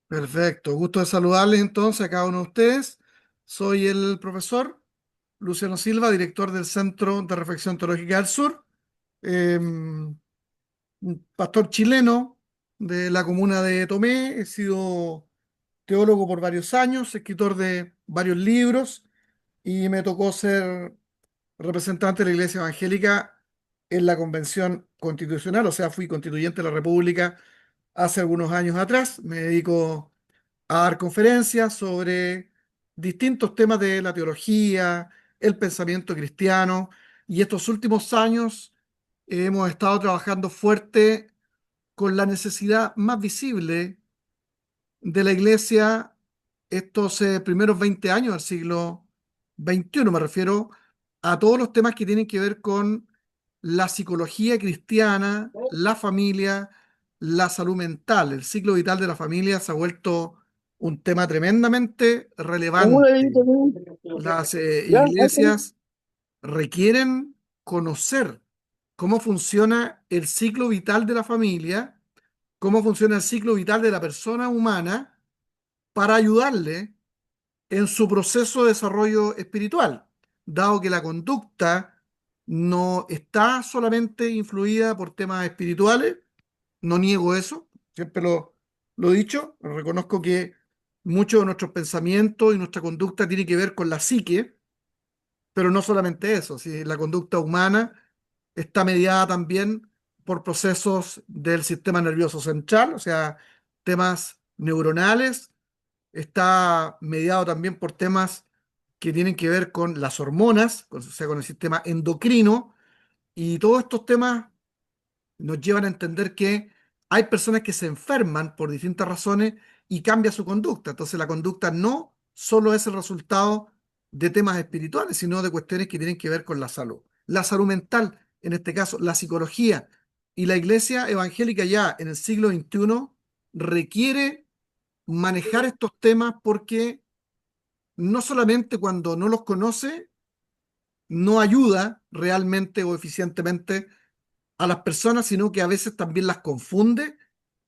Perfecto, gusto de saludarles entonces a cada uno de ustedes. Soy el profesor Luciano Silva, director del Centro de Reflexión Teológica del Sur, un pastor chileno de la comuna de Tomé. He sido teólogo por varios años, escritor de varios libros y me tocó ser representante de la Iglesia Evangélica en la Convención Constitucional, o sea, fui constituyente de la República hace algunos años atrás. Me dedico a dar conferencias sobre distintos temas de la teología, el pensamiento cristiano, y estos últimos años hemos estado trabajando fuerte con la necesidad más visible de la iglesia estos primeros 20 años del siglo XXI. Me refiero a todos los temas que tienen que ver con la psicología cristiana, la familia, la salud mental. El ciclo vital de la familia se ha vuelto un tema tremendamente Un relevante. dedito, Las ¿ya? Ok. iglesias requieren conocer cómo funciona el ciclo vital de la familia, cómo funciona el ciclo vital de la persona humana para ayudarle en su proceso de desarrollo espiritual, dado que la conducta no está solamente influida por temas espirituales. No niego eso, siempre lo he dicho, reconozco que muchos de nuestros pensamientos y nuestra conducta tiene que ver con la psique, pero no solamente eso. Si la conducta humana está mediada también por procesos del sistema nervioso central, o sea, temas neuronales. Está mediado también por temas que tienen que ver con las hormonas, o sea, con el sistema endocrino, y todos estos temas nos llevan a entender que hay personas que se enferman por distintas razones y cambia su conducta. Entonces la conducta no solo es el resultado de temas espirituales, sino de cuestiones que tienen que ver con la salud mental, en este caso la psicología. Y la iglesia evangélica ya en el siglo XXI requiere manejar estos temas porque no solamente cuando no los conoce, no ayuda realmente o eficientemente a las personas, sino que a veces también las confunde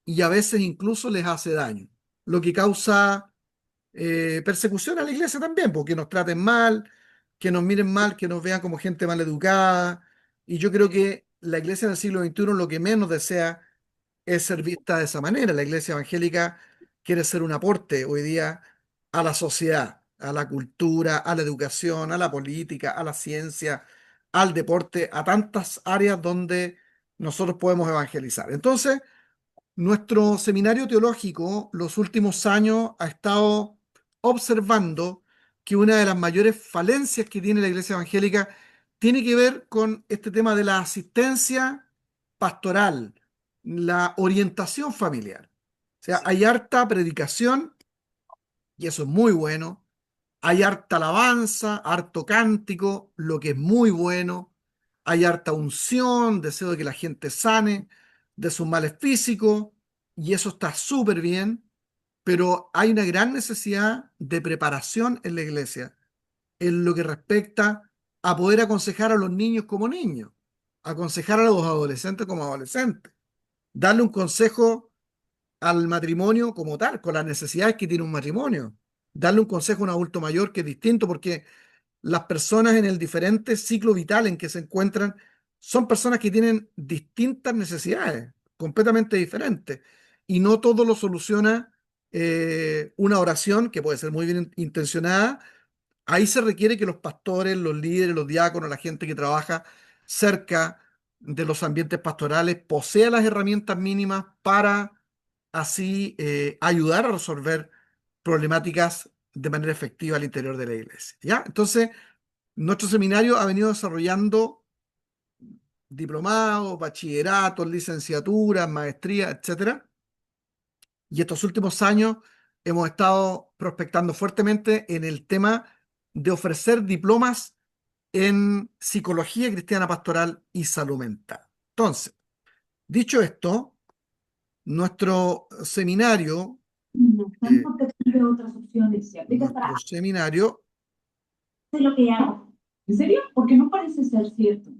y a veces incluso les hace daño, lo que causa persecución a la iglesia también, porque nos traten mal, que nos miren mal, que nos vean como gente mal educada. Y yo creo que la iglesia del siglo XXI lo que menos desea es ser vista de esa manera. La iglesia evangélica quiere ser un aporte hoy día a la sociedad, a la cultura, a la educación, a la política, a la ciencia, al deporte, a tantas áreas donde nosotros podemos evangelizar. Entonces, nuestro seminario teológico los últimos años ha estado observando que una de las mayores falencias que tiene la iglesia evangélica tiene que ver con este tema de la asistencia pastoral, la orientación familiar. O sea, hay harta predicación y eso es muy bueno. Hay harta alabanza, harto cántico, lo que es muy bueno. Hay harta unción, deseo de que la gente sane de sus males físicos, y eso está súper bien, pero hay una gran necesidad de preparación en la iglesia en lo que respecta a poder aconsejar a los niños como niños, aconsejar a los adolescentes como adolescentes, darle un consejo al matrimonio como tal, con las necesidades que tiene un matrimonio, darle un consejo a un adulto mayor que es distinto, porque las personas en el diferente ciclo vital en que se encuentran son personas que tienen distintas necesidades, completamente diferentes, y no todo lo soluciona una oración que puede ser muy bien intencionada. Ahí se requiere que los pastores, los líderes, los diáconos, la gente que trabaja cerca de los ambientes pastorales posea las herramientas mínimas para así ayudar a resolver problemáticas de manera efectiva al interior de la iglesia. ¿Ya? Entonces, nuestro seminario ha venido desarrollando diplomados, bachilleratos, licenciaturas, maestrías, etcétera. Y estos últimos años hemos estado prospectando fuertemente en el tema de ofrecer diplomas en psicología cristiana pastoral y salud mental. Entonces, dicho esto, nuestro seminario, No están eh, porque existe otras opciones. Si aplicas nuestro para seminario, hacer lo que hago. ¿En serio? Porque no parece ser cierto.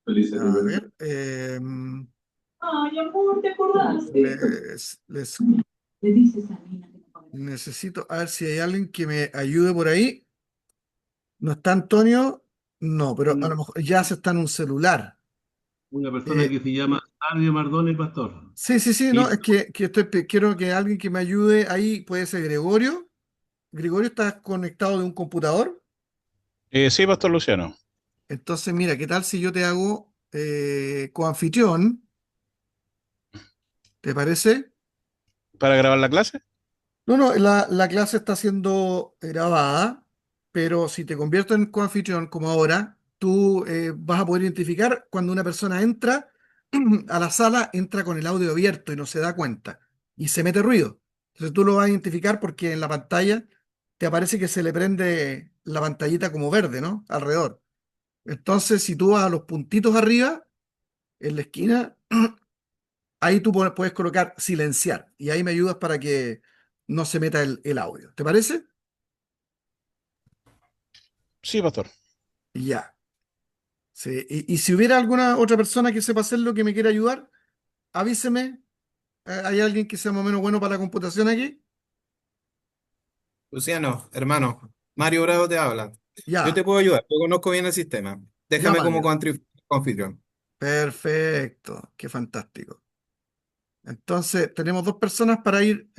Feliz a aniversario. ver, Ay, amor, ¿te acordaste? les Le dices a Nina. Necesito, a ver si hay alguien que me ayude por ahí. ¿No está Antonio? No, pero a Una, lo mejor ya se está en un celular. una persona Eh, que se llama Salvio Mardone Pastor. sí, sí, sí, no, Y es que quiero que alguien que me ayude ahí, puede ser Gregorio. Gregorio está conectado de un computador. Sí, Pastor Luciano. Entonces, mira, ¿qué tal si yo te hago coanfitrión? ¿Te parece? ¿Para grabar la clase? No, no, la clase está siendo grabada, pero si te convierto en coanfitrión como ahora, tú vas a poder identificar cuando una persona entra a la sala, entra con el audio abierto y no se da cuenta y se mete ruido. Entonces tú lo vas a identificar porque en la pantalla te aparece que se le prende la pantallita como verde, ¿no? Alrededor. Entonces, si tú vas a los puntitos arriba, en la esquina, ahí tú puedes colocar silenciar y ahí me ayudas para que no se meta el audio. ¿Te parece? Sí, Pastor. Ya. Sí. Y si hubiera alguna otra persona que sepa hacerlo que me quiera ayudar, avíseme. ¿Hay alguien que sea más o menos bueno para la computación aquí? Luciano, hermano, Mario Bravo te habla. Yo Ya, te puedo ayudar, yo conozco bien el sistema. ya, Déjame como Mario. confitrión. Perfecto. Qué fantástico. Entonces, tenemos dos personas para ir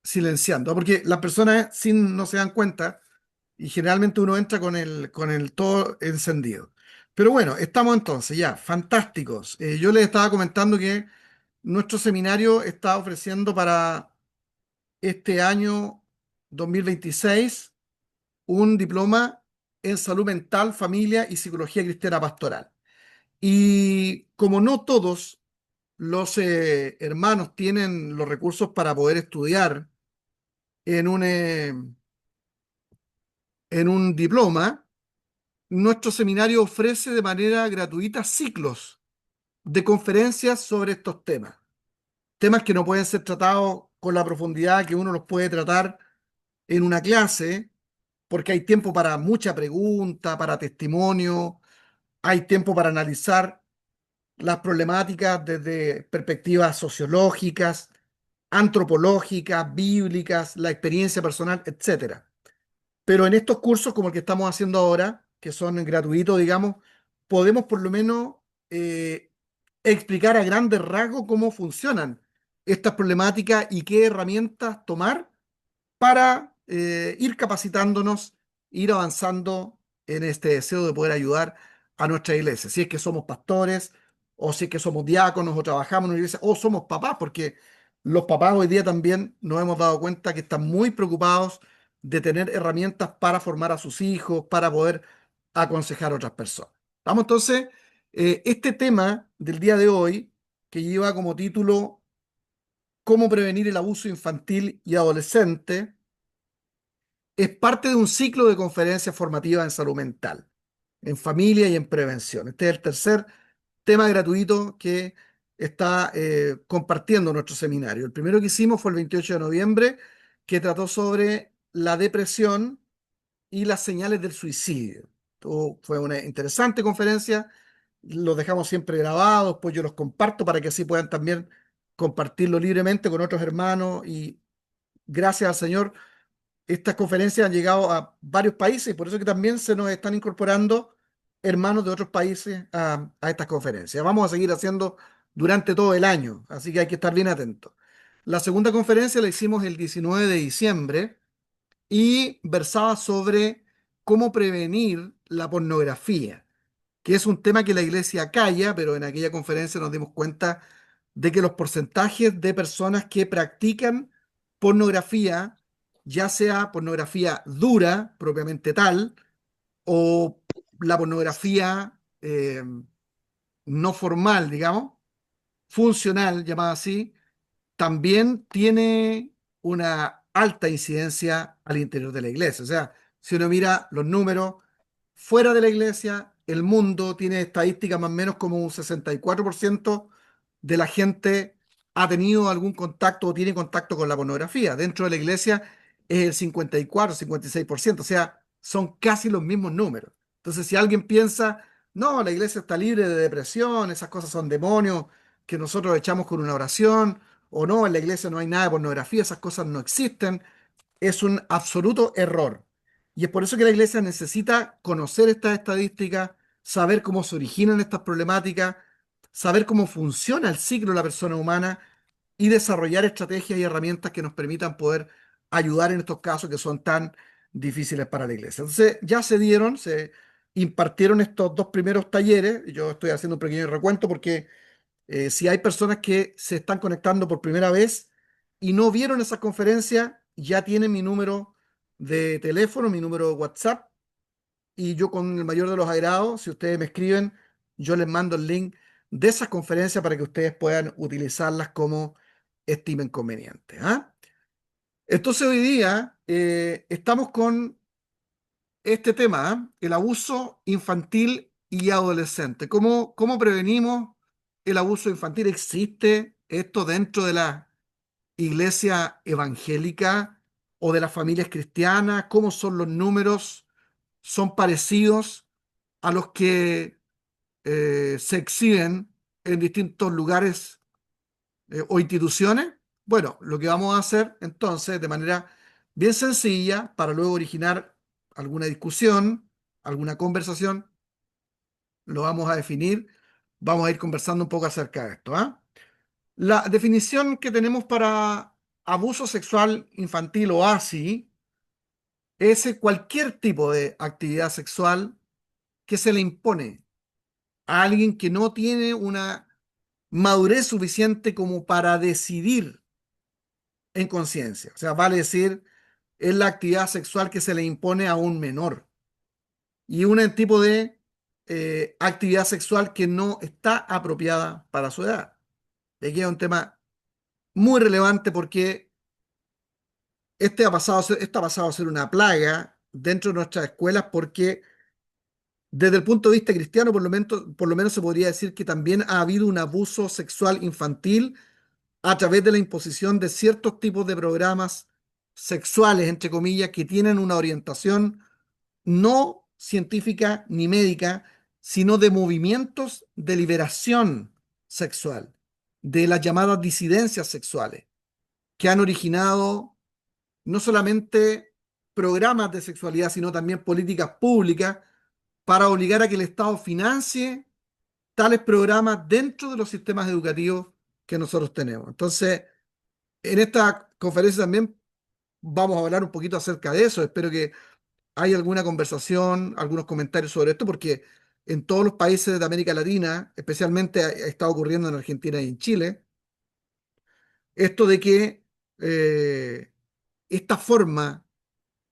silenciando, porque las personas sin no se dan cuenta y generalmente uno entra con el todo encendido. Pero bueno, estamos entonces ya, fantásticos. Yo les estaba comentando que nuestro seminario está ofreciendo para este año 2026 un diploma en salud mental, familia y psicología cristiana pastoral. Y como no todos los hermanos tienen los recursos para poder estudiar en en un diploma, nuestro seminario ofrece de manera gratuita ciclos de conferencias sobre estos temas. Temas que no pueden ser tratados con la profundidad que uno los puede tratar en una clase, porque hay tiempo para mucha pregunta, para testimonio, hay tiempo para analizar las problemáticas desde perspectivas sociológicas, antropológicas, bíblicas, la experiencia personal, etcétera. Pero en estos cursos como el que estamos haciendo ahora, que son gratuitos, digamos, podemos por lo menos eh, explicar a grandes rasgos cómo funcionan estas problemáticas y qué herramientas tomar para ir capacitándonos, ir avanzando en este deseo de poder ayudar a nuestra iglesia. Si es que somos pastores, o si es que somos diáconos, o trabajamos en una iglesia, o somos papás, porque los papás hoy día también nos hemos dado cuenta que están muy preocupados de tener herramientas para formar a sus hijos, para poder aconsejar a otras personas. Vamos entonces, este tema del día de hoy, que lleva como título ¿Cómo prevenir el abuso infantil y adolescente?, es parte de un ciclo de conferencias formativas en salud mental, en familia y en prevención. Este es el tercer tema gratuito que está compartiendo nuestro seminario. El primero que hicimos fue el 28 de noviembre, que trató sobre la depresión y las señales del suicidio. Fue una interesante conferencia, los dejamos siempre grabados, pues yo los comparto para que así puedan también compartirlo libremente con otros hermanos y gracias al Señor estas conferencias han llegado a varios países y por eso que también se nos están incorporando hermanos de otros países a estas conferencias. Vamos a seguir haciendo durante todo el año, así que hay que estar bien atentos. La segunda conferencia la hicimos el 19 de diciembre y versaba sobre cómo prevenir la pornografía, que es un tema que la iglesia calla, pero en aquella conferencia nos dimos cuenta de que los porcentajes de personas que practican pornografía, ya sea pornografía dura, propiamente tal, o la pornografía no formal, digamos, funcional, llamada así, también tiene una alta incidencia al interior de la iglesia. O sea, si uno mira los números, fuera de la iglesia, el mundo tiene estadísticas más o menos como un 64% de la gente ha tenido algún contacto o tiene contacto con la pornografía. Dentro de la iglesia es el 54, 56%. O sea, son casi los mismos números. Entonces, si alguien piensa, no, la iglesia está libre de depresión, esas cosas son demonios, que nosotros echamos con una oración, o no, en la iglesia no hay nada de pornografía, esas cosas no existen, es un absoluto error. Y es por eso que la iglesia necesita conocer estas estadísticas, saber cómo se originan estas problemáticas, saber cómo funciona el ciclo de la persona humana y desarrollar estrategias y herramientas que nos permitan poder ayudar en estos casos que son tan difíciles para la iglesia. Entonces, ya se impartieron estos dos primeros talleres. Yo estoy haciendo un pequeño recuento porque si hay personas que se están conectando por primera vez y no vieron esa conferencia, ya tienen mi número de teléfono, mi número de WhatsApp, y yo con el mayor de los agrados, si ustedes me escriben, yo les mando el link de esas conferencias para que ustedes puedan utilizarlas como estimen conveniente. ¿Ah? Entonces hoy día estamos con este tema, ¿ah? El abuso infantil y adolescente. ¿Cómo prevenimos el abuso infantil? ¿Existe esto dentro de la iglesia evangélica o de las familias cristianas? ¿Cómo son los números? ¿Son parecidos a los que se exhiben en distintos lugares o instituciones? Bueno, lo que vamos a hacer entonces de manera bien sencilla para luego originar alguna discusión, alguna conversación, lo vamos a definir, vamos a ir conversando un poco acerca de esto. ¿Ah? La definición que tenemos para abuso sexual infantil o ASI es cualquier tipo de actividad sexual que se le impone a alguien que no tiene una madurez suficiente como para decidir en conciencia. O sea, vale decir, es la actividad sexual que se le impone a un menor y un tipo de actividad sexual que no está apropiada para su edad. Y aquí es un tema muy relevante porque está pasado a ser una plaga dentro de nuestras escuelas porque desde el punto de vista cristiano, por lo menos se podría decir que también ha habido un abuso sexual infantil a través de la imposición de ciertos tipos de programas sexuales, entre comillas, que tienen una orientación no científica ni médica, sino de movimientos de liberación sexual, de las llamadas disidencias sexuales, que han originado no solamente programas de sexualidad, sino también políticas públicas para obligar a que el Estado financie tales programas dentro de los sistemas educativos que nosotros tenemos. Entonces, en esta conferencia también vamos a hablar un poquito acerca de eso. Espero que haya alguna conversación, algunos comentarios sobre esto, porque en todos los países de América Latina, especialmente está ocurriendo en Argentina y en Chile, esto de que esta forma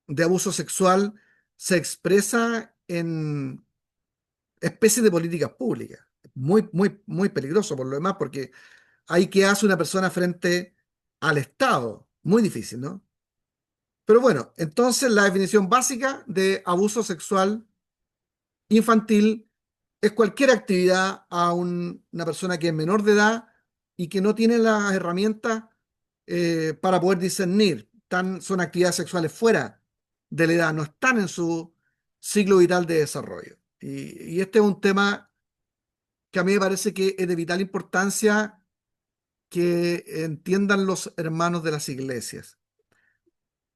de abuso sexual se expresa en especies de políticas públicas. Muy, muy, muy peligroso por lo demás, porque ahí que hace una persona frente al Estado. Muy difícil, ¿no? Pero bueno, entonces la definición básica de abuso sexual infantil es cualquier actividad a una persona que es menor de edad y que no tiene las herramientas para poder discernir. Son actividades sexuales fuera de la edad, no están en su ciclo vital de desarrollo. Y este es un tema que a mí me parece que es de vital importancia que entiendan los hermanos de las iglesias.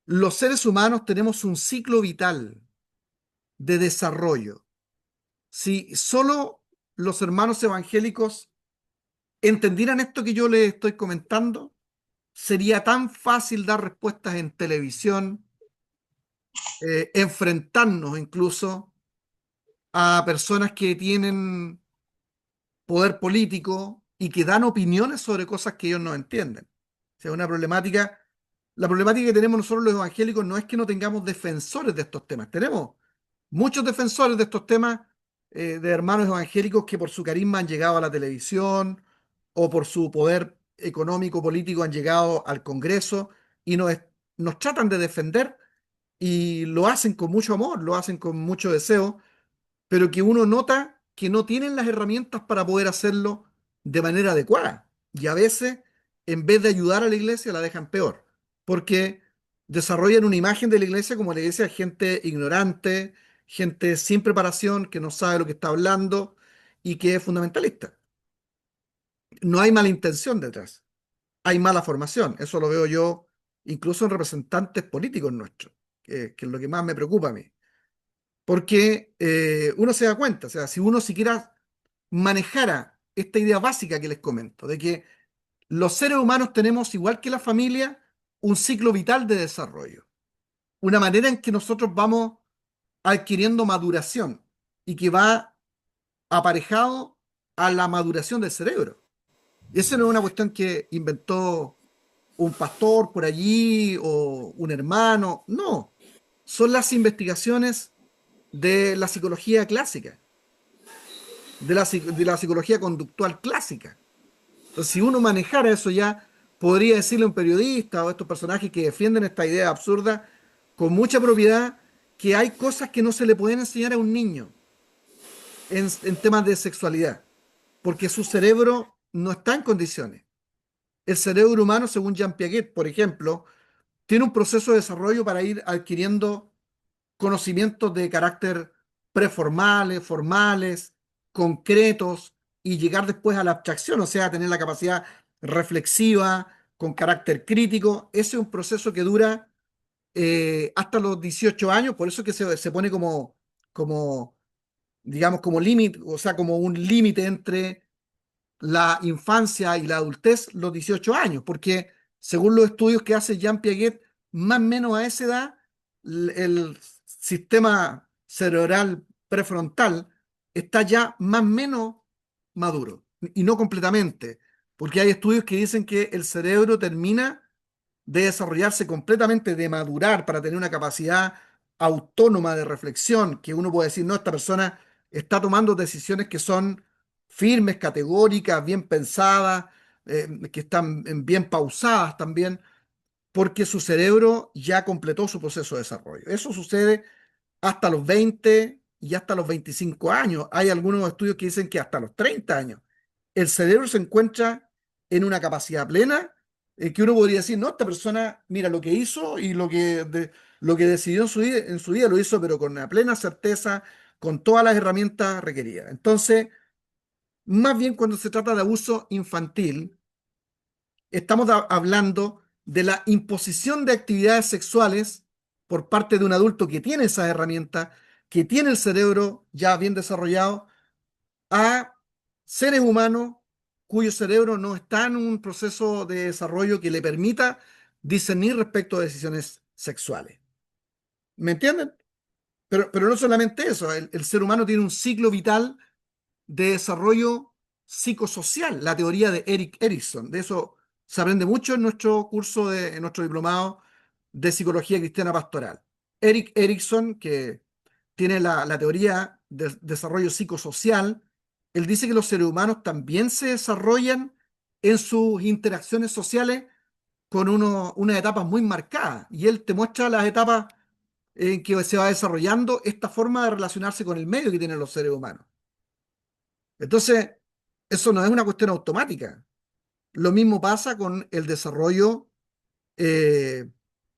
Los seres humanos tenemos un ciclo vital de desarrollo. Si solo los hermanos evangélicos entendieran esto que yo les estoy comentando, sería tan fácil dar respuestas en televisión, enfrentarnos incluso a personas que tienen poder político y que dan opiniones sobre cosas que ellos no entienden. O sea, la problemática que tenemos nosotros los evangélicos no es que no tengamos defensores de estos temas, tenemos muchos defensores de estos temas, de hermanos evangélicos que por su carisma han llegado a la televisión o por su poder económico, político han llegado al Congreso y nos tratan de defender y lo hacen con mucho amor, lo hacen con mucho deseo, pero que uno nota que no tienen las herramientas para poder hacerlo de manera adecuada. Y a veces, en vez de ayudar a la iglesia, la dejan peor, porque desarrollan una imagen de la iglesia como la iglesia de gente ignorante, gente sin preparación, que no sabe lo que está hablando y que es fundamentalista. no hay mala intención detrás, hay mala formación. Eso lo veo yo incluso en representantes políticos nuestros, que es lo que más me preocupa a mí. Porque uno se da cuenta, o sea, si uno siquiera manejara esta idea básica que les comento, de que los seres humanos tenemos, igual que la familia, un ciclo vital de desarrollo, una manera en que nosotros vamos adquiriendo maduración y que va aparejado a la maduración del cerebro. Y esa no es una cuestión que inventó un pastor por allí o un hermano, no, son las investigaciones de la psicología clásica, de la psicología conductual clásica. Entonces, si uno manejara eso ya, podría decirle a un periodista o a estos personajes que defienden esta idea absurda con mucha propiedad que hay cosas que no se le pueden enseñar a un niño en temas de sexualidad, porque su cerebro no está en condiciones. El cerebro humano, según Jean Piaget, por ejemplo, tiene un proceso de desarrollo para ir adquiriendo conocimientos de carácter preformales, formales, concretos, y llegar después a la abstracción, o sea, tener la capacidad reflexiva, con carácter crítico. Ese es un proceso que dura hasta los 18 años, por eso es que se pone como, digamos, como límite, o sea, como un límite entre la infancia y la adultez, los 18 años, porque según los estudios que hace Jean Piaget, más o menos a esa edad, el sistema cerebral prefrontal está ya más o menos maduro, y no completamente, porque hay estudios que dicen que el cerebro termina de desarrollarse completamente, de madurar para tener una capacidad autónoma de reflexión, que uno puede decir, no, esta persona está tomando decisiones que son firmes, categóricas, bien pensadas, que están bien pausadas también, porque su cerebro ya completó su proceso de desarrollo. Eso sucede hasta los 20 y hasta los 25 años. Hay algunos estudios que dicen que hasta los 30 años. El cerebro se encuentra en una capacidad plena que uno podría decir, no, esta persona, mira lo que hizo y lo que decidió en su vida lo hizo, pero con una plena certeza, con todas las herramientas requeridas. Entonces, más bien cuando se trata de abuso infantil, estamos hablando de la imposición de actividades sexuales por parte de un adulto que tiene esas herramientas, que tiene el cerebro ya bien desarrollado, a seres humanos cuyo cerebro no está en un proceso de desarrollo que le permita discernir respecto a decisiones sexuales. ¿Me entienden? Pero no solamente eso, el ser humano tiene un ciclo vital de desarrollo psicosocial, la teoría de Erik Erikson. De eso se aprende mucho en nuestro curso, en nuestro diplomado de psicología cristiana pastoral. Erik Erikson, que tiene la teoría de desarrollo psicosocial, él dice que los seres humanos también se desarrollan en sus interacciones sociales con unas etapas muy marcadas. Y él te muestra las etapas en que se va desarrollando esta forma de relacionarse con el medio que tienen los seres humanos. Entonces, eso no es una cuestión automática. Lo mismo pasa con eh,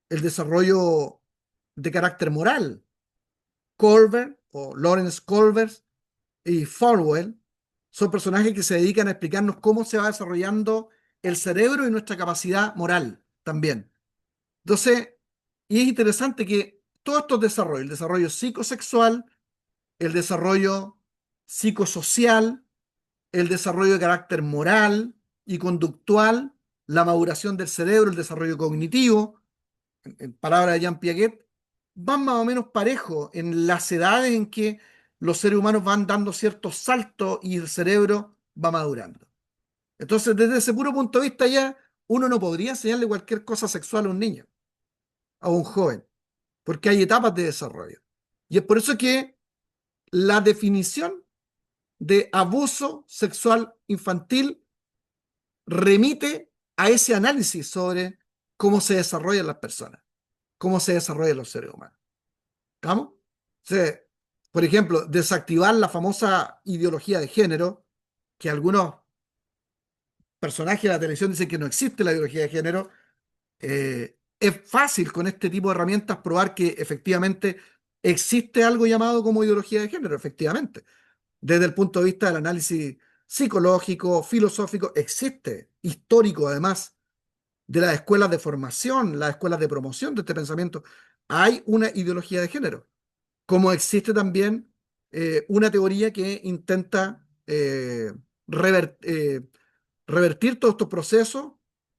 el desarrollo de carácter moral. Colbert o Lawrence Colbert y Falwell son personajes que se dedican a explicarnos cómo se va desarrollando el cerebro y nuestra capacidad moral también. Entonces, y es interesante que todos estos desarrollos, el desarrollo psicosexual, el desarrollo psicosocial, el desarrollo de carácter moral y conductual, la maduración del cerebro, el desarrollo cognitivo, en palabras de Jean Piaget, van más o menos parejos en las edades en que los seres humanos van dando ciertos saltos y el cerebro va madurando. Entonces, desde ese puro punto de vista ya, uno no podría enseñarle cualquier cosa sexual a un niño, a un joven, porque hay etapas de desarrollo. Y es por eso que la definición de abuso sexual infantil remite a ese análisis sobre cómo se desarrollan las personas, cómo se desarrollan los seres humanos. ¿Estamos? O sea, por ejemplo, desactivar la famosa ideología de género, que algunos personajes de la televisión dicen que no existe la ideología de género. Es fácil con este tipo de herramientas probar que efectivamente existe algo llamado como ideología de género, efectivamente, desde el punto de vista del análisis psicológico, filosófico, existe, histórico además, de las escuelas de formación, las escuelas de promoción de este pensamiento. Hay una ideología de género, como existe también una teoría que intenta revertir todos estos procesos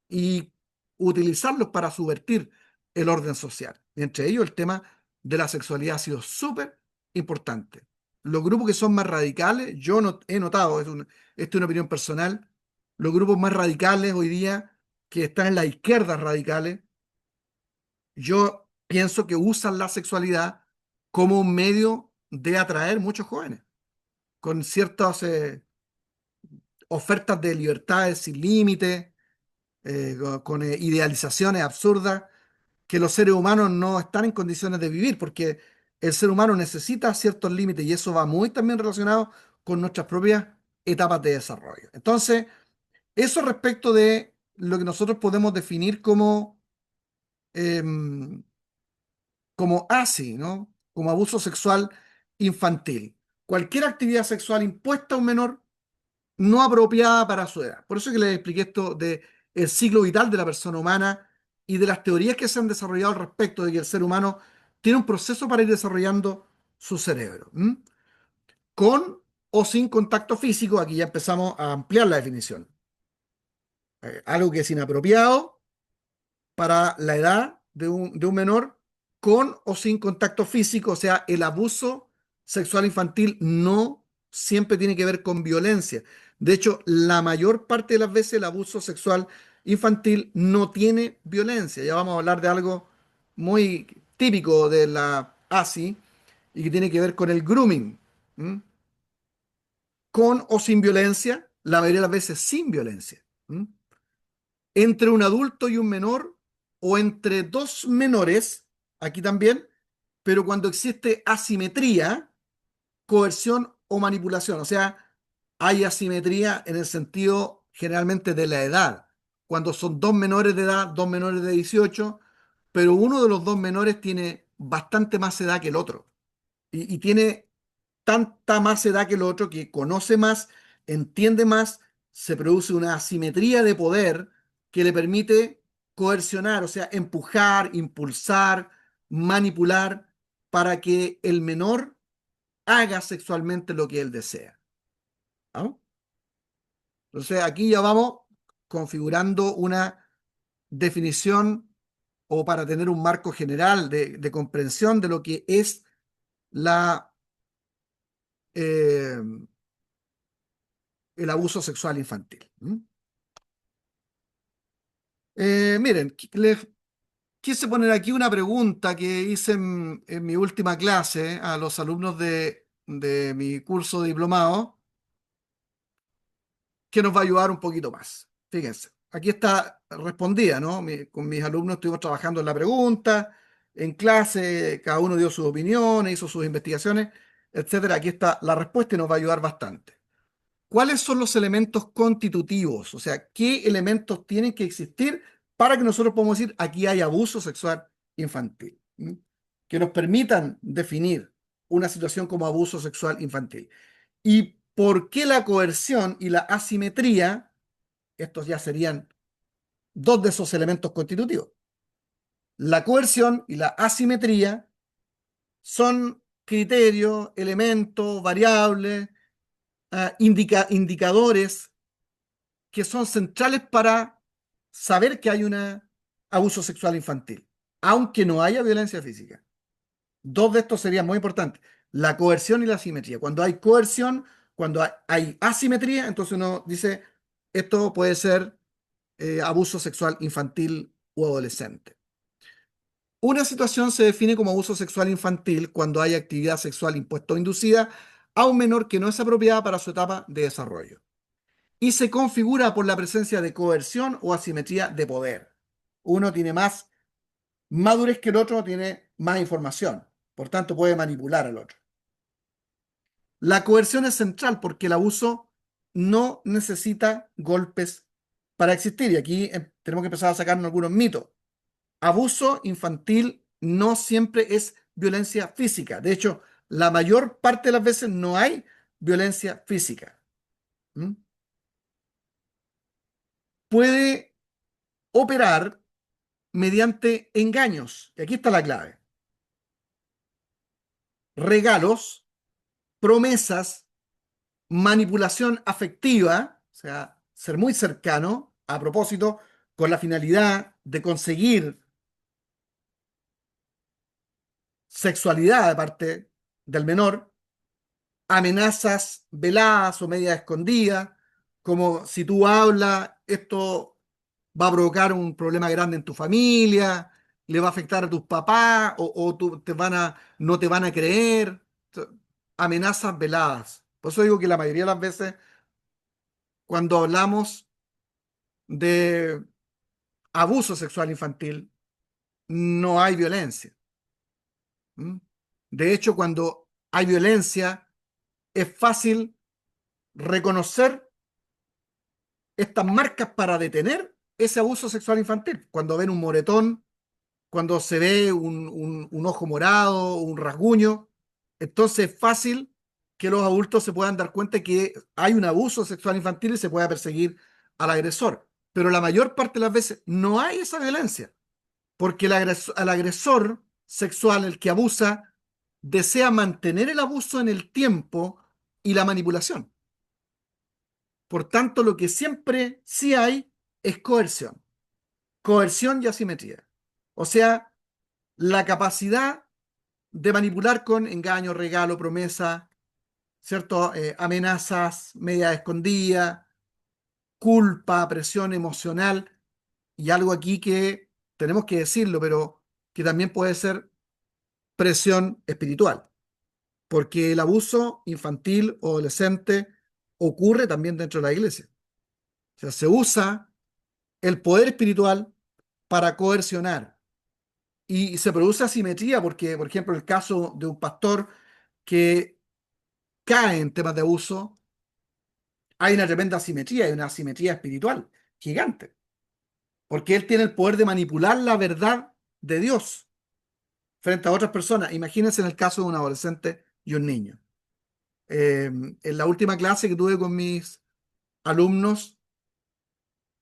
y utilizarlos para subvertir el orden social. Y entre ellos el tema de la sexualidad ha sido súper importante. Los grupos que son más radicales, yo no, he notado, esta es una opinión personal, los grupos más radicales hoy día que están en las izquierdas radicales, yo pienso que usan la sexualidad como un medio de atraer muchos jóvenes, con ciertas ofertas de libertades sin límites, con idealizaciones absurdas que los seres humanos no están en condiciones de vivir, porque el ser humano necesita ciertos límites y eso va muy también relacionado con nuestras propias etapas de desarrollo. Entonces, eso respecto de lo que nosotros podemos definir em, como ASI, ¿no? Como abuso sexual infantil. Cualquier actividad sexual impuesta a un menor no apropiada para su edad. Por eso que les expliqué esto de el ciclo vital de la persona humana y de las teorías que se han desarrollado al respecto de que el ser humano tiene un proceso para ir desarrollando su cerebro. Con o sin contacto físico, aquí ya empezamos a ampliar la definición. Algo que es inapropiado para la edad de un menor, con o sin contacto físico, o sea, el abuso sexual infantil no siempre tiene que ver con violencia. De hecho, la mayor parte de las veces el abuso sexual infantil no tiene violencia. Ya vamos a hablar de algo muy típico de la ASI y que tiene que ver con el grooming. ¿Mm? Con o sin violencia, la mayoría de las veces sin violencia. ¿Mm? Entre un adulto y un menor o entre dos menores, aquí también, pero cuando existe asimetría, coerción o manipulación. O sea, hay asimetría en el sentido generalmente de la edad. Cuando son dos menores de edad, dos menores de 18, pero uno de los dos menores tiene bastante más edad que el otro. Y tiene tanta más edad que el otro que conoce más, entiende más, se produce una asimetría de poder que le permite coercionar, o sea, empujar, impulsar, manipular para que el menor haga sexualmente lo que él desea. ¿No? Entonces aquí ya vamos configurando una definición o para tener un marco general de comprensión de lo que es la, eh, el abuso sexual infantil. Miren, les quise poner aquí una pregunta que hice en mi última clase a los alumnos de mi curso de diplomado, que nos va a ayudar un poquito más. Fíjense, aquí está respondida, ¿no? Con mis alumnos estuvimos trabajando en la pregunta, en clase, cada uno dio sus opiniones, hizo sus investigaciones, etcétera. Aquí está la respuesta y nos va a ayudar bastante. ¿Cuáles son los elementos constitutivos? O sea, ¿qué elementos tienen que existir para que nosotros podamos decir aquí hay abuso sexual infantil? ¿Mm? Que nos permitan definir una situación como abuso sexual infantil. ¿Y por qué la coerción y la asimetría? Estos ya serían dos de esos elementos constitutivos. La coerción y la asimetría son criterios, elementos, variables, indicadores que son centrales para saber que hay un abuso sexual infantil, aunque no haya violencia física. Dos de estos serían muy importantes: la coerción y la asimetría. Cuando hay coerción, cuando hay asimetría, entonces uno dice, esto puede ser abuso sexual infantil o adolescente. Una situación se define como abuso sexual infantil cuando hay actividad sexual impuesta o inducida a un menor que no es apropiada para su etapa de desarrollo y se configura por la presencia de coerción o asimetría de poder. Uno tiene más madurez que el otro, tiene más información, por tanto puede manipular al otro. La coerción es central porque el abuso no necesita golpes para existir, y aquí tenemos que empezar a sacarnos algunos mitos. Abuso infantil no siempre es violencia física. De hecho, la mayor parte de las veces no hay violencia física. ¿Mm? Puede operar mediante engaños. Y aquí está la clave. Regalos, promesas, manipulación afectiva, o sea, ser muy cercano, a propósito, con la finalidad de conseguir sexualidad de parte del menor, amenazas veladas o medias escondidas, como si tú hablas, esto va a provocar un problema grande en tu familia, le va a afectar a tus papás o no te van a creer. Amenazas veladas. Por eso digo que la mayoría de las veces cuando hablamos de abuso sexual infantil, no hay violencia. ¿Mm? De hecho, cuando hay violencia, es fácil reconocer estas marcas para detener ese abuso sexual infantil. Cuando ven un moretón, cuando se ve un ojo morado, un rasguño, entonces es fácil que los adultos se puedan dar cuenta que hay un abuso sexual infantil y se pueda perseguir al agresor. Pero la mayor parte de las veces no hay esa violencia, porque al agresor sexual, el que abusa, desea mantener el abuso en el tiempo y la manipulación. Por tanto, lo que siempre sí hay es coerción y asimetría. O sea, la capacidad de manipular con engaño, regalo, promesa, ¿cierto? Amenazas, media escondida, culpa, presión emocional y algo aquí que tenemos que decirlo, pero que también puede ser presión espiritual, porque el abuso infantil o adolescente ocurre también dentro de la iglesia. O sea, se usa el poder espiritual para coercionar y se produce asimetría porque, por ejemplo, el caso de un pastor que cae en temas de abuso, hay una tremenda asimetría, hay una asimetría espiritual gigante, porque él tiene el poder de manipular la verdad de Dios frente a otras personas. Imagínense en el caso de un adolescente y un niño. En la última clase que tuve con mis alumnos,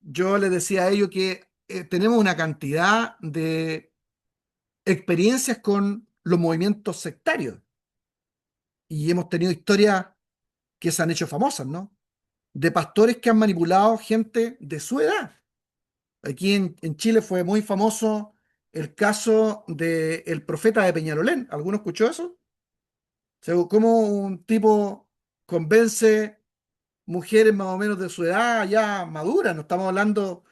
yo les decía a ellos que tenemos una cantidad de experiencias con los movimientos sectarios y hemos tenido historias que se han hecho famosas, ¿no? De pastores que han manipulado gente de su edad. Aquí en Chile fue muy famoso el caso del profeta de Peñalolén. ¿Alguno escuchó eso? O sea, cómo un tipo convence mujeres más o menos de su edad ya maduras, no estamos hablando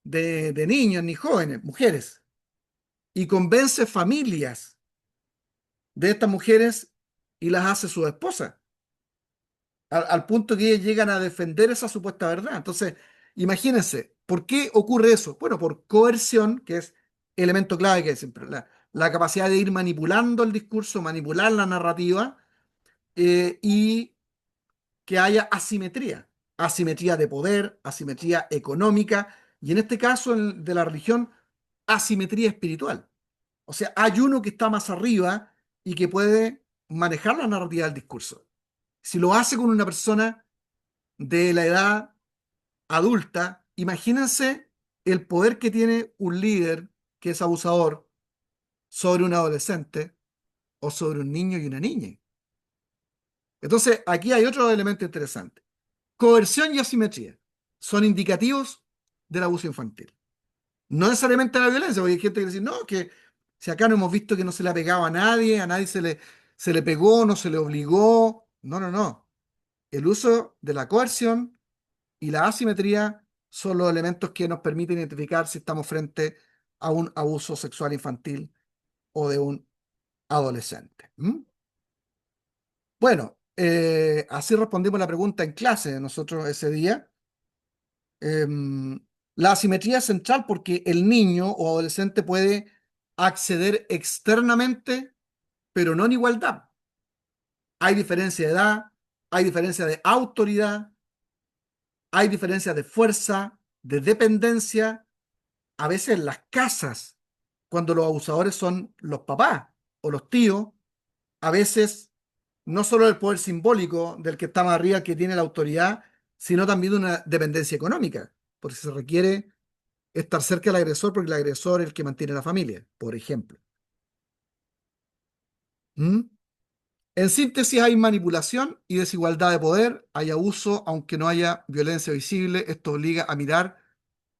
de niños ni jóvenes, mujeres, y convence familias de estas mujeres y las hace su esposa, al punto que ellas llegan a defender esa supuesta verdad. Entonces, imagínense, ¿por qué ocurre eso? Bueno, por coerción, que es elemento clave que es siempre la capacidad de ir manipulando el discurso, manipular la narrativa y que haya asimetría, asimetría de poder, asimetría económica y en este caso de la religión, asimetría espiritual. O sea, hay uno que está más arriba y que puede manejar la narrativa del discurso. Si lo hace con una persona de la edad adulta, imagínense el poder que tiene un líder que es abusador sobre un adolescente o sobre un niño y una niña. Entonces, aquí hay otro elemento interesante. Coerción y asimetría son indicativos del abuso infantil. No necesariamente la violencia, porque hay gente que dice, no, que si acá no hemos visto que no se le ha pegado a nadie se le pegó, no se le obligó. No, no, no. El uso de la coerción y la asimetría son los elementos que nos permiten identificar si estamos frente a un abuso sexual infantil o de un adolescente. ¿Mm? Bueno, así respondimos la pregunta en clase de nosotros ese día. La asimetría es central porque el niño o adolescente puede acceder externamente, pero no en igualdad. Hay diferencia de edad, hay diferencia de autoridad, hay diferencia de fuerza, de dependencia. A veces en las casas, cuando los abusadores son los papás o los tíos, a veces no solo el poder simbólico del que está más arriba, que tiene la autoridad, sino también de una dependencia económica, porque se requiere estar cerca del agresor porque el agresor es el que mantiene la familia, por ejemplo. ¿Mm? En síntesis, hay manipulación y desigualdad de poder, hay abuso, aunque no haya violencia visible. Esto obliga a mirar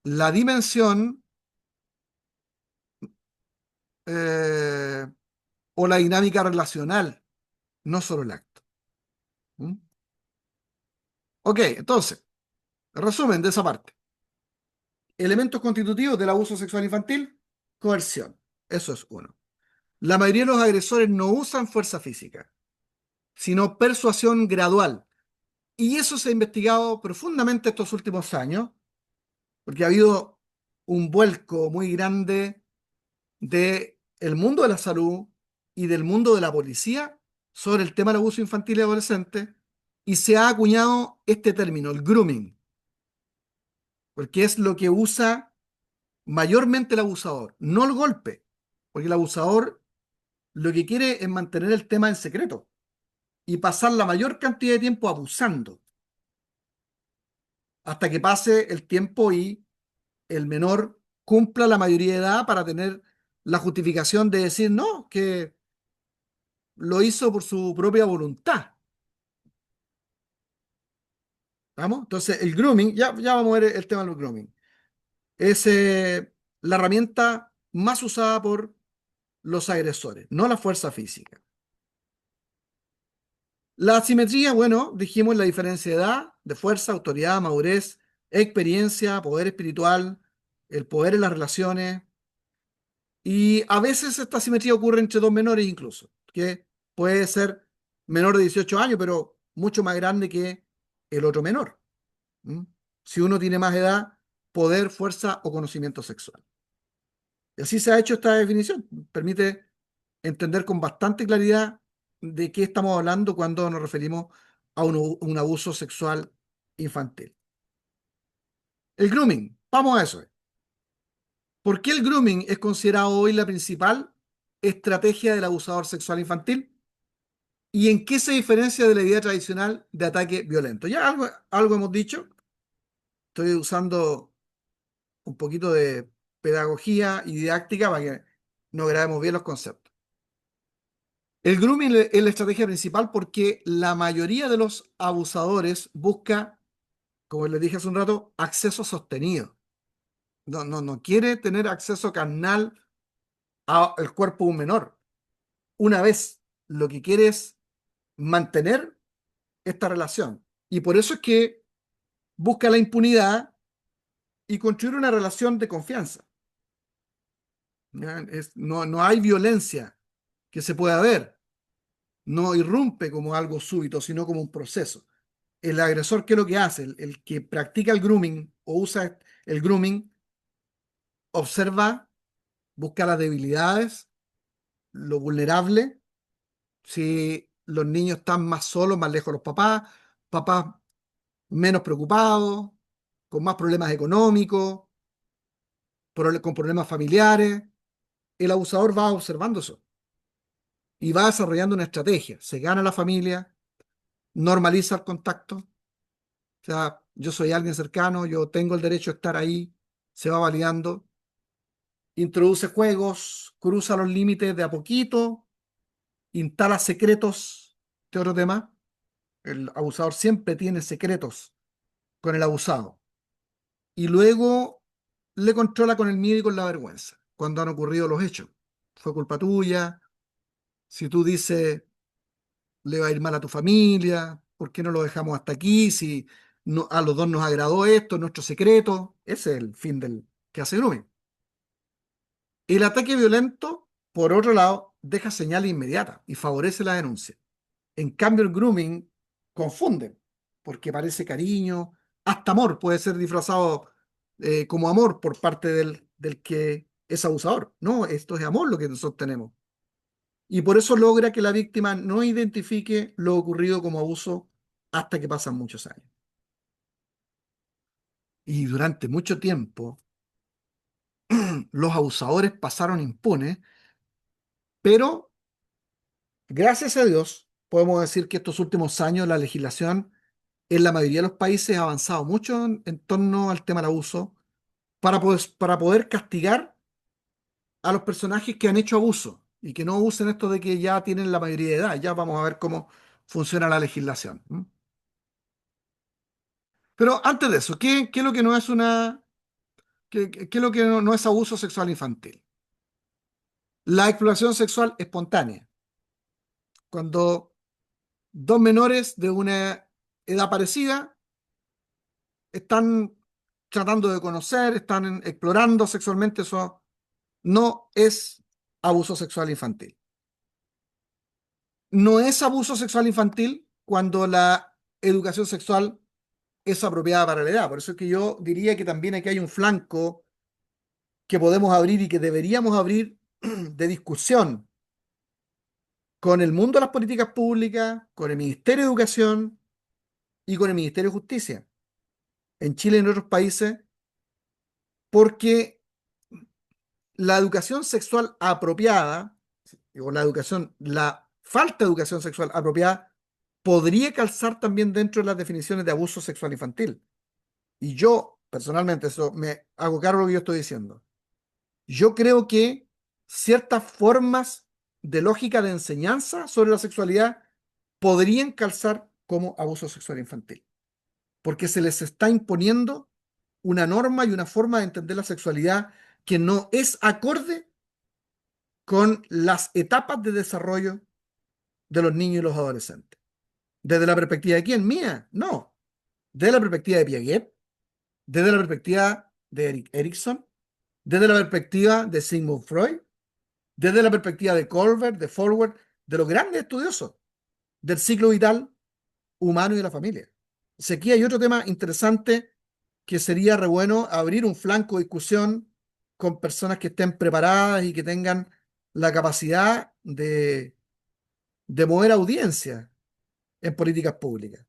la dimensión eh, o la dinámica relacional, no solo el acto. ¿Mm? Ok, entonces, resumen de esa parte. Elementos constitutivos del abuso sexual infantil, coerción. Eso es uno. La mayoría de los agresores no usan fuerza física, sino persuasión gradual. Y eso se ha investigado profundamente estos últimos años, porque ha habido un vuelco muy grande del mundo de la salud y del mundo de la policía sobre el tema del abuso infantil y adolescente, y se ha acuñado este término, el grooming, porque es lo que usa mayormente el abusador, no el golpe, porque el abusador lo que quiere es mantener el tema en secreto y pasar la mayor cantidad de tiempo abusando hasta que pase el tiempo y el menor cumpla la mayoría de edad para tener la justificación de decir no, que lo hizo por su propia voluntad. ¿Vamos? Entonces, el grooming, ya vamos a ver el tema del grooming, es la herramienta más usada por los agresores, no la fuerza física. La asimetría, bueno, dijimos la diferencia de edad, de fuerza, autoridad, madurez, experiencia, poder espiritual, el poder en las relaciones. Y a veces esta asimetría ocurre entre dos menores incluso, que puede ser menor de 18 años, pero mucho más grande que el otro menor. ¿Mm? Si uno tiene más edad, poder, fuerza o conocimiento sexual. Y así se ha hecho esta definición. Permite entender con bastante claridad de qué estamos hablando cuando nos referimos a un abuso sexual infantil. El grooming, vamos a eso. ¿Por qué el grooming es considerado hoy la principal estrategia del abusador sexual infantil? ¿Y en qué se diferencia de la idea tradicional de ataque violento? Ya algo hemos dicho. Estoy usando un poquito de pedagogía y didáctica para que nos grabemos bien los conceptos. El grooming es la estrategia principal porque la mayoría de los abusadores busca, como les dije hace un rato, acceso sostenido. No quiere tener acceso carnal al cuerpo de un menor. Una vez lo que quiere es mantener esta relación. Y por eso es que busca la impunidad y construir una relación de confianza. No hay violencia que se pueda ver. No irrumpe como algo súbito, sino como un proceso. El agresor, ¿qué es lo que hace? El que practica el grooming o usa el grooming, observa, busca las debilidades, lo vulnerable. Si los niños están más solos, más lejos de los papás, papás menos preocupados, con más problemas económicos, con problemas familiares, el abusador va observando eso y va desarrollando una estrategia. Se gana la familia, normaliza el contacto. O sea, yo soy alguien cercano, yo tengo el derecho a estar ahí, se va validando. Introduce juegos, cruza los límites de a poquito, instala secretos. Este otro tema, el abusador siempre tiene secretos con el abusado. Y luego le controla con el miedo y con la vergüenza, cuando han ocurrido los hechos. Fue culpa tuya, si tú dices le va a ir mal a tu familia, ¿por qué no lo dejamos hasta aquí? Si no, a los dos nos agradó esto, nuestro secreto. Ese es el fin del que hace grooming. El ataque violento, por otro lado, deja señal inmediata y favorece la denuncia. En cambio, el grooming confunde, porque parece cariño, hasta amor puede ser disfrazado como amor por parte del que es abusador. No, esto es amor lo que nosotros tenemos. Y por eso logra que la víctima no identifique lo ocurrido como abuso hasta que pasan muchos años. Y durante mucho tiempo, los abusadores pasaron impunes, pero gracias a Dios, podemos decir que estos últimos años la legislación en la mayoría de los países ha avanzado mucho en torno al tema del abuso para poder castigar a los personajes que han hecho abuso y que no usen esto de que ya tienen la mayoría de edad. Ya vamos a ver cómo funciona la legislación. Pero antes de eso, ¿qué es lo que no es qué es lo que no es abuso sexual infantil? La exploración sexual espontánea. Cuando dos menores de una edad parecida están tratando de conocer, están explorando sexualmente, eso no es abuso sexual infantil. No es abuso sexual infantil cuando la educación sexual es apropiada para la edad. Por eso es que yo diría que también aquí hay un flanco que podemos abrir y que deberíamos abrir de discusión con el mundo de las políticas públicas, con el Ministerio de Educación y con el Ministerio de Justicia, en Chile y en otros países, porque la educación sexual apropiada, o la falta de educación sexual apropiada, podría calzar también dentro de las definiciones de abuso sexual infantil. Y yo, personalmente, eso me hago cargo de lo que yo estoy diciendo. Yo creo que ciertas formas de lógica de enseñanza sobre la sexualidad podrían calzar como abuso sexual infantil, porque se les está imponiendo una norma y una forma de entender la sexualidad que no es acorde con las etapas de desarrollo de los niños y los adolescentes. ¿Desde la perspectiva de quién? ¿Mía? No. Desde la perspectiva de Piaget, desde la perspectiva de Erik Erikson, desde la perspectiva de Sigmund Freud, desde la perspectiva de Colbert, de Forward, de los grandes estudiosos del ciclo vital humano y de la familia. O sea, aquí hay otro tema interesante que sería re bueno abrir un flanco de discusión con personas que estén preparadas y que tengan la capacidad de mover audiencia en políticas públicas.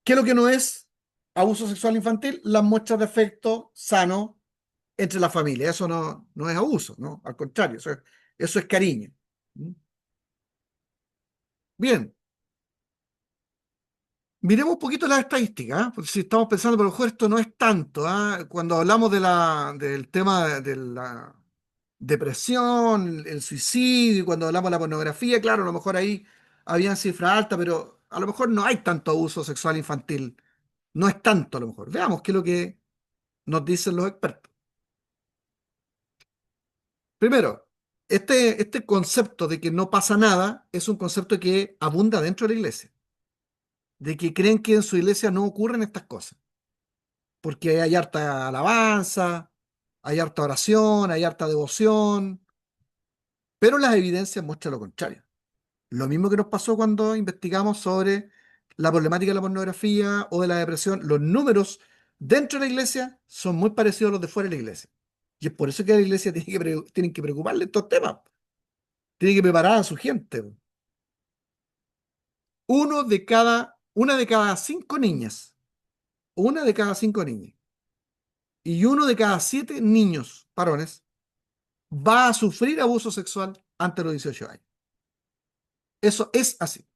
¿Qué es lo que no es abuso sexual infantil? Las muestras de afecto sano entre la familia. Eso no es abuso, ¿no? Al contrario, eso es cariño. Bien, miremos un poquito las estadísticas, ¿ah? Porque si estamos pensando, pero a lo mejor esto no es tanto, ¿ah? Cuando hablamos del tema de la depresión, el suicidio, cuando hablamos de la pornografía, claro, a lo mejor ahí habían cifras altas, pero a lo mejor no hay tanto abuso sexual infantil. No es tanto a lo mejor. Veamos qué es lo que nos dicen los expertos. Primero, este concepto de que no pasa nada es un concepto que abunda dentro de la iglesia, de que creen que en su iglesia no ocurren estas cosas, porque hay harta alabanza, hay harta oración, hay harta devoción, pero las evidencias muestran lo contrario. Lo mismo que nos pasó cuando investigamos sobre la problemática de la pornografía o de la depresión, los números dentro de la iglesia son muy parecidos a los de fuera de la iglesia. Y es por eso que la iglesia tiene que preocuparle estos temas, tiene que preparar a su gente. Una de cada 5 niñas, una de cada 5 niñas y uno de cada 7 niños varones va a sufrir abuso sexual antes de los 18 años. Eso es así.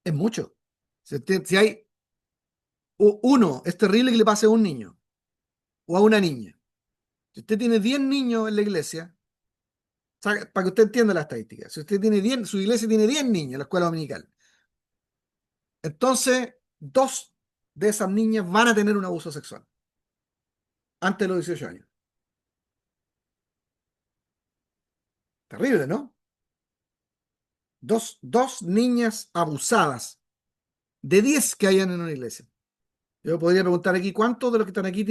Es mucho. Si hay uno, es terrible que le pase a un niño o a una niña. Si usted tiene 10 niños en la iglesia, para que usted entienda la estadística, si usted tiene 10, su iglesia tiene 10 niños en la escuela dominical, entonces 2 de esas niñas van a tener un abuso sexual antes de los 18 años. Terrible, ¿no? Dos niñas abusadas de 10 que hayan en una iglesia. Yo podría preguntar aquí, ¿cuántos de los que están aquí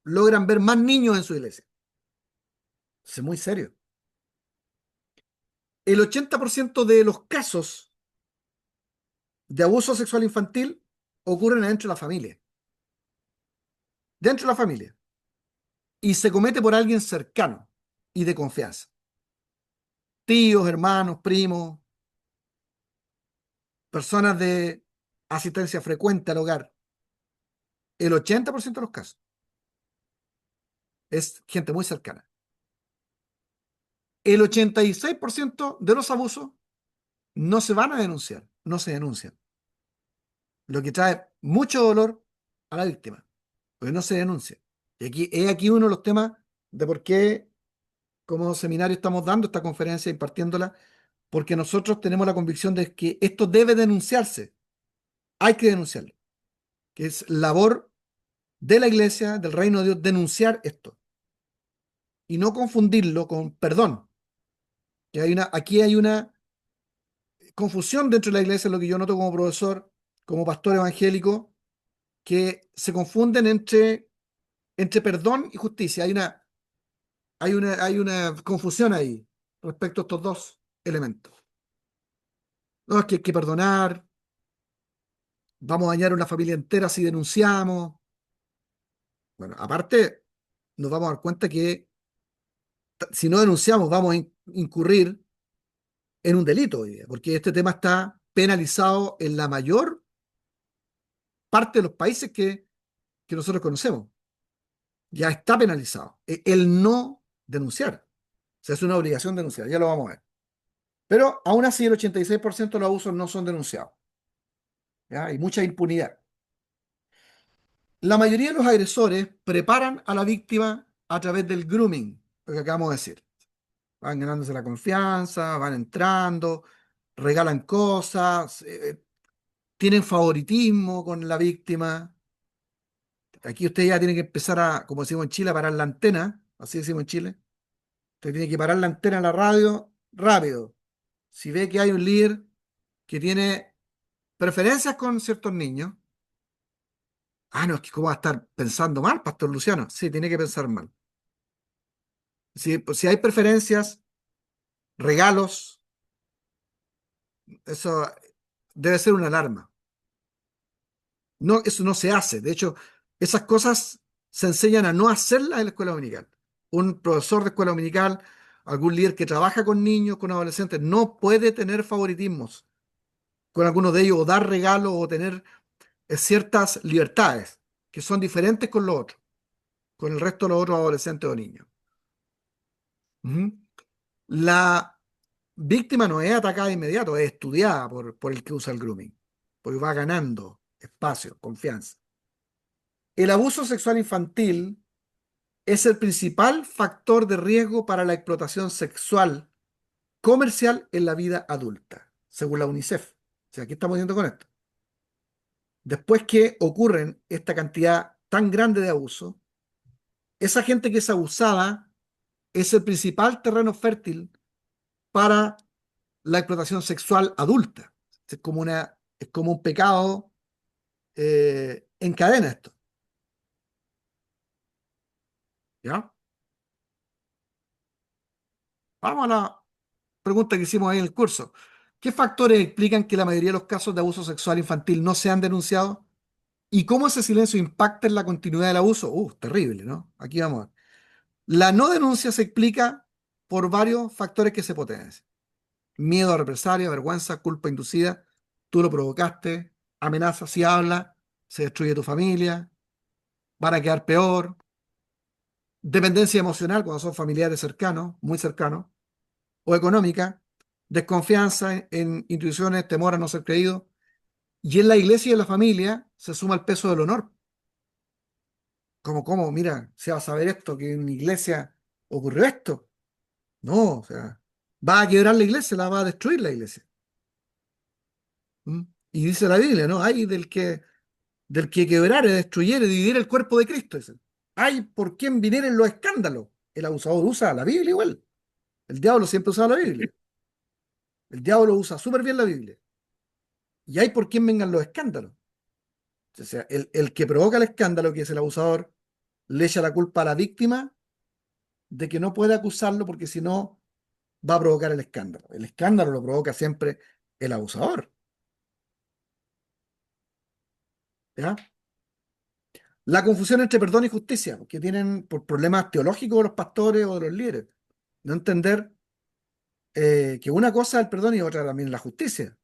logran ver más niños en su iglesia? Es muy serio. El 80% de los casos de abuso sexual infantil ocurren dentro de la familia. Dentro de la familia. Y se comete por alguien cercano y de confianza. Tíos, hermanos, primos, personas de asistencia frecuente al hogar. El 80% de los casos es gente muy cercana. El 86% de los abusos no se van a denunciar, no se denuncian. Lo que trae mucho dolor a la víctima, porque no se denuncia. Y aquí uno de los temas de por qué como seminario estamos dando esta conferencia, impartiéndola, porque nosotros tenemos la convicción de que esto debe denunciarse, hay que denunciarlo, que es labor de la Iglesia, del Reino de Dios, denunciar esto y no confundirlo con perdón. Que aquí hay una confusión dentro de la Iglesia, lo que yo noto como profesor, como pastor evangélico, que se confunden entre perdón y justicia. Hay una confusión ahí respecto a estos dos elementos. No, es que hay que perdonar, vamos a dañar a una familia entera si denunciamos. Bueno, aparte, nos vamos a dar cuenta que si no denunciamos vamos a incurrir en un delito hoy día, porque este tema está penalizado en la mayor parte de los países que nosotros conocemos. Ya está penalizado. El no denunciar. O sea, es una obligación denunciar, ya lo vamos a ver. Pero aún así el 86% de los abusos no son denunciados. ¿Ya? Hay mucha impunidad. La mayoría de los agresores preparan a la víctima a través del grooming, lo que acabamos de decir. Van ganándose la confianza, van entrando, regalan cosas, tienen favoritismo con la víctima. Aquí usted ya tiene que empezar a, como decimos en Chile, a parar la antena, así decimos en Chile. Usted tiene que parar la antena en la radio rápido. Si ve que hay un líder que tiene preferencias con ciertos niños, no, es que cómo va a estar pensando mal, Pastor Luciano. Sí, tiene que pensar mal. Si hay preferencias, regalos, eso debe ser una alarma. No, eso no se hace. De hecho, esas cosas se enseñan a no hacerlas en la escuela dominical. Un profesor de escuela dominical, algún líder que trabaja con niños, con adolescentes, no puede tener favoritismos con algunos de ellos, o dar regalos, o tener ciertas libertades que son diferentes con los otros, con el resto de los otros adolescentes o niños. Ujú. La víctima no es atacada de inmediato, es estudiada por el que usa el grooming, porque va ganando espacio, confianza. El abuso sexual infantil es el principal factor de riesgo para la explotación sexual comercial en la vida adulta, según la UNICEF. O sea, ¿qué estamos diciendo con esto? Después que ocurren esta cantidad tan grande de abuso, esa gente que es abusada es el principal terreno fértil para la explotación sexual adulta. Es como un pecado en cadena esto. ¿Ya? Vamos a la pregunta que hicimos ahí en el curso. ¿Qué factores explican que la mayoría de los casos de abuso sexual infantil no se han denunciado? ¿Y cómo ese silencio impacta en la continuidad del abuso? Terrible, ¿no? Aquí vamos a ver. La no denuncia se explica por varios factores que se potencian. Miedo a represalia, vergüenza, culpa inducida, tú lo provocaste, amenaza si habla, se destruye tu familia, van a quedar peor, dependencia emocional cuando son familiares cercanos, muy cercanos, o económica, desconfianza en intuiciones, temor a no ser creído, y en la iglesia y en la familia se suma el peso del honor. ¿Cómo? Mira, se va a saber esto, que en la iglesia ocurrió esto. No, o sea, va a quebrar la iglesia, la va a destruir la iglesia. ¿Mm? Y dice la Biblia, ¿no? Hay del que quebrare, destruyere, dividir el cuerpo de Cristo. Dice. Hay por quien vinieren los escándalos. El abusador usa la Biblia igual. El diablo siempre usa la Biblia. El diablo usa súper bien la Biblia. Y hay por quien vengan los escándalos. O sea, el que provoca el escándalo, que es el abusador, le echa la culpa a la víctima de que no puede acusarlo porque si no va a provocar el escándalo. El escándalo lo provoca siempre el abusador. ¿Ya? La confusión entre perdón y justicia, que tienen por problemas teológicos de los pastores o de los líderes. No entender que una cosa es el perdón y otra también la justicia.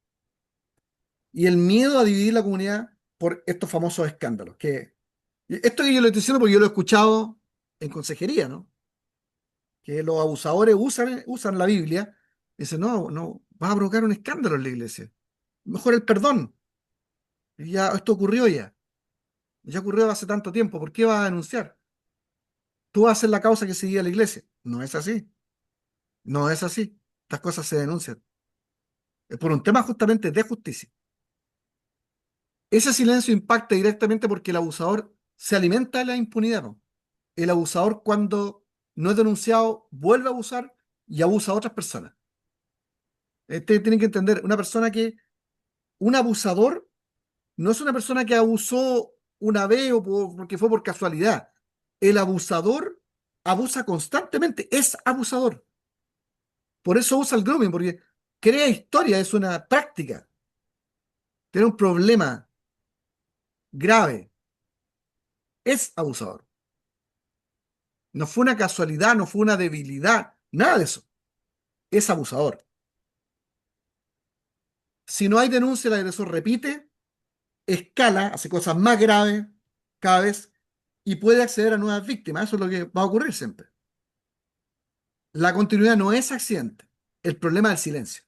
Y el miedo a dividir la comunidad por estos famosos escándalos. Esto que yo lo estoy diciendo porque yo lo he escuchado en consejería, ¿no? Que los abusadores usan la Biblia. Dicen, no, vas a provocar un escándalo en la iglesia. Mejor el perdón. Ya, esto ocurrió ya. Ya ocurrió hace tanto tiempo. ¿Por qué vas a denunciar? Tú vas a ser la causa que seguía la iglesia. No es así. No es así. Estas cosas se denuncian. Es por un tema justamente de justicia. Ese silencio impacta directamente porque el abusador se alimenta de la impunidad, ¿no? El abusador, cuando no es denunciado, vuelve a abusar y abusa a otras personas. Tienen que entender, un abusador no es una persona que abusó una vez porque fue por casualidad. El abusador abusa constantemente, es abusador. Por eso usa el grooming, porque crea historia, es una práctica. Tiene un problema grave, es abusador. No fue una casualidad, no fue una debilidad, nada de eso. Es abusador. Si no hay denuncia, el agresor repite, escala, hace cosas más graves cada vez y puede acceder a nuevas víctimas. Eso es lo que va a ocurrir siempre. La continuidad no es accidente. El problema es el silencio.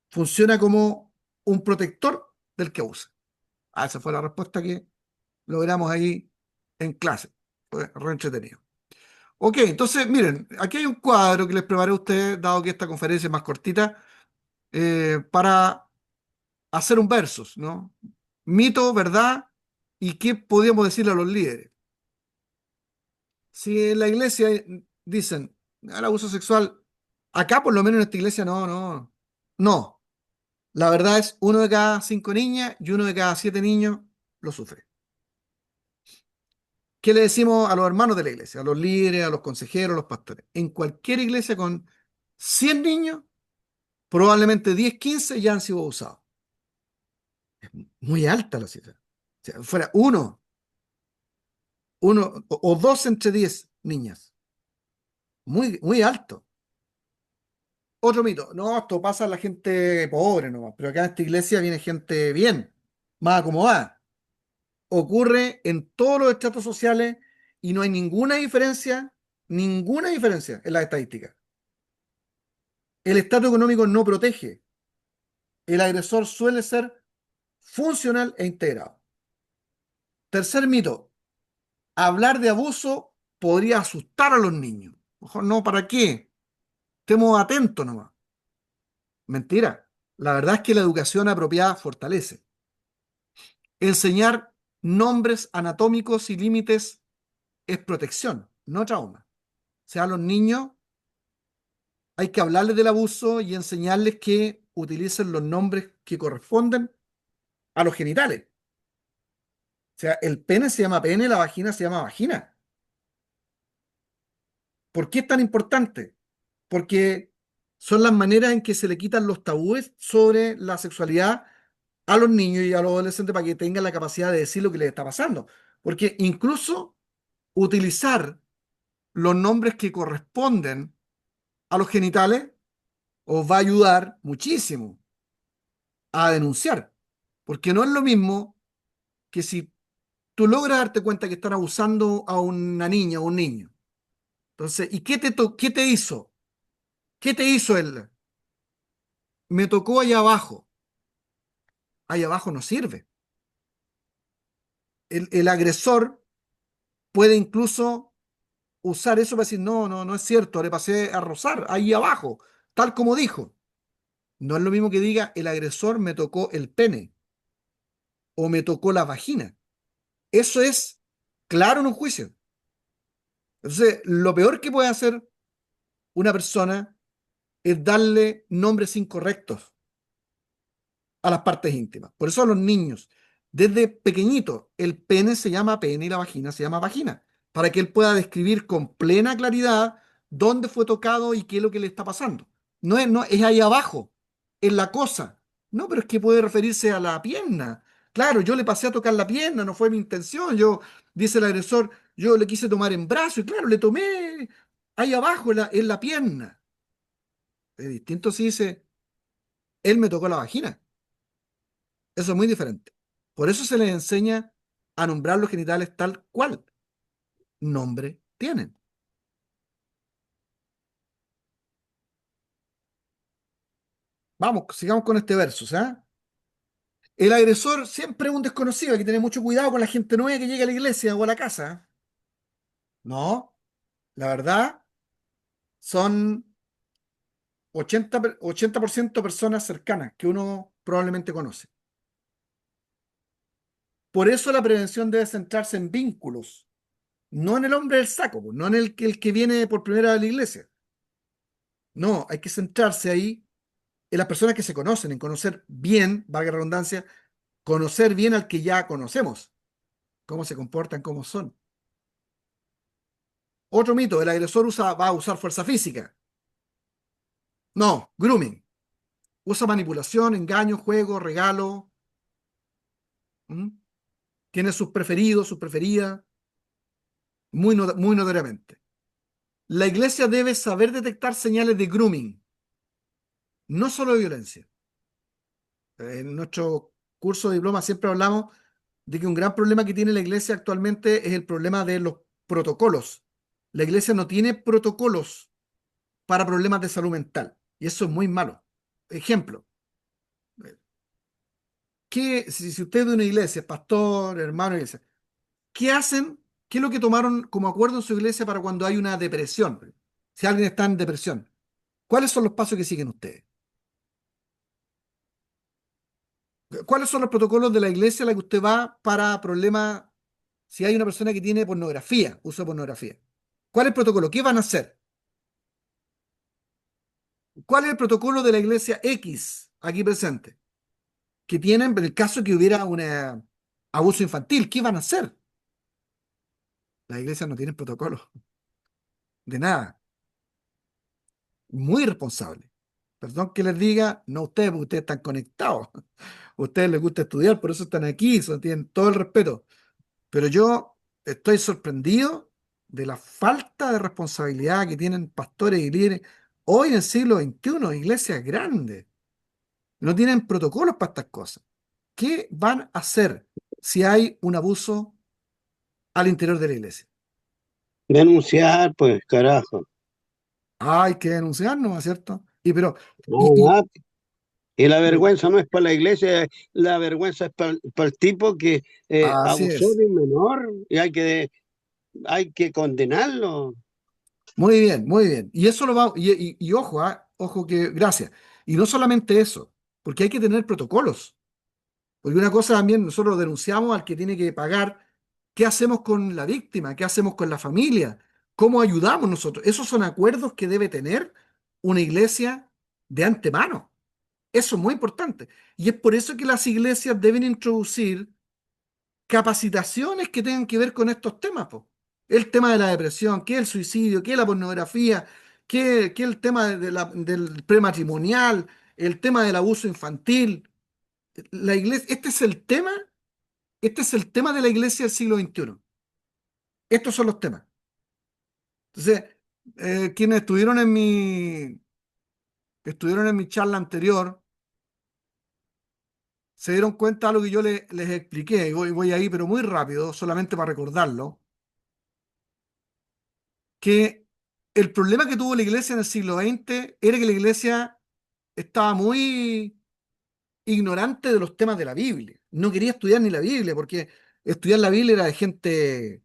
Funciona como un protector del que abusa. Esa fue la respuesta que logramos ahí en clase. Fue re entretenido. Ok, entonces, miren, aquí hay un cuadro que les preparé a ustedes, dado que esta conferencia es más cortita, para hacer un versus, ¿no? Mito, verdad, y qué podríamos decirle a los líderes. Si en la iglesia dicen el abuso sexual, acá por lo menos en esta iglesia no. La verdad es 1 de cada 5 niñas y 1 de cada 7 niños lo sufre. ¿Qué le decimos a los hermanos de la iglesia, a los líderes, a los consejeros, a los pastores? En cualquier iglesia con 100 niños, probablemente 10, 15 ya han sido abusados. Es muy alta la cifra. O sea, fuera uno o dos entre 10 niñas. Muy, muy alto. Otro mito. No, esto pasa a la gente pobre nomás, pero acá en esta iglesia viene gente bien, más acomodada. Ocurre en todos los estratos sociales y no hay ninguna diferencia en las estadísticas. El estatus económico no protege. El agresor suele ser funcional e integrado. Tercer mito. Hablar de abuso podría asustar a los niños. Mejor no, ¿para qué? Estemos atentos nomás. Mentira. La verdad es que la educación apropiada fortalece. Enseñar nombres anatómicos y límites es protección, no trauma. O sea, a los niños hay que hablarles del abuso y enseñarles que utilicen los nombres que corresponden a los genitales. O sea, el pene se llama pene, la vagina se llama vagina. ¿Por qué es tan importante? Porque son las maneras en que se le quitan los tabúes sobre la sexualidad a los niños y a los adolescentes para que tengan la capacidad de decir lo que les está pasando. Porque incluso utilizar los nombres que corresponden a los genitales os va a ayudar muchísimo a denunciar. Porque no es lo mismo que si tú logras darte cuenta que están abusando a una niña o un niño. Entonces, ¿y qué te hizo? ¿Qué te hizo él? Me tocó allá abajo. Allá abajo no sirve. El agresor puede incluso usar eso para decir, no es cierto, le pasé a rozar ahí abajo, tal como dijo. No es lo mismo que diga, el agresor me tocó el pene o me tocó la vagina. Eso es claro en un juicio. Entonces, lo peor que puede hacer una persona es darle nombres incorrectos a las partes íntimas. Por eso a los niños, desde pequeñito, el pene se llama pene y la vagina se llama vagina, para que él pueda describir con plena claridad dónde fue tocado y qué es lo que le está pasando. No es ahí abajo, es la cosa. No, pero es que puede referirse a la pierna. Claro, yo le pasé a tocar la pierna, no fue mi intención. Dice el agresor, yo le quise tomar en brazo y claro, le tomé ahí abajo en la pierna. Es distinto si dice, él me tocó la vagina. Eso es muy diferente. Por eso se les enseña a nombrar los genitales tal cual nombre tienen. Vamos, sigamos con este verso, ¿sabes? El agresor siempre es un desconocido, hay que tener mucho cuidado con la gente nueva que llega a la iglesia o a la casa. No, la verdad son 80% personas cercanas que uno probablemente conoce. Por eso la prevención debe centrarse en vínculos, no en el hombre del saco, pues, no en el que viene por primera vez a la iglesia. No, hay que centrarse ahí en las personas que se conocen, en conocer bien, valga la redundancia, conocer bien al que ya conocemos, cómo se comportan, cómo son. Otro mito, el agresor va a usar fuerza física. No, grooming. Usa manipulación, engaño, juego, regalo. ¿Mm? Tiene sus preferidos, sus preferidas, muy notoriamente. La iglesia debe saber detectar señales de grooming, no solo de violencia. En nuestro curso de diploma siempre hablamos de que un gran problema que tiene la iglesia actualmente es el problema de los protocolos. La iglesia no tiene protocolos para problemas de salud mental, y eso es muy malo. Ejemplo, si usted es de una iglesia, pastor, hermano de iglesia, ¿qué hacen? ¿Qué es lo que tomaron como acuerdo en su iglesia para cuando hay una depresión? Si alguien está en depresión, ¿cuáles son los pasos que siguen ustedes? ¿Cuáles son los protocolos de la iglesia a la que usted va para problemas si hay una persona que tiene pornografía, uso de pornografía? ¿Cuál es el protocolo? ¿Qué van a hacer? ¿Cuál es el protocolo de la iglesia X aquí presente? Que tienen, en el caso que hubiera un abuso infantil, ¿qué van a hacer? Las iglesias no tienen protocolo de nada. Muy irresponsable. Perdón que les diga, no ustedes, porque ustedes están conectados. A ustedes les gusta estudiar, por eso están aquí, tienen todo el respeto. Pero yo estoy sorprendido de la falta de responsabilidad que tienen pastores y líderes hoy en el siglo XXI, iglesias grandes. No tienen protocolos para estas cosas. ¿Qué van a hacer si hay un abuso al interior de la iglesia? Denunciar, pues, carajo. Hay que denunciarnos, ¿no es cierto? Y, y- Ah, y la pero vergüenza no es para la iglesia, la vergüenza es para el tipo que así abusó es. de un menor y hay que condenarlo. Muy bien, muy bien. Y eso lo va, y ojo, ojo que, gracias. Y no solamente eso, porque hay que tener protocolos. Porque una cosa también, nosotros denunciamos al que tiene que pagar, ¿qué hacemos con la víctima? ¿Qué hacemos con la familia? ¿Cómo ayudamos nosotros? Esos son acuerdos que debe tener una iglesia de antemano. Eso es muy importante. Y es por eso que las iglesias deben introducir capacitaciones que tengan que ver con estos temas, po. El tema de la depresión, qué es el suicidio, qué es la pornografía, qué es el tema del prematrimonial, el tema del abuso infantil. La iglesia, este es el tema de la iglesia del siglo XXI. Estos son los temas. Entonces, quienes estuvieron en mi charla anterior, se dieron cuenta de lo que yo les expliqué, y voy ahí, pero muy rápido, solamente para recordarlo, que el problema que tuvo la iglesia en el siglo XX era que la iglesia estaba muy ignorante de los temas de la Biblia. No quería estudiar ni la Biblia, porque estudiar la Biblia era de gente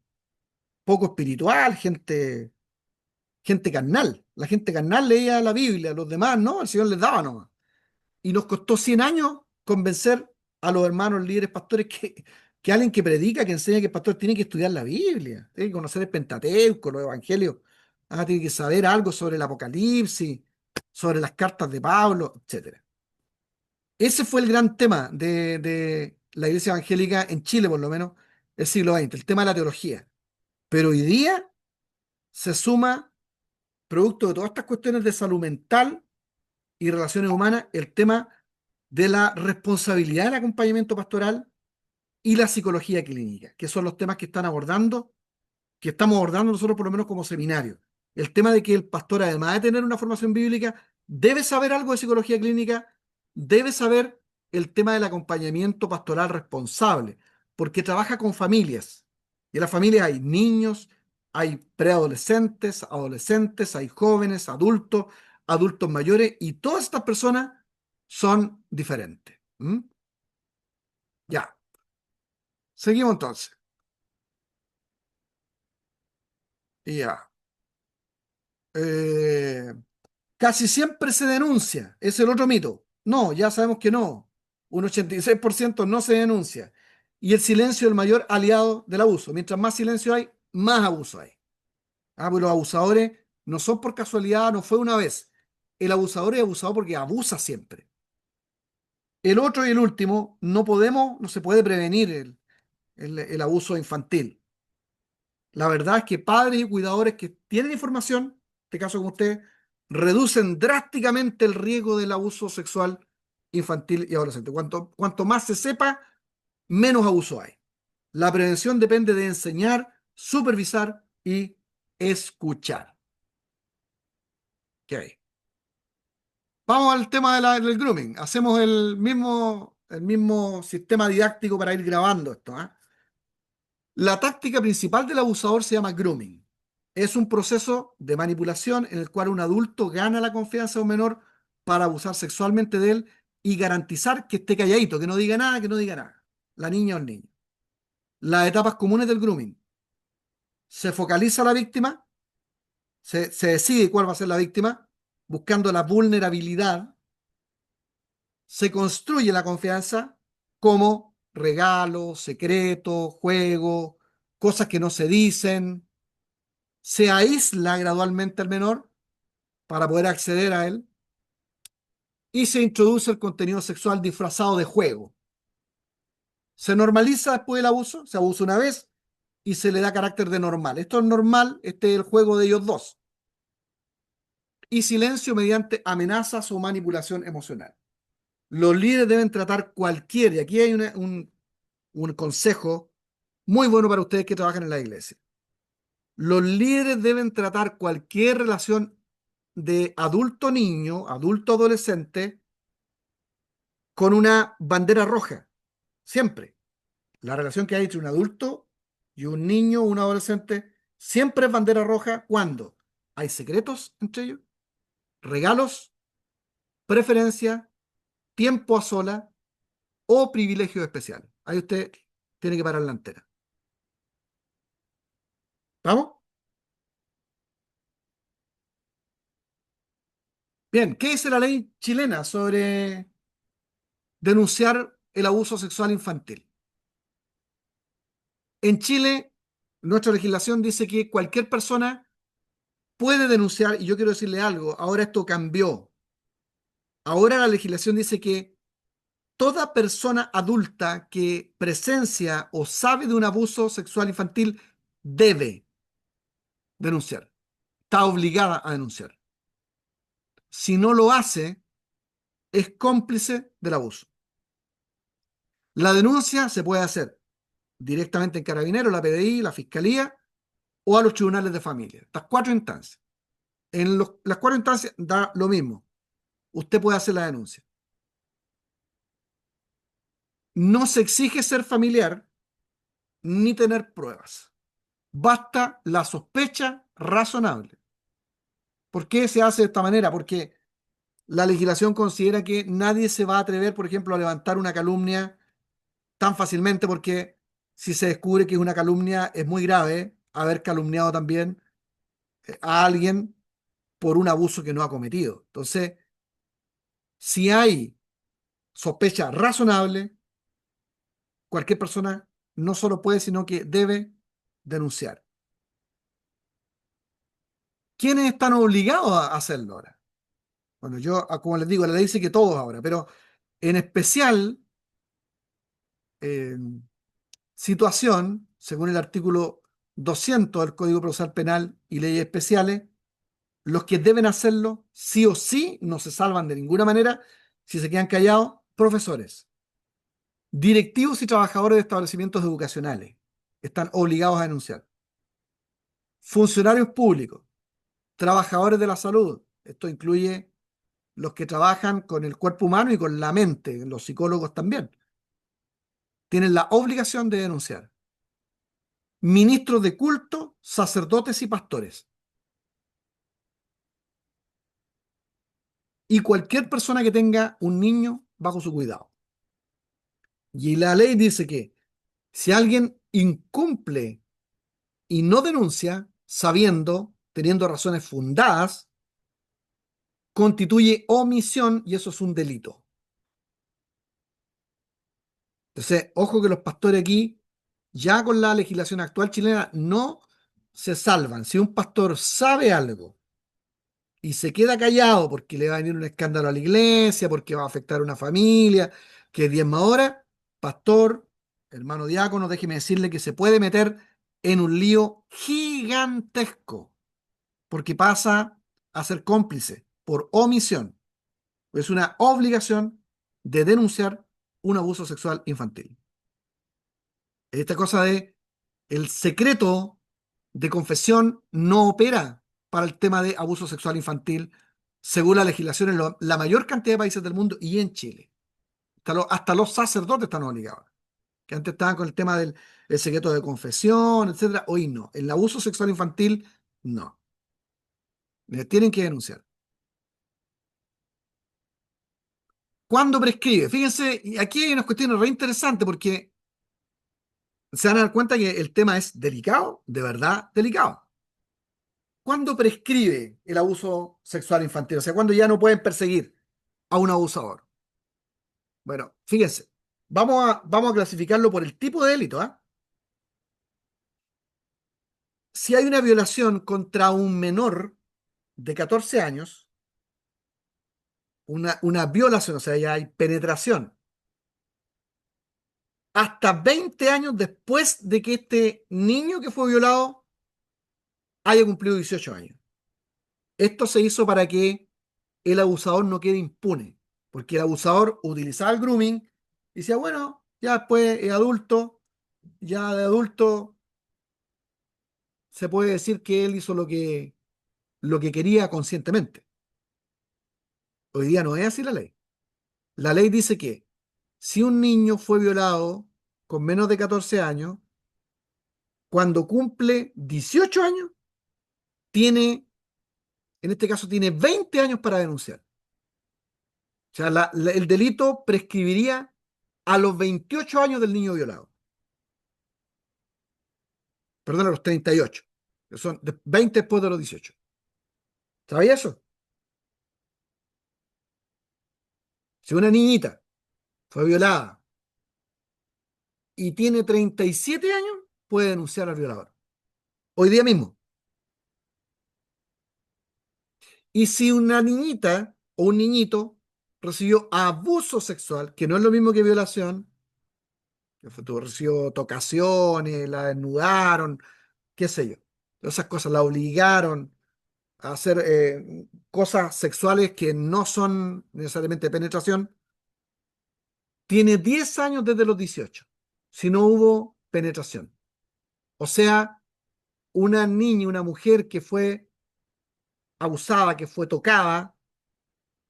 poco espiritual, gente carnal. La gente carnal leía la Biblia, los demás no, el Señor les daba nomás. Y nos costó 100 años convencer a los hermanos líderes pastores que alguien que predica, que enseña que el pastor tiene que estudiar la Biblia, tiene que conocer el Pentateuco, los evangelios, tiene que saber algo sobre el Apocalipsis, sobre las cartas de Pablo, etcétera. Ese fue el gran tema de la iglesia evangélica en Chile, por lo menos, el siglo XX, el tema de la teología. Pero hoy día se suma, producto de todas estas cuestiones de salud mental y relaciones humanas, el tema de la responsabilidad del acompañamiento pastoral y la psicología clínica, que son los temas que estamos abordando nosotros por lo menos como seminario. El tema de que el pastor, además de tener una formación bíblica, debe saber algo de psicología clínica, debe saber el tema del acompañamiento pastoral responsable, porque trabaja con familias. Y en las familias hay niños, hay preadolescentes, adolescentes, hay jóvenes, adultos, adultos mayores, y todas estas personas son diferentes. ¿Mm? Ya. Seguimos entonces. Ya. Eh, Casi siempre se denuncia. Es el otro mito. No, ya sabemos que no. Un 86% no se denuncia. Y el silencio es el mayor aliado del abuso. Mientras más silencio hay, más abuso hay. Pues los abusadores no son por casualidad, no fue una vez. El abusador es abusado porque abusa siempre. El otro y el último, no se puede prevenir el abuso infantil. La verdad es que padres y cuidadores que tienen información, en este caso como usted, reducen drásticamente el riesgo del abuso sexual infantil y adolescente. Cuanto más se sepa, menos abuso hay. La prevención depende de enseñar, supervisar y escuchar. Ok. Vamos al tema del grooming. Hacemos el mismo sistema didáctico para ir grabando esto, ¿eh? La táctica principal del abusador se llama grooming. Es un proceso de manipulación en el cual un adulto gana la confianza de un menor para abusar sexualmente de él y garantizar que esté calladito, que no diga nada, que no diga nada. La niña o el niño. Las etapas comunes del grooming. Se focaliza a la víctima, se decide cuál va a ser la víctima, buscando la vulnerabilidad. Se construye la confianza como regalos, secretos, juegos, cosas que no se dicen. Se aísla gradualmente al menor para poder acceder a él y se introduce el contenido sexual disfrazado de juego. Se normaliza después del abuso, se abusa una vez y se le da carácter de normal. Esto es normal, este es el juego de ellos dos. Y silencio mediante amenazas o manipulación emocional. Los líderes deben tratar cualquier, y aquí hay un consejo muy bueno para ustedes que trabajan en la iglesia. Los líderes deben tratar cualquier relación de adulto-niño, adulto-adolescente, con una bandera roja, siempre. La relación que hay entre un adulto y un niño o un adolescente siempre es bandera roja cuando hay secretos entre ellos, regalos, preferencia, tiempo a sola o privilegios especiales. Ahí usted tiene que parar la antena. ¿Vamos? Bien, ¿qué dice la ley chilena sobre denunciar el abuso sexual infantil? En Chile, nuestra legislación dice que cualquier persona puede denunciar, y yo quiero decirle algo, ahora esto cambió. Ahora la legislación dice que toda persona adulta que presencia o sabe de un abuso sexual infantil debe denunciar, está obligada a denunciar. Si no lo hace, es cómplice del abuso. La denuncia se puede hacer directamente en Carabineros, la PDI, la Fiscalía o a los tribunales de familia. Estas 4 instancias. En las 4 instancias da lo mismo. Usted puede hacer la denuncia. No se exige ser familiar ni tener pruebas. Basta la sospecha razonable. ¿Por qué se hace de esta manera? Porque la legislación considera que nadie se va a atrever, por ejemplo, a levantar una calumnia tan fácilmente porque si se descubre que es una calumnia es muy grave haber calumniado también a alguien por un abuso que no ha cometido. Entonces, si hay sospecha razonable, cualquier persona no solo puede, sino que debe denunciar. ¿Quiénes están obligados a hacerlo ahora? Bueno, yo, como les digo, la ley dice que todos ahora, pero en especial, situación, según el artículo 200 del Código Procesal Penal y leyes especiales, los que deben hacerlo, sí o sí, no se salvan de ninguna manera si se quedan callados, profesores, directivos y trabajadores de establecimientos educacionales están obligados a denunciar. Funcionarios públicos, trabajadores de la salud, esto incluye los que trabajan con el cuerpo humano y con la mente, los psicólogos también, tienen la obligación de denunciar. Ministros de culto, sacerdotes y pastores. y cualquier persona que tenga un niño bajo su cuidado. Y la ley dice que si alguien incumple y no denuncia, sabiendo, teniendo razones fundadas, constituye omisión y eso es un delito. Entonces, ojo que los pastores aquí, ya con la legislación actual chilena, no se salvan. Si un pastor sabe algo y se queda callado porque le va a venir un escándalo a la iglesia, porque va a afectar a una familia, que diezma ahora, pastor, hermano diácono, déjeme decirle que se puede meter en un lío gigantesco, porque pasa a ser cómplice por omisión. Es una obligación de denunciar un abuso sexual infantil. Esta cosa de el secreto de confesión no opera para el tema de abuso sexual infantil, según la legislación en la mayor cantidad de países del mundo y en Chile. Hasta los sacerdotes están obligados, que antes estaban con el tema del el secreto de confesión, etcétera. Hoy no. El abuso sexual infantil, no. Tienen que denunciar. ¿Cuándo prescribe? Fíjense, y aquí hay unas cuestiones re interesantes porque se van a dar cuenta que el tema es delicado, de verdad delicado. ¿Cuándo prescribe el abuso sexual infantil? O sea, ¿cuándo ya no pueden perseguir a un abusador? Bueno, fíjense, vamos a clasificarlo por el tipo de delito, ¿eh? Si hay una violación contra un menor de 14 años, una violación, o sea, ya hay penetración, hasta 20 años después de que este niño que fue violado haya cumplido 18 años. Esto se hizo para que el abusador no quede impune, porque el abusador utilizaba el grooming y decía, bueno, ya después es adulto, ya de adulto se puede decir que él hizo lo que quería conscientemente. Hoy día no es así la ley. La ley dice que si un niño fue violado con menos de 14 años, cuando cumple 18 años, en este caso tiene 20 años para denunciar. O sea, el delito prescribiría a los 28 años del niño violado. Perdón, a los 38. Que son 20 después de los 18. ¿Sabía eso? Si una niñita fue violada y tiene 37 años, puede denunciar al violador. Hoy día mismo. Y si una niñita o un niñito recibió abuso sexual, que no es lo mismo que violación, recibió tocaciones, la desnudaron, qué sé yo, esas cosas, la obligaron a hacer cosas sexuales que no son necesariamente penetración, tiene 10 años desde los 18, si no hubo penetración. O sea, una niña, una mujer que fue abusada, que fue tocada,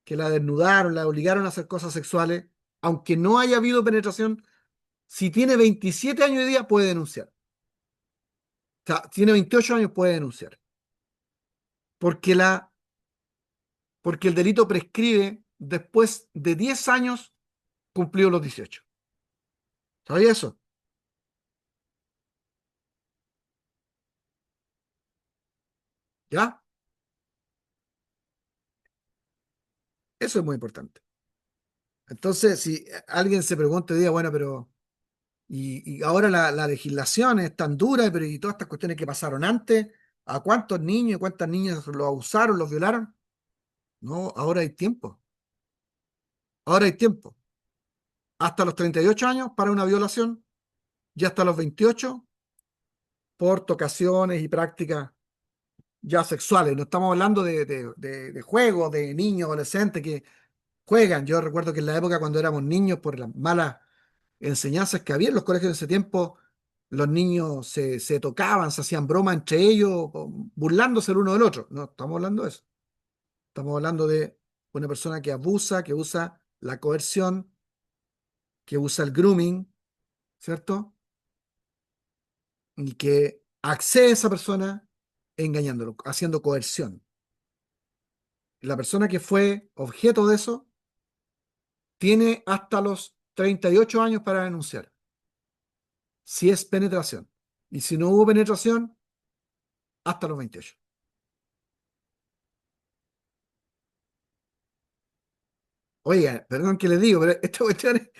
que la desnudaron, la obligaron a hacer cosas sexuales, aunque no haya habido penetración, si tiene 27 años de día puede denunciar. O sea, tiene 28 años puede denunciar. Porque, porque el delito prescribe después de 10 años cumplidos los 18. ¿Sabía eso? ¿Ya? Eso es muy importante. Entonces, si alguien se pregunta hoy día, bueno, pero y ahora la legislación es tan dura, pero y todas estas cuestiones que pasaron antes, ¿a cuántos niños y cuántas niñas los abusaron, los violaron? No, ahora hay tiempo. Ahora hay tiempo. Hasta los 38 años para una violación y hasta los 28 por tocaciones y prácticas ya sexuales. No estamos hablando de juegos, de niños, adolescentes que juegan. Yo recuerdo que en la época cuando éramos niños, por las malas enseñanzas que había en los colegios en ese tiempo, los niños se tocaban, se hacían bromas entre ellos, burlándose el uno del otro. No estamos hablando de eso. Estamos hablando de una persona que abusa, que usa la coerción, que usa el grooming, ¿cierto? Y que accede a esa persona engañándolo, haciendo coerción. la persona que fue objeto de eso tiene hasta los 38 años para denunciar, si es penetración. Y si no hubo penetración, hasta los 28. Oiga, perdón que les digo, pero estas cuestiones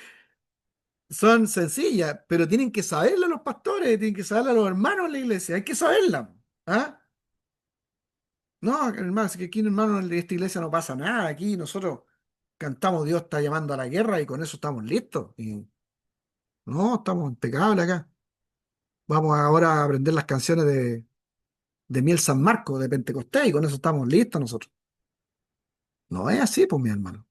son sencillas, pero tienen que saberla los pastores, tienen que saberla los hermanos de la iglesia, hay que saberla. ¿Ah? No, hermano, es que aquí, hermano, en esta iglesia no pasa nada. Aquí nosotros cantamos Dios está llamando a la guerra y con eso estamos listos. Y no, estamos impecables acá. Vamos ahora a aprender las canciones de Miel San Marcos, de Pentecostés, y con eso estamos listos nosotros. No es así, pues, mi hermano.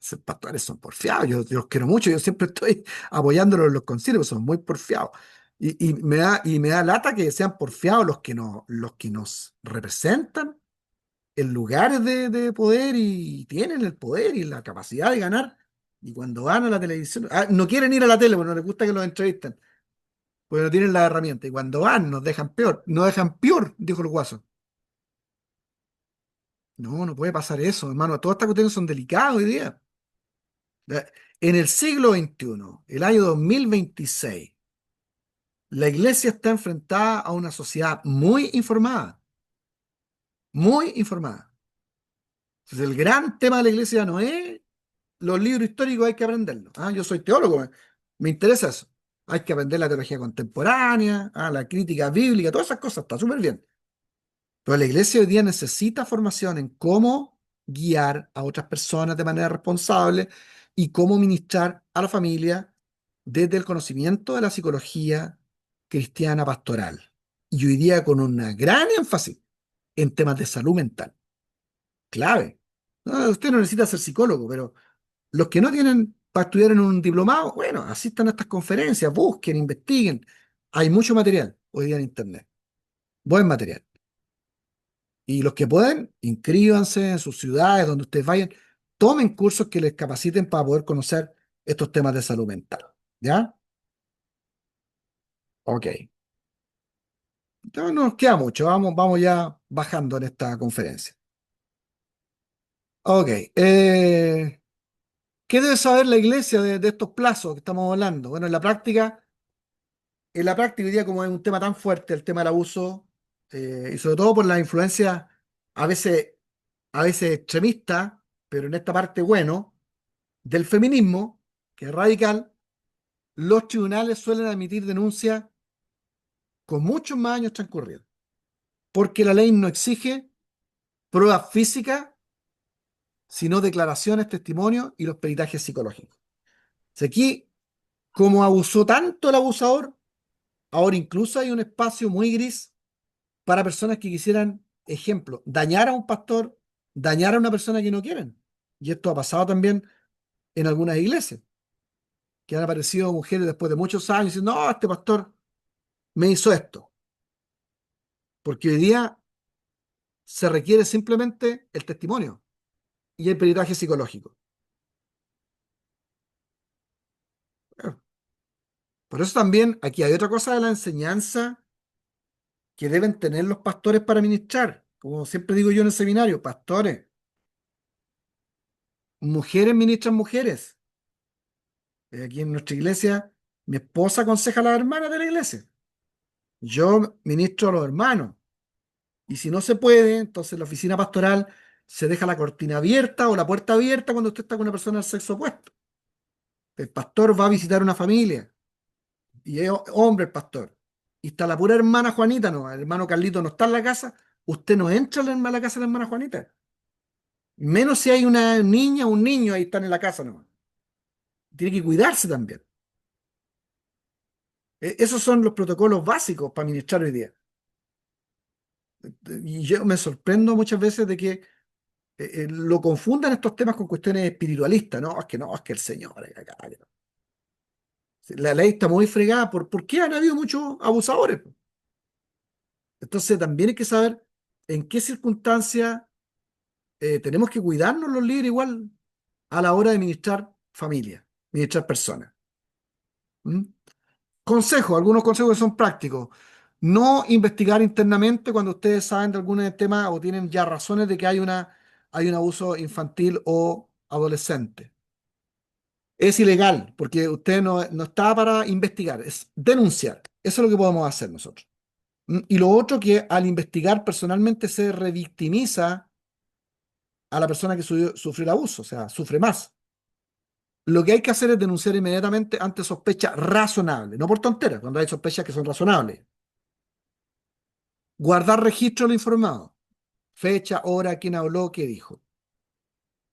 Esos pastores son porfiados. Yo los quiero mucho, yo siempre estoy apoyándolos en los concilios, son muy porfiados. Y me da lata que sean porfiados los que nos representan en lugares de poder y tienen el poder y la capacidad de ganar. Y cuando van a la televisión, no quieren ir a la tele porque no les gusta que los entrevisten, porque no tienen la herramienta. Y cuando van, nos dejan peor, dijo el Guaso. No, no puede pasar eso, hermano. Todas estas cuestiones son delicadas hoy día. En el siglo XXI, el año 2026, la iglesia está enfrentada a una sociedad muy informada, muy informada. Entonces, el gran tema de la iglesia no es los libros históricos, hay que aprenderlos. Yo soy teólogo, me interesa eso. Hay que aprender la teología contemporánea, la crítica bíblica, todas esas cosas, está súper bien. Pero la iglesia hoy día necesita formación en cómo guiar a otras personas de manera responsable y cómo ministrar a la familia desde el conocimiento de la psicología cristiana pastoral. Y hoy día con una gran énfasis en temas de salud mental. Clave. No, usted no necesita ser psicólogo, pero los que no tienen para estudiar en un diplomado, bueno, asistan a estas conferencias, busquen, investiguen. Hay mucho material hoy día en Internet. Buen material. Y los que pueden, inscríbanse en sus ciudades, donde ustedes vayan, tomen cursos que les capaciten para poder conocer estos temas de salud mental. ¿Ya? Ok. No nos queda mucho, vamos ya bajando en esta conferencia. Ok. ¿Qué debe saber la iglesia de estos plazos que estamos hablando? Bueno, en la práctica hoy día, como es un tema tan fuerte, el tema del abuso, y sobre todo por la influencia a veces, a veces extremista, pero en esta parte bueno, del feminismo, que es radical, los tribunales suelen admitir denuncias con muchos más años transcurridos, porque la ley no exige pruebas físicas, sino declaraciones, testimonios y los peritajes psicológicos. O sea, aquí, como abusó tanto el abusador, ahora incluso hay un espacio muy gris para personas que quisieran, ejemplo, dañar a un pastor, dañar a una persona que no quieren. Y esto ha pasado también en algunas iglesias, que han aparecido mujeres después de muchos años y dicen, no, este pastor me hizo esto. Porque hoy día se requiere simplemente el testimonio y el peritaje psicológico. Por eso también aquí hay otra cosa de la enseñanza que deben tener los pastores para ministrar. Como siempre digo yo en el seminario, pastores, mujeres ministran mujeres. Aquí en nuestra iglesia, mi esposa aconseja a las hermanas de la iglesia. Yo ministro a los hermanos. Y si no se puede, entonces la oficina pastoral se deja la cortina abierta o la puerta abierta cuando usted está con una persona del sexo opuesto. El pastor va a visitar una familia y es hombre el pastor. Y está la pura hermana Juanita, no, el hermano Carlito no está en la casa, usted no entra a la casa de la hermana Juanita. Menos si hay una niña o un niño ahí están en la casa, no. Tiene que cuidarse también. Esos son los protocolos básicos para ministrar hoy día. Y yo me sorprendo muchas veces de que lo confundan estos temas con cuestiones espiritualistas. No, es que el Señor. Acá, que no. La ley está muy fregada. ¿Por qué han habido muchos abusadores? Entonces también hay que saber en qué circunstancias tenemos que cuidarnos los líderes igual a la hora de ministrar familia, ministrar personas. ¿Mm? Algunos consejos que son prácticos. No investigar internamente cuando ustedes saben de algún tema o tienen ya razones de que hay una hay un abuso infantil o adolescente. Es ilegal, porque usted no está para investigar, es denunciar. Eso es lo que podemos hacer nosotros. Y lo otro, que al investigar personalmente se revictimiza a la persona que sufrió el abuso, o sea, sufre más. Lo que hay que hacer es denunciar inmediatamente ante sospecha razonable, no por tonteras, cuando hay sospechas que son razonables. Guardar registro de lo informado, fecha, hora, quién habló, qué dijo.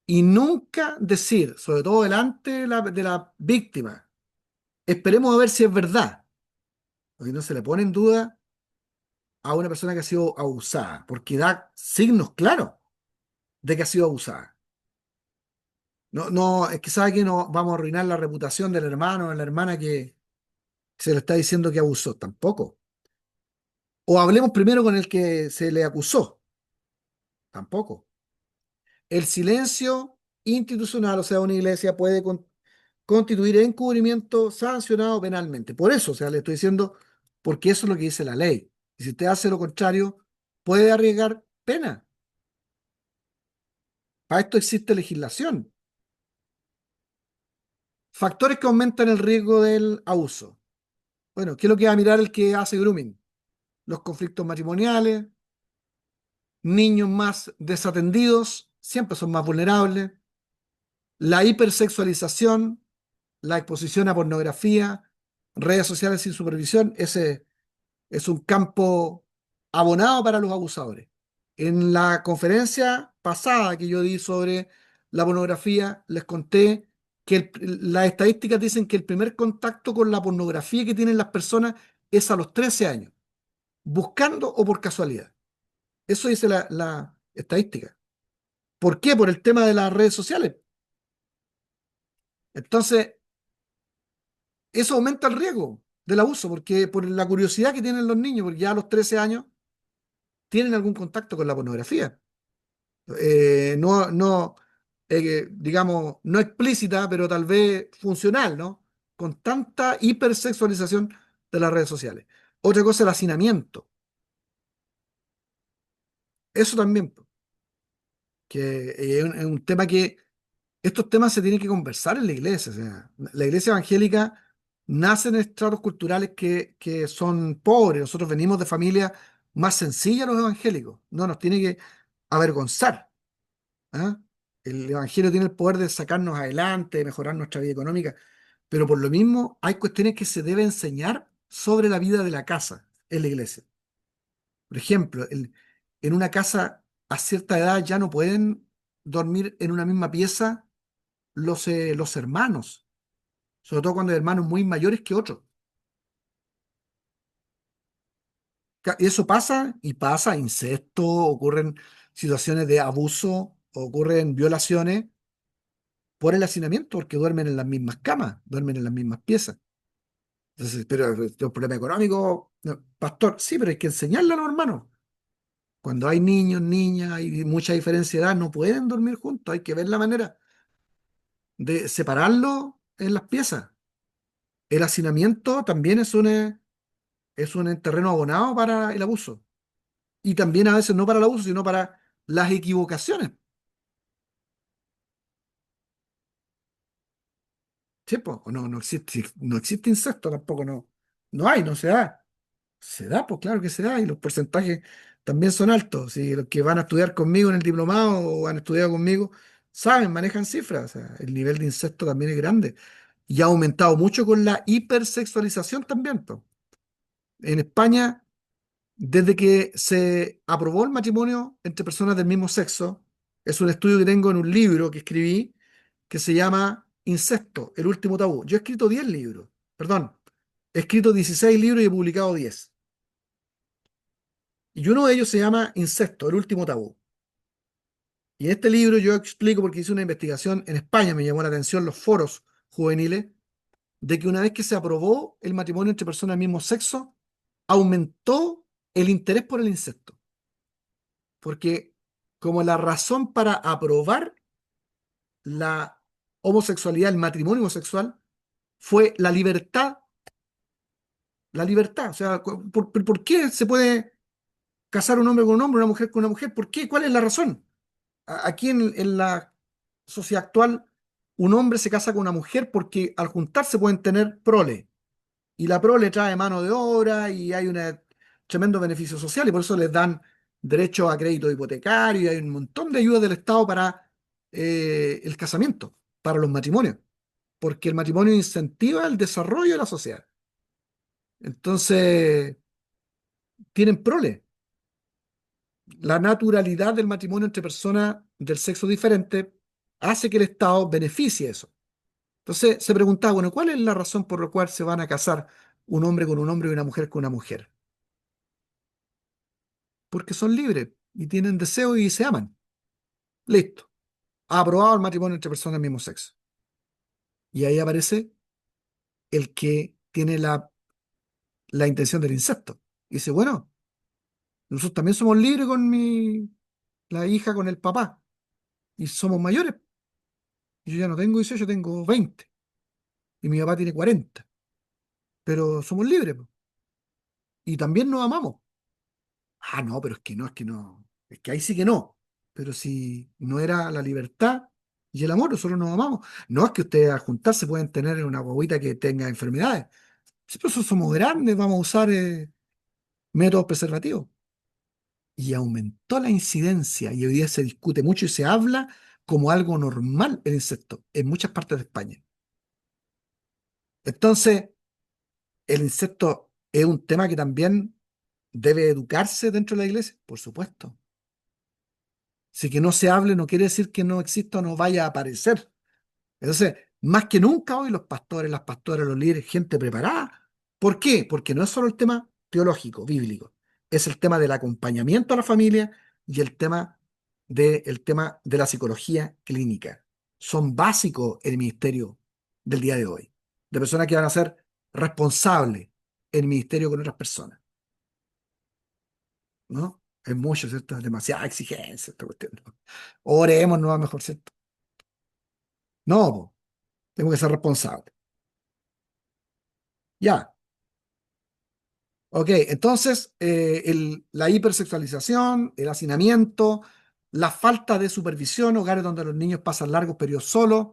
Y nunca decir, sobre todo delante de la víctima, esperemos a ver si es verdad, porque no se le pone en duda a una persona que ha sido abusada, porque da signos claros de que ha sido abusada. No, no, es que sabe que no vamos a arruinar la reputación del hermano o de la hermana que se le está diciendo que abusó, tampoco. O hablemos primero con el que se le acusó, tampoco. El silencio institucional, o sea, una iglesia puede constituir encubrimiento sancionado penalmente. Por eso, o sea, le estoy diciendo, porque eso es lo que dice la ley. Y si usted hace lo contrario, puede arriesgar pena. Para esto existe legislación. Factores que aumentan el riesgo del abuso. Bueno, ¿qué es lo que va a mirar el que hace grooming? Los conflictos matrimoniales, niños más desatendidos, siempre son más vulnerables, la hipersexualización, la exposición a pornografía, redes sociales sin supervisión. Ese es un campo abonado para los abusadores. En la conferencia pasada que yo di sobre la pornografía, les conté que las estadísticas dicen que el primer contacto con la pornografía que tienen las personas es a los 13 años, buscando o por casualidad. Eso dice la estadística. ¿Por qué? Por el tema de las redes sociales. Entonces, eso aumenta el riesgo del abuso, porque por la curiosidad que tienen los niños, porque ya a los 13 años tienen algún contacto con la pornografía. No, digamos, no explícita, pero tal vez funcional, ¿no? Con tanta hipersexualización de las redes sociales. Otra cosa, el hacinamiento. Eso también, que es un tema que estos temas se tienen que conversar en la iglesia. O sea, la iglesia evangélica nace en estratos culturales que son pobres. Nosotros venimos de familias más sencillas, los evangélicos. No nos tiene que avergonzar. ¿Ah? El evangelio tiene el poder de sacarnos adelante, de mejorar nuestra vida económica, pero por lo mismo hay cuestiones que se debe enseñar sobre la vida de la casa en la iglesia. Por ejemplo, en una casa a cierta edad ya no pueden dormir en una misma pieza los hermanos, sobre todo cuando hay hermanos muy mayores que otros. Eso pasa y pasa, incesto, ocurren situaciones de abuso, ocurren violaciones por el hacinamiento, porque duermen en las mismas camas, duermen en las mismas piezas. Entonces, pero es un problema económico, no, pastor, sí, pero hay que enseñarle a los hermanos. Cuando hay niños, niñas, hay mucha diferencia de edad, no pueden dormir juntos, hay que ver la manera de separarlo en las piezas. El hacinamiento también es un terreno abonado para el abuso. Y también a veces no para el abuso, sino para las equivocaciones. Sí, pues, no existe incesto tampoco, no hay, no se da. Se da, pues claro que se da, y los porcentajes también son altos. Si los que van a estudiar conmigo en el diplomado o han estudiado conmigo saben, manejan cifras. O sea, el nivel de incesto también es grande. Y ha aumentado mucho con la hipersexualización también, pues. En España, desde que se aprobó el matrimonio entre personas del mismo sexo, es un estudio que tengo en un libro que escribí que se llama Incesto, el último tabú. Yo he escrito 10 libros, perdón, he escrito 16 libros y he publicado 10. Y uno de ellos se llama Incesto, el último tabú. Y en este libro yo explico, porque hice una investigación en España, me llamó la atención los foros juveniles, de que una vez que se aprobó el matrimonio entre personas del mismo sexo, aumentó el interés por el incesto. Porque como la razón para aprobar la homosexualidad, el matrimonio homosexual, fue la libertad. La libertad. O sea, ¿por qué se puede casar un hombre con un hombre, una mujer con una mujer? ¿Por qué? ¿Cuál es la razón? aquí en la sociedad actual, un hombre se casa con una mujer porque al juntarse pueden tener prole. Y la prole trae mano de obra y hay un tremendo beneficio social y por eso les dan derecho a crédito hipotecario y hay un montón de ayudas del Estado para el casamiento, para los matrimonios, porque el matrimonio incentiva el desarrollo de la sociedad. Entonces, tienen prole. La naturalidad del matrimonio entre personas del sexo diferente hace que el Estado beneficie eso. Entonces se preguntaba, bueno, ¿cuál es la razón por la cual se van a casar un hombre con un hombre y una mujer con una mujer? Porque son libres y tienen deseo y se aman. Listo. Aprobado el matrimonio entre personas del mismo sexo. Y ahí aparece el que tiene la intención del incesto. Y dice, bueno, nosotros también somos libres con la hija, con el papá. Y somos mayores. Y yo ya no tengo 18, tengo 20. Y mi papá tiene 40. Pero somos libres, po. Y también nos amamos. Ah, no, pero es que no. Es que ahí sí que no. Pero si no era la libertad y el amor, nosotros nos amamos. No es que ustedes al juntarse pueden tener una guaguita que tenga enfermedades. Sí, pero nosotros somos grandes, vamos a usar métodos preservativos. Y aumentó la incidencia y hoy día se discute mucho y se habla como algo normal el insecto en muchas partes de España. Entonces, el insecto es un tema que también debe educarse dentro de la iglesia, por supuesto. Si que no se hable no quiere decir que no exista o no vaya a aparecer. Entonces, más que nunca hoy los pastores, las pastoras, los líderes, gente preparada. ¿Por qué? Porque no es solo el tema teológico, bíblico, es el tema del acompañamiento a la familia y el tema de la psicología clínica. Son básicos en el ministerio del día de hoy, de personas que van a ser responsables en el ministerio con otras personas, ¿no? Es mucho, ¿cierto? Es demasiada exigencia esta cuestión, ¿no? Oremos, no va mejor, ¿cierto? No, po, tengo que ser responsable. Ya, ok, entonces la hipersexualización, el hacinamiento, la falta de supervisión, hogares donde los niños pasan largos periodos solos,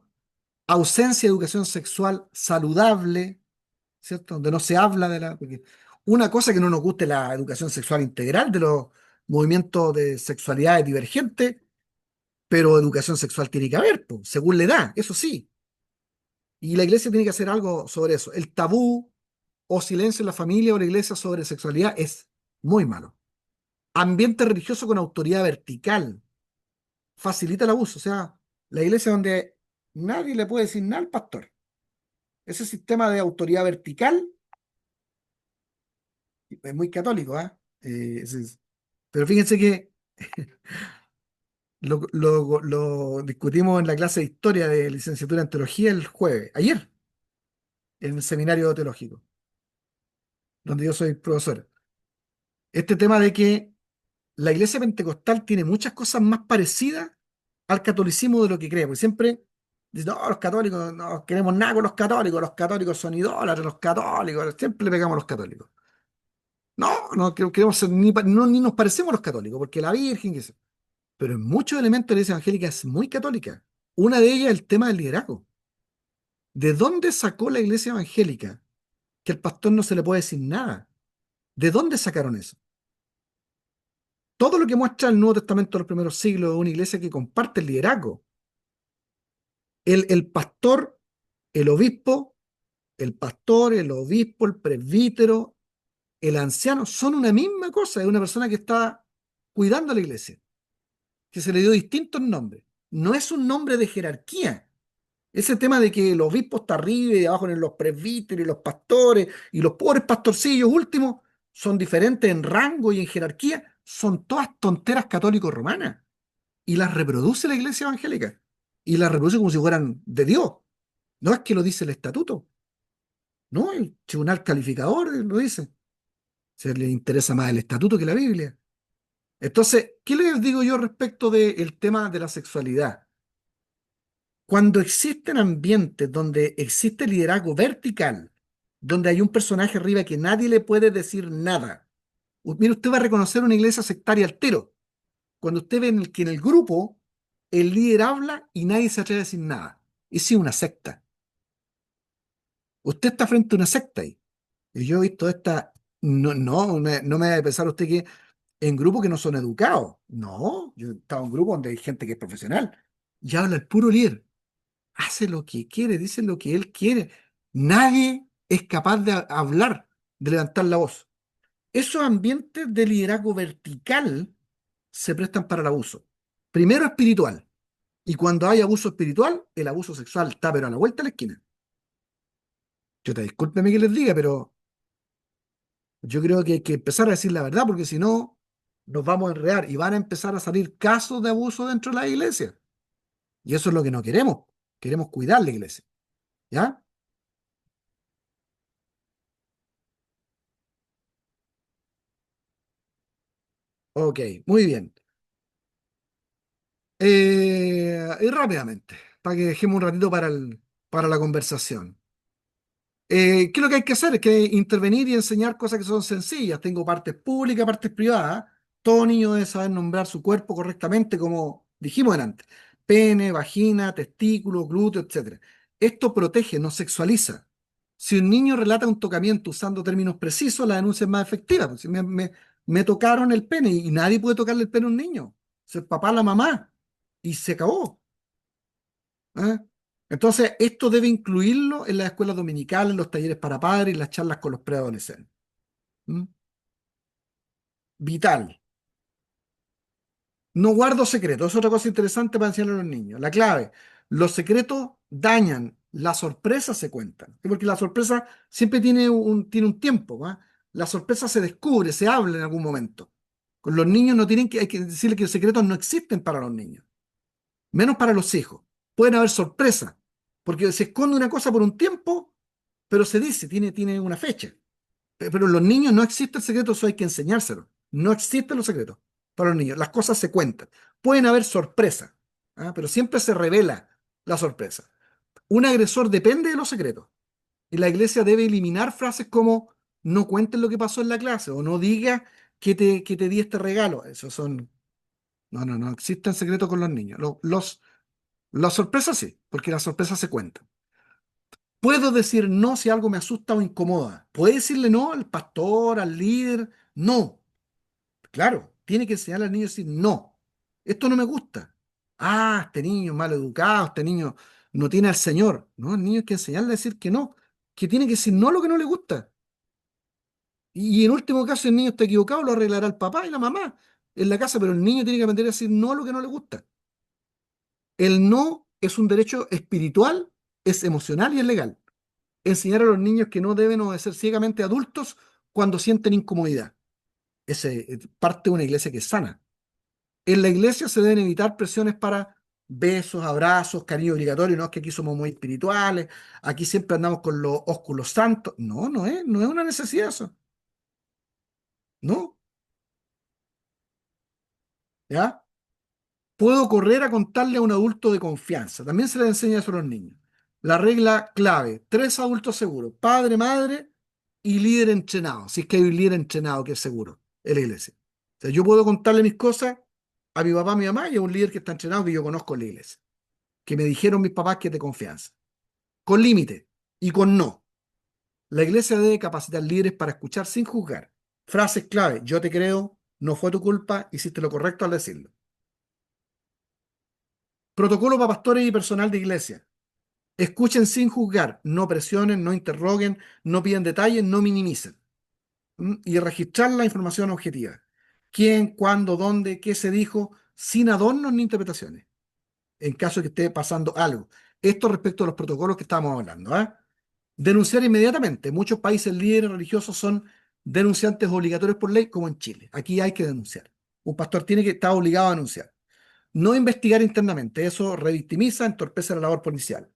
ausencia de educación sexual saludable, ¿cierto? Donde no se habla porque una cosa que no nos guste la educación sexual integral de los movimientos de sexualidades divergentes, pero educación sexual tiene que haber, po, según la edad, eso sí. Y la iglesia tiene que hacer algo sobre eso. El tabú o silencio en la familia o la iglesia sobre sexualidad es muy malo. Ambiente religioso con autoridad vertical facilita el abuso. O sea, la iglesia donde nadie le puede decir nada al pastor. Ese sistema de autoridad vertical es muy católico, ¿ah? Pero fíjense que lo discutimos en la clase de historia de licenciatura en teología el jueves, ayer, en el seminario teológico, donde yo soy profesor. Este tema de que la iglesia pentecostal tiene muchas cosas más parecidas al catolicismo de lo que cree, porque siempre dicen, no, los católicos, no queremos nada con los católicos son idólatras, los católicos, siempre le pegamos a los católicos. No, no queremos ser, ni nos parecemos a los católicos, porque la Virgen, qué sé. Pero en muchos elementos de la iglesia evangélica es muy católica. Una de ellas es el tema del liderazgo. ¿De dónde sacó la iglesia evangélica que al pastor no se le puede decir nada? ¿De dónde sacaron eso? Todo lo que muestra el Nuevo Testamento de los primeros siglos de una iglesia que comparte el liderazgo. El pastor, el obispo, el pastor, el obispo, el presbítero, el anciano, son una misma cosa, es una persona que está cuidando a la iglesia, que se le dio distintos nombres. No es un nombre de jerarquía. Ese tema de que el obispo está arriba y abajo en los presbíteros y los pastores y los pobres pastorcillos últimos son diferentes en rango y en jerarquía, son todas tonteras católico-romanas y las reproduce la iglesia evangélica y las reproduce como si fueran de Dios. No es que lo dice el estatuto, no, el tribunal calificador lo dice. Se le interesa más el estatuto que la Biblia. Entonces, ¿qué les digo yo respecto del tema de la sexualidad? Cuando existen ambientes donde existe liderazgo vertical, donde hay un personaje arriba que nadie le puede decir nada, mire, usted va a reconocer una iglesia sectaria al tiro. Cuando usted ve que en el grupo el líder habla y nadie se atreve a decir nada. Es una secta. Usted está frente a una secta ahí. Y yo he visto esta. No me debe pensar usted que en grupos que no son educados. No, yo he estado en grupos donde hay gente que es profesional y habla el puro líder. Hace lo que quiere, dice lo que él quiere. Nadie es capaz de hablar, de levantar la voz. Esos ambientes de liderazgo vertical se prestan para el abuso. Primero espiritual. Y cuando hay abuso espiritual, el abuso sexual está pero a la vuelta de la esquina. Yo te discúlpeme que les diga, pero yo creo que hay que empezar a decir la verdad, porque si no, nos vamos a enredar y van a empezar a salir casos de abuso dentro de la iglesia. Y eso es lo que no queremos. Queremos cuidar la iglesia. ¿Ya? Ok, muy bien. Y rápidamente, para que dejemos un ratito para la conversación. ¿Qué es lo que hay que hacer? Es que intervenir y enseñar cosas que son sencillas. Tengo partes públicas, partes privadas. Todo niño debe saber nombrar su cuerpo correctamente, como dijimos antes. Pene, vagina, testículo, glúteo, etc. Esto protege, no sexualiza. Si un niño relata un tocamiento usando términos precisos, la denuncia es más efectiva. Pues, si me tocaron el pene y nadie puede tocarle el pene a un niño. Es el papá, la mamá. Y se acabó. ¿Eh? Entonces, esto debe incluirlo en las escuelas dominicales, en los talleres para padres y las charlas con los preadolescentes. ¿Mm? Vital. No guardo secretos. Es otra cosa interesante para enseñarle a los niños. La clave. Los secretos dañan. Las sorpresas se cuentan. ¿Sí? Porque la sorpresa siempre tiene un tiempo. ¿Va? La sorpresa se descubre, se habla en algún momento. Con los niños no tienen que, hay que decirle que los secretos no existen para los niños. Menos para los hijos. Pueden haber sorpresas. Porque se esconde una cosa por un tiempo, pero se dice, tiene una fecha. Pero los niños no existe el secreto, eso hay que enseñárselo. No existen los secretos para los niños. Las cosas se cuentan. Pueden haber sorpresas, ¿ah? Pero siempre se revela la sorpresa. Un agresor depende de los secretos. Y la iglesia debe eliminar frases como no cuentes lo que pasó en la clase o no digas que te di este regalo. Esos son. No existen secretos con los niños. Las sorpresas sí, porque las sorpresas se cuentan. Puedo decir no si algo me asusta o incomoda. ¿Puede decirle no al pastor, al líder? No. Claro, tiene que enseñarle al niño a decir no. Esto no me gusta. Ah, este niño es mal educado, este niño no tiene al Señor. No, el niño hay que enseñarle a decir que no, que tiene que decir no a lo que no le gusta. Y en último caso, el niño está equivocado, lo arreglará el papá y la mamá en la casa, pero el niño tiene que aprender a decir no a lo que no le gusta. El no es un derecho espiritual, es emocional y es legal. Enseñar a los niños que no deben obedecer ciegamente a adultos cuando sienten incomodidad. Ese es parte de una iglesia que es sana. En la iglesia se deben evitar presiones para besos, abrazos, cariño obligatorio. No es que aquí somos muy espirituales, aquí siempre andamos con los ósculos santos. No es una necesidad eso. No, ¿ya? Puedo correr a contarle a un adulto de confianza. También se les enseña eso a los niños. La regla clave, 3 adultos seguros, padre, madre y líder entrenado. Si es que hay un líder entrenado que es seguro en la iglesia. O sea, yo puedo contarle mis cosas a mi papá, a mi mamá y a un líder que está entrenado que yo conozco en la iglesia. Que me dijeron mis papás que es de confianza. Con límite y con no. La iglesia debe capacitar líderes para escuchar sin juzgar. Frases clave, yo te creo, no fue tu culpa, hiciste lo correcto al decirlo. Protocolo para pastores y personal de iglesia. Escuchen sin juzgar, no presionen, no interroguen, no pidan detalles, no minimicen. Y registrar la información objetiva. ¿Quién, cuándo, dónde, qué se dijo, sin adornos ni interpretaciones, en caso de que esté pasando algo. Esto respecto a los protocolos que estábamos hablando. Denunciar inmediatamente. Muchos países líderes religiosos son denunciantes obligatorios por ley, como en Chile. Aquí hay que denunciar. Un pastor tiene que estar obligado a denunciar. No investigar internamente, eso revictimiza, entorpece la labor policial.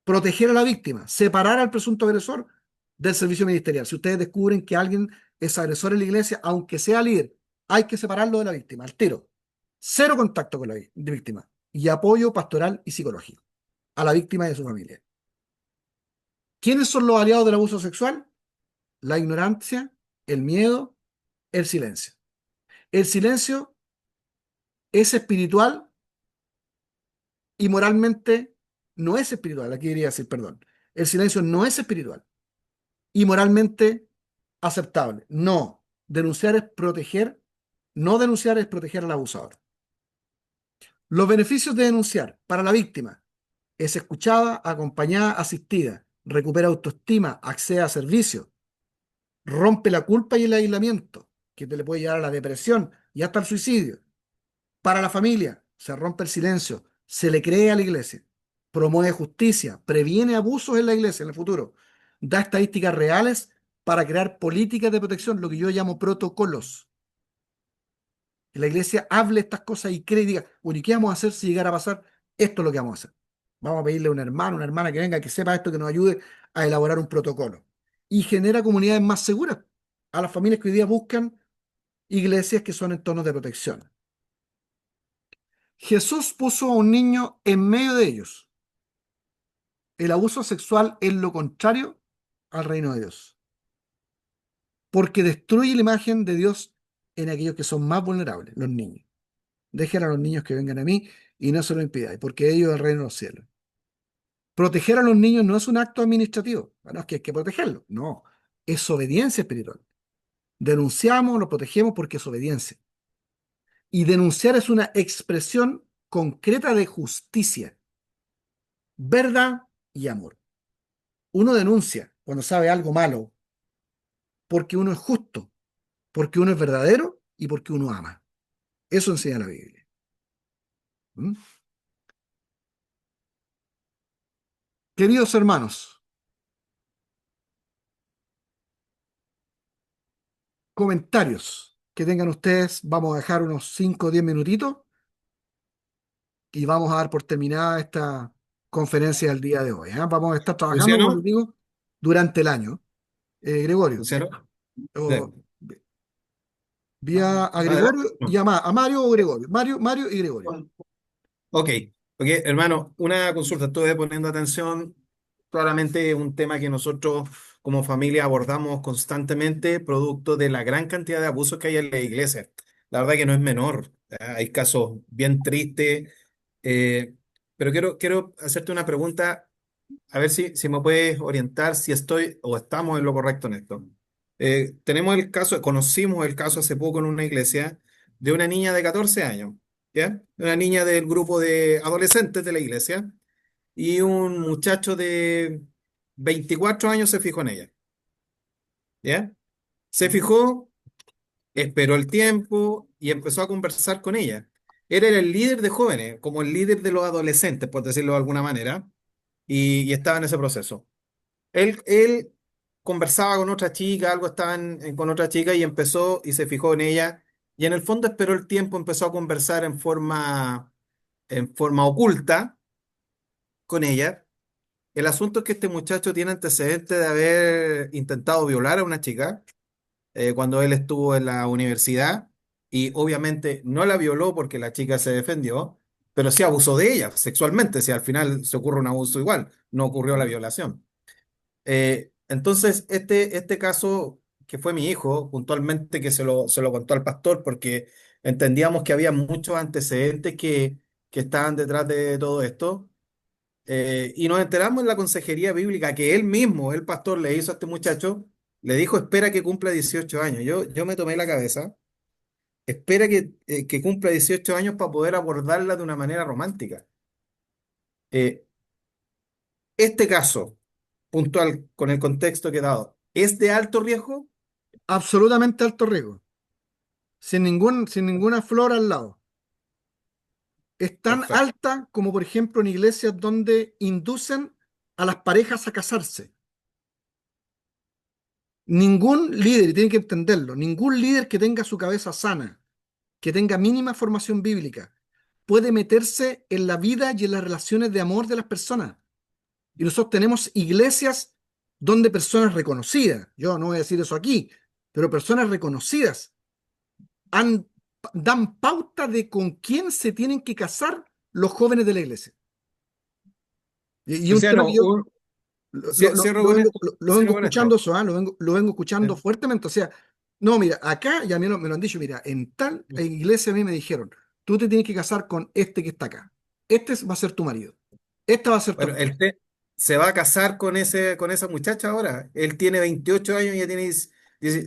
Proteger a la víctima, separar al presunto agresor del servicio ministerial. Si ustedes descubren que alguien es agresor en la iglesia, aunque sea líder, hay que separarlo de la víctima, al tiro. Cero contacto con la víctima y apoyo pastoral y psicológico a la víctima y a su familia. ¿Quiénes son los aliados del abuso sexual? La ignorancia, el miedo, el silencio. El silencio es espiritual y moralmente no es espiritual. Aquí quería decir, perdón. El silencio no es espiritual y moralmente aceptable. No. Denunciar es proteger. No denunciar es proteger al abusador. Los beneficios de denunciar para la víctima: es escuchada, acompañada, asistida, recupera autoestima, accede a servicios, rompe la culpa y el aislamiento, que te le puede llevar a la depresión y hasta el suicidio. Para la familia, se rompe el silencio, se le cree a la iglesia, promueve justicia, previene abusos en la iglesia en el futuro, da estadísticas reales para crear políticas de protección, lo que yo llamo protocolos. Que la iglesia hable estas cosas y cree y diga, bueno, ¿y qué vamos a hacer si llegara a pasar? Esto es lo que vamos a hacer. Vamos a pedirle a un hermano, una hermana que venga, que sepa esto, que nos ayude a elaborar un protocolo. Y genera comunidades más seguras a las familias que hoy día buscan iglesias que son entornos de protección. Jesús puso a un niño en medio de ellos. El abuso sexual es lo contrario al reino de Dios, porque destruye la imagen de Dios en aquellos que son más vulnerables, los niños. Dejen a los niños que vengan a mí y no se lo impidáis, porque ellos es el reino de los cielos. Proteger a los niños no es un acto administrativo. Bueno, es que hay que protegerlos. No, es obediencia espiritual. Denunciamos, lo protegemos porque es obediencia. Y denunciar es una expresión concreta de justicia, verdad y amor. Uno denuncia cuando sabe algo malo porque uno es justo, porque uno es verdadero y porque uno ama. Eso enseña la Biblia. ¿Mm? Queridos hermanos, comentarios que tengan ustedes. Vamos a dejar unos 5 o 10 minutitos y vamos a dar por terminada esta conferencia del día de hoy. Vamos a estar trabajando, como les Luciano, digo, durante el año. Gregorio, Luciano, o, de- vía a adelante. Gregorio y a Mario o Gregorio. Mario y Gregorio. Ok, ok, hermano, una consulta. Estuve poniendo atención. Claramente un tema que nosotros como familia abordamos constantemente, producto de la gran cantidad de abusos que hay en la iglesia. La verdad que no es menor. Hay casos bien tristes. eh, pero quiero hacerte una pregunta, a ver si me puedes orientar si estoy o estamos en lo correcto en esto. Conocimos el caso hace poco en una iglesia de una niña de 14 años, ¿ya? Una niña del grupo de adolescentes de la iglesia y un muchacho de 24 años se fijó en ella, ¿ya? Se fijó, esperó el tiempo y empezó a conversar con ella. Él era el líder de jóvenes, como el líder de los adolescentes, por decirlo de alguna manera, y estaba en ese proceso. Él conversaba con otra chica, algo estaba con otra chica y empezó y se fijó en ella y en el fondo esperó el tiempo, empezó a conversar en forma oculta con ella. El asunto es que este muchacho tiene antecedentes de haber intentado violar a una chica cuando él estuvo en la universidad y obviamente no la violó porque la chica se defendió, pero sí abusó de ella sexualmente, si al final se ocurre un abuso igual, no ocurrió la violación. Entonces, este caso, que fue mi hijo, puntualmente que se lo contó al pastor, porque entendíamos que había muchos antecedentes que estaban detrás de todo esto, y nos enteramos en la consejería bíblica que él mismo, el pastor, le hizo a este muchacho, le dijo, espera que cumpla 18 años. Yo me tomé la cabeza, espera que cumpla 18 años para poder abordarla de una manera romántica. Eh, este caso puntual, con el contexto que he dado, ¿es de alto riesgo? Absolutamente alto riesgo. Sin ninguna flor al lado. Es tan Perfecto. alta como, por ejemplo, en iglesias donde inducen a las parejas a casarse. Ningún líder, y tienen que entenderlo, ningún líder que tenga su cabeza sana, que tenga mínima formación bíblica, puede meterse en la vida y en las relaciones de amor de las personas. Y nosotros tenemos iglesias donde personas reconocidas, yo no voy a decir eso aquí, pero personas reconocidas dan pauta de con quién se tienen que casar los jóvenes de la iglesia. Y un tema Luciano, que yo cierro con esto. lo vengo Cierro con escuchando esto. eso, lo vengo escuchando fuertemente. O sea, no, mira, acá ya me lo han dicho, mira, en tal iglesia a mí me dijeron, tú te tienes que casar con este que está acá. va a ser tu marido, esta va a ser tu Bueno, esposa. se va a casar con esa muchacha ahora. Él tiene 28 años y ella tiene,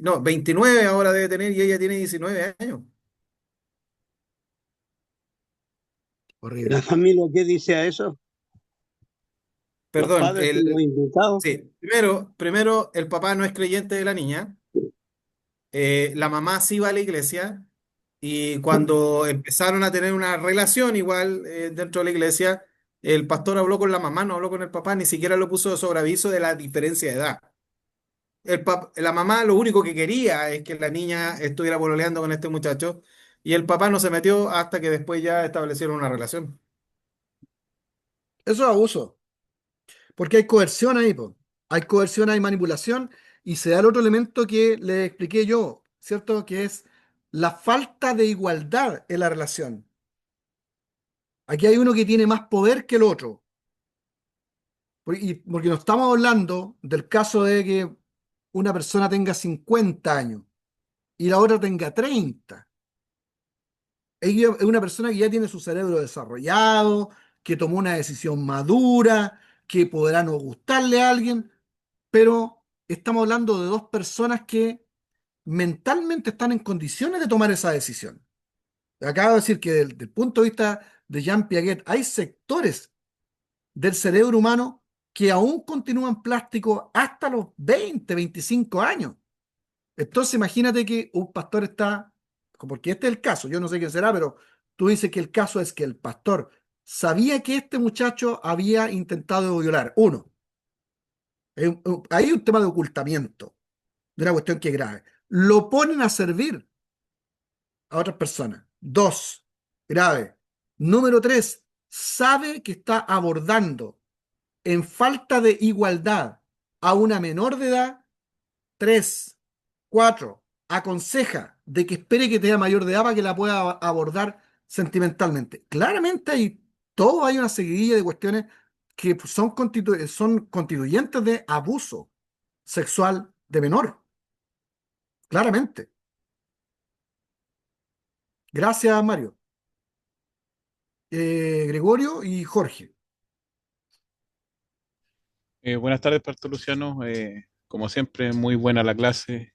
no, 29 ahora debe tener y ella tiene 19 años. ¿La Horrible. familia qué dice a eso? Los Perdón, padres y los invitados. sí, primero el papá no es creyente de la niña. La mamá sí va a la iglesia y cuando empezaron a tener una relación igual dentro de la iglesia, el pastor habló con la mamá, no habló con el papá, ni siquiera lo puso sobre aviso de la diferencia de edad. La mamá lo único que quería es que la niña estuviera pololeando con este muchacho y el papá no se metió hasta que después ya establecieron una relación. Eso es abuso, porque hay coerción ahí, po. Hay coerción, hay manipulación, y se da el otro elemento que le expliqué yo, ¿cierto? Que es la falta de igualdad en la relación. Aquí hay uno que tiene más poder que el otro. Porque no estamos hablando del caso de que una persona tenga 50 años y la otra tenga 30. Ella es una persona que ya tiene su cerebro desarrollado, que tomó una decisión madura, que podrá no gustarle a alguien, pero estamos hablando de dos personas que mentalmente están en condiciones de tomar esa decisión. Acabo de decir que del punto de vista de Jean Piaget hay sectores del cerebro humano que aún continúan plástico hasta los 20, 25 años. Entonces imagínate que un pastor está, porque este es el caso, yo no sé quién será, pero tú dices que el caso es que el pastor sabía que este muchacho había intentado violar. Uno, hay un tema de ocultamiento, de una cuestión que es grave. Lo ponen a servir a otras personas. Dos, grave. Número tres, sabe que está abordando en falta de igualdad a una menor de edad. Tres, cuatro, aconseja de que espere que tenga mayor de edad para que la pueda abordar sentimentalmente. Claramente hay una seguidilla de cuestiones que son constituyentes de abuso sexual de menor. Claramente. Gracias, Mario. Gregorio y Jorge. Buenas tardes, Pastor Luciano. Como siempre, muy buena la clase.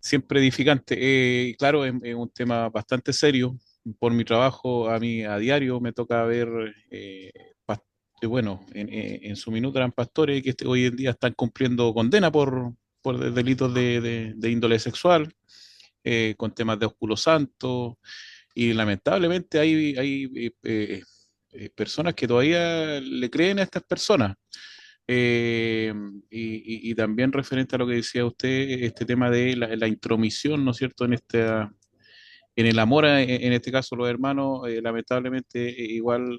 Siempre edificante. Claro, es un tema bastante serio. Por mi trabajo, a mí a diario me toca ver, bueno, en su minuto eran pastores que hoy en día están cumpliendo condena por delitos de índole sexual, con temas de ósculo santo, y lamentablemente hay personas que todavía le creen a estas personas. Eh, y también referente a lo que decía usted, este tema de la intromisión, ¿no es cierto?, en el amor, en este caso los hermanos, lamentablemente igual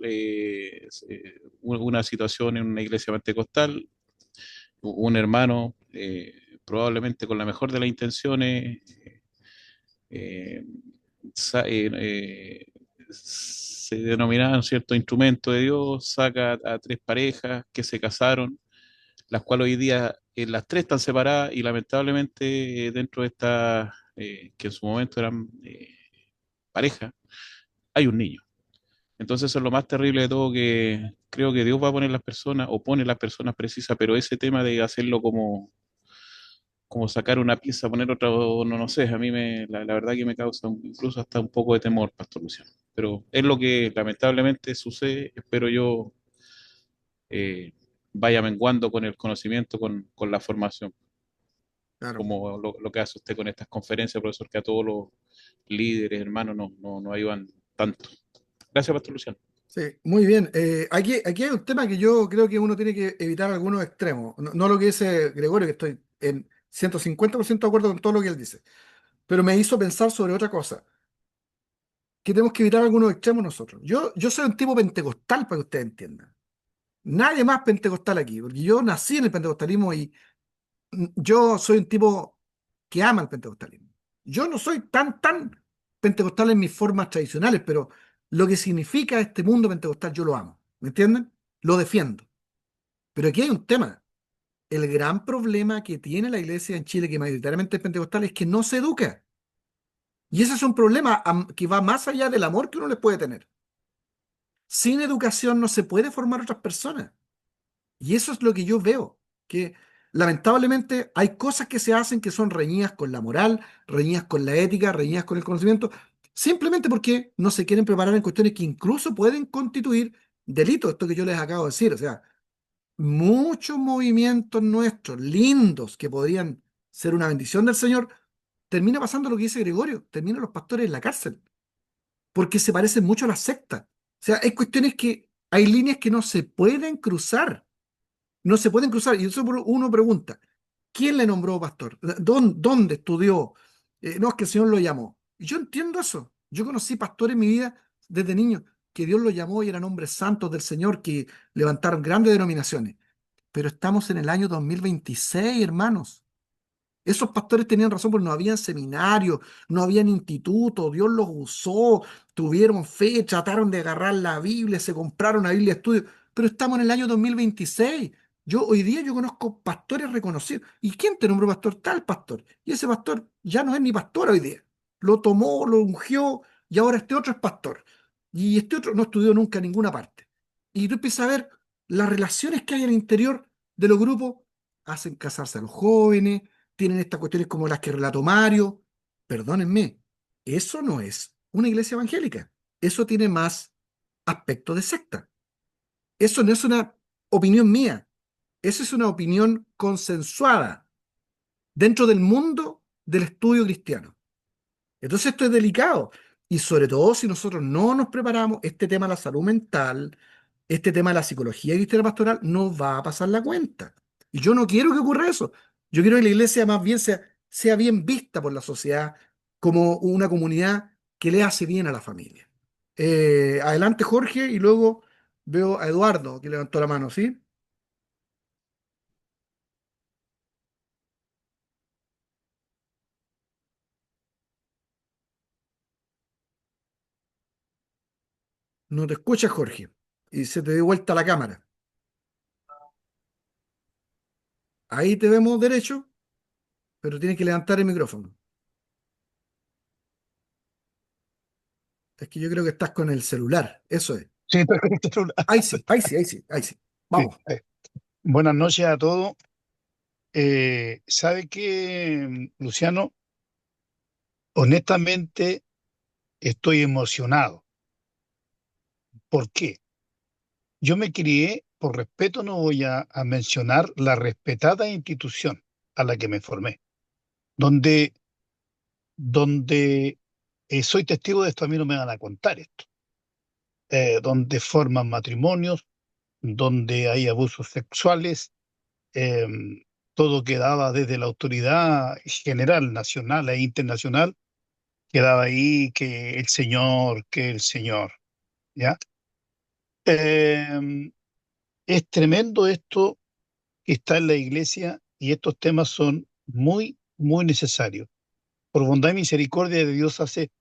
una situación en una iglesia pentecostal, un hermano, probablemente con la mejor de las intenciones, eh, se denominaban cierto instrumento de Dios, saca a tres parejas que se casaron, las cuales hoy día las tres están separadas y lamentablemente dentro de estas, que en su momento eran pareja, hay un niño. Entonces eso es lo más terrible de todo, que creo que Dios va a poner las personas o pone las personas precisas, pero ese tema de hacerlo como sacar una pieza, poner otra, no sé, a mí la verdad que me causa incluso hasta un poco de temor, Pastor Luciano. Pero es lo que lamentablemente sucede, espero yo eh, vaya menguando con el conocimiento, con la formación, Claro. como lo que hace usted con estas conferencias, profesor, que a todos los líderes, hermanos, no ayudan tanto. Gracias, Pastor Luciano. Sí, muy bien. Aquí hay un tema que yo creo que uno tiene que evitar algunos extremos. No lo que dice Gregorio, que estoy en 150% de acuerdo con todo lo que él dice, pero me hizo pensar sobre otra cosa, que tenemos que evitar algunos extremos nosotros. Yo soy un tipo pentecostal, para que ustedes entiendan. Nadie más pentecostal aquí, porque yo nací en el pentecostalismo y yo soy un tipo que ama el pentecostalismo. Yo no soy tan pentecostal en mis formas tradicionales, pero lo que significa este mundo pentecostal yo lo amo. ¿Me entienden? Lo defiendo. Pero aquí hay un tema. El gran problema que tiene la iglesia en Chile, que mayoritariamente es pentecostal, es que no se educa. Y ese es un problema que va más allá del amor que uno les puede tener. Sin educación no se puede formar otras personas. Y eso es lo que yo veo, que lamentablemente hay cosas que se hacen que son reñidas con la moral, reñidas con la ética, reñidas con el conocimiento, simplemente porque no se quieren preparar en cuestiones que incluso pueden constituir delitos, esto que yo les acabo de decir. O sea, muchos movimientos nuestros, lindos, que podrían ser una bendición del Señor, termina pasando lo que dice Gregorio, terminan los pastores en la cárcel, porque se parecen mucho a las sectas. O sea, hay cuestiones que, hay líneas que no se pueden cruzar, no se pueden cruzar. Y eso uno pregunta, ¿quién le nombró pastor? ¿Dónde estudió? No, es que el Señor lo llamó. Y yo entiendo eso. Yo conocí pastores en mi vida desde niño, que Dios los llamó y eran hombres santos del Señor que levantaron grandes denominaciones. Pero estamos en el año 2026, hermanos. Esos pastores tenían razón porque no habían seminarios, no habían institutos, Dios los usó, tuvieron fe, trataron de agarrar la Biblia, se compraron una Biblia de estudio, pero estamos en el año 2026. Hoy día yo conozco pastores reconocidos. ¿Y quién te nombró pastor? Tal pastor. Y ese pastor ya no es ni pastor hoy día. Lo tomó, lo ungió y ahora este otro es pastor. Y este otro no estudió nunca en ninguna parte. Y tú empiezas a ver las relaciones que hay al interior de los grupos, hacen casarse a los jóvenes, tienen estas cuestiones como las que relató Mario. Perdónenme, eso no es una iglesia evangélica. Eso tiene más aspecto de secta. Eso no es una opinión mía. Eso es una opinión consensuada dentro del mundo del estudio cristiano. Entonces esto es delicado. Y sobre todo si nosotros no nos preparamos, este tema de la salud mental, este tema de la psicología cristiana pastoral, nos va a pasar la cuenta. Y yo no quiero que ocurra eso. Yo quiero que la iglesia más bien sea bien vista por la sociedad como una comunidad que le hace bien a la familia. Adelante, Jorge, y luego veo a Eduardo que levantó la mano, ¿sí? No te escuchas, Jorge. Y se te dio vuelta la cámara. Ahí te vemos derecho, pero tienes que levantar el micrófono. Es que yo creo que estás con el celular. Eso es. Sí, estoy con este celular. Ahí sí, ahí sí, ahí sí, ahí sí. Sí, Vamos. buenas noches a todos. ¿Sabe qué, Luciano? Honestamente, estoy emocionado. ¿Por qué? Yo me crié, por respeto no voy a mencionar la respetada institución a la que me formé, donde, donde soy testigo de esto, a mí no me van a contar esto, donde forman matrimonios, donde hay abusos sexuales, eh, todo quedaba desde la autoridad general, nacional e internacional, quedaba ahí que el Señor, ¿ya? Eh, es tremendo esto que está en la iglesia y estos temas son muy, muy necesarios. Por bondad y misericordia de Dios, hace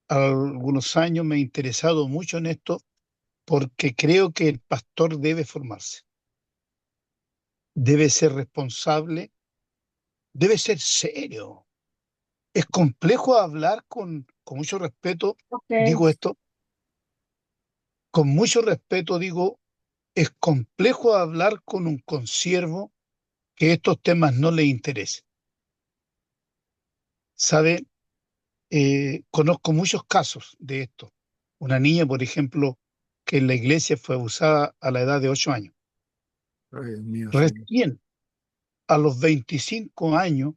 algunos años me he interesado mucho en esto porque creo que el pastor debe formarse, debe ser responsable, debe ser serio. Es complejo hablar con mucho respeto, Ok. digo esto, con mucho respeto digo, es complejo hablar con un consiervo que estos temas no le interesen. ¿Sabe? Conozco muchos casos de esto. Una niña, por ejemplo, que en la iglesia fue abusada a la edad de 8 años. Ay, Dios mío, Señor. Recién a los 25 años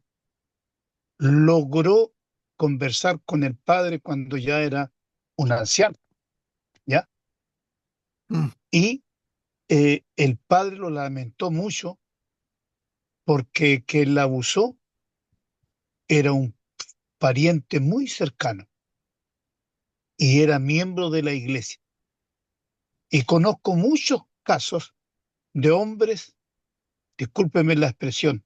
logró conversar con el padre cuando ya era un anciano, ¿ya? Mm, Y el padre lo lamentó mucho porque quien la abusó era un pariente muy cercano y era miembro de la iglesia. Y conozco muchos casos de hombres, discúlpeme la expresión,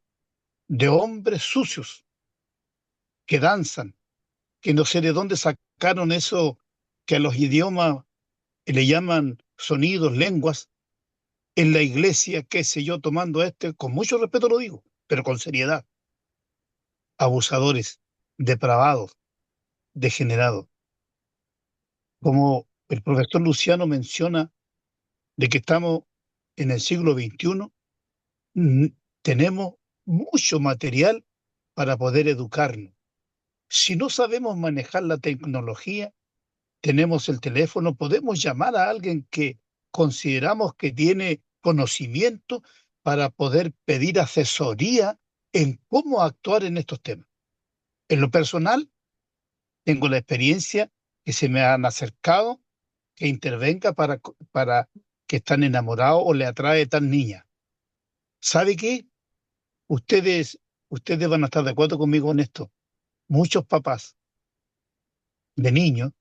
de hombres sucios que danzan, que no sé de dónde sacaron eso que a los idiomas le llaman sonidos, lenguas, en la iglesia, qué sé yo, tomando con mucho respeto lo digo, pero con seriedad, abusadores, depravados, degenerados. Como El profesor Luciano menciona de que estamos en el siglo XXI, tenemos mucho material para poder educarnos. Si no sabemos manejar la tecnología, tenemos el teléfono, podemos llamar a alguien que consideramos que tiene conocimiento para poder pedir asesoría en cómo actuar en estos temas. En lo personal, tengo la experiencia que se me han acercado que intervenga para que están enamorados o le atrae tal niña. ¿Sabe qué? Ustedes van a estar de acuerdo conmigo en esto. Muchos papás de niños,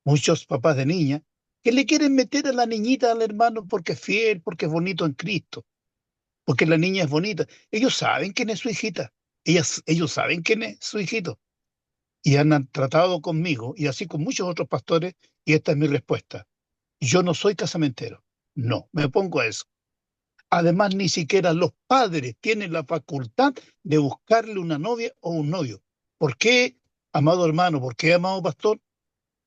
muchos papás de niñas, que le quieren meter a la niñita al hermano porque es fiel, porque es bonito en Cristo, porque la niña es bonita. Ellos saben quién es su hijita. Ellos saben quién es su hijito. Y han tratado conmigo, y así con muchos otros pastores, y esta es mi respuesta. Yo no soy casamentero. No, me opongo a eso. Además, ni siquiera los padres tienen la facultad de buscarle una novia o un novio. ¿Por qué, amado hermano? ¿Por qué, amado pastor?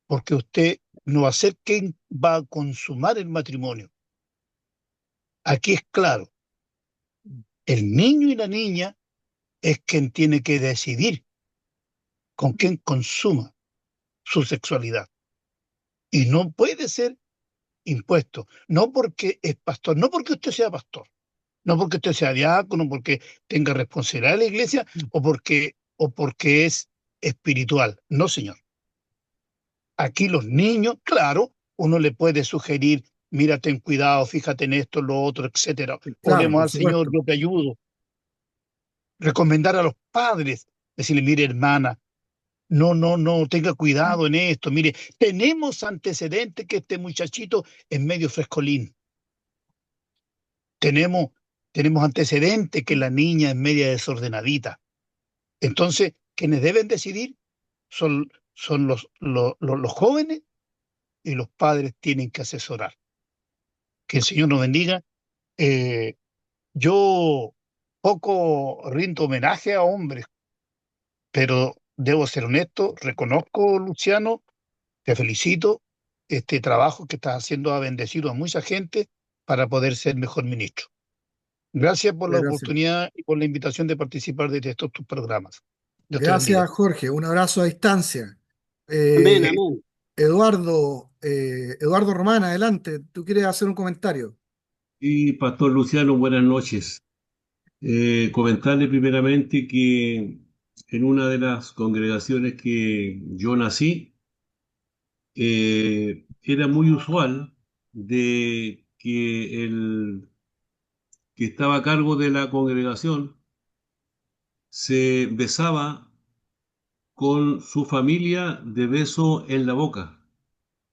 Porque usted no va a ser quien va a consumar el matrimonio. Aquí es claro, el niño y la niña es quien tiene que decidir con quién consuma su sexualidad. Y no puede ser impuesto, no porque es pastor, no porque usted sea pastor, no porque usted sea diácono, porque tenga responsabilidad de la iglesia o porque es espiritual. No, señor. Aquí los niños, claro, uno le puede sugerir, mira, ten cuidado, fíjate en esto, lo otro, etcétera. Claro, Oremos por al Señor, supuesto. yo te ayudo. Recomendar a los padres, decirle, mire, hermana, no, tenga cuidado en esto. Mire, tenemos antecedentes que este muchachito es medio frescolín. Tenemos, tenemos antecedentes que la niña es media desordenadita. Entonces, quienes deben decidir son los jóvenes, y los padres tienen que asesorar. Que el Señor nos bendiga. Eh, yo poco rindo homenaje a hombres, pero debo ser honesto, reconozco, Luciano, te felicito. Este trabajo que estás haciendo ha bendecido a mucha gente para poder ser mejor ministro. Gracias por la Gracias. oportunidad y por la invitación de participar de estos tus programas. Dios te bendiga. Gracias, Jorge. Un abrazo a distancia. Amén, Eh, amén. Eduardo Román, adelante. ¿Tú quieres hacer un comentario? Y Pastor Luciano, buenas noches. Comentarle primeramente que en una de las congregaciones que yo nací, era muy usual de que el que estaba a cargo de la congregación se besaba con su familia de beso en la boca,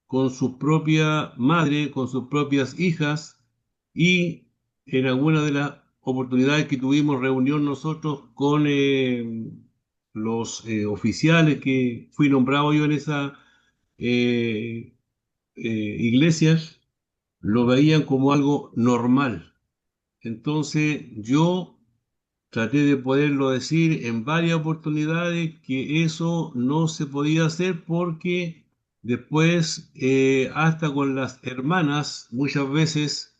con su propia madre, con sus propias hijas, y en alguna de las oportunidades que tuvimos reunión nosotros con los oficiales que fui nombrado yo en esa eh, iglesias, lo veían como algo normal. Entonces yo traté de poderlo decir en varias oportunidades que eso no se podía hacer porque después, hasta con las hermanas, muchas veces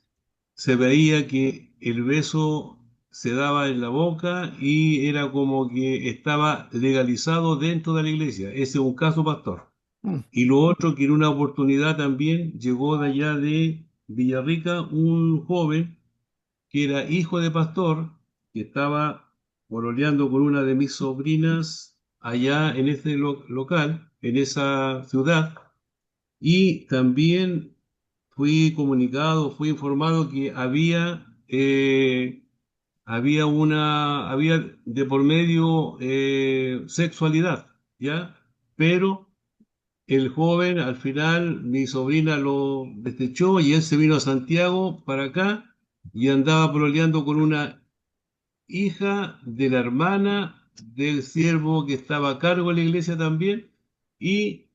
se veía que el beso se daba en la boca y era como que estaba legalizado dentro de la iglesia. Ese es un caso, pastor. Mm. Y lo otro, que en una oportunidad también llegó de allá de Villarrica un joven que era hijo de pastor, que estaba pololeando con una de mis sobrinas allá en ese local, en esa ciudad, y también fui informado que había de por medio sexualidad, ¿ya? Pero el joven, al final, mi sobrina lo desechó y él se vino a Santiago para acá y andaba pololeando con una hija de la hermana del siervo que estaba a cargo de la iglesia también, y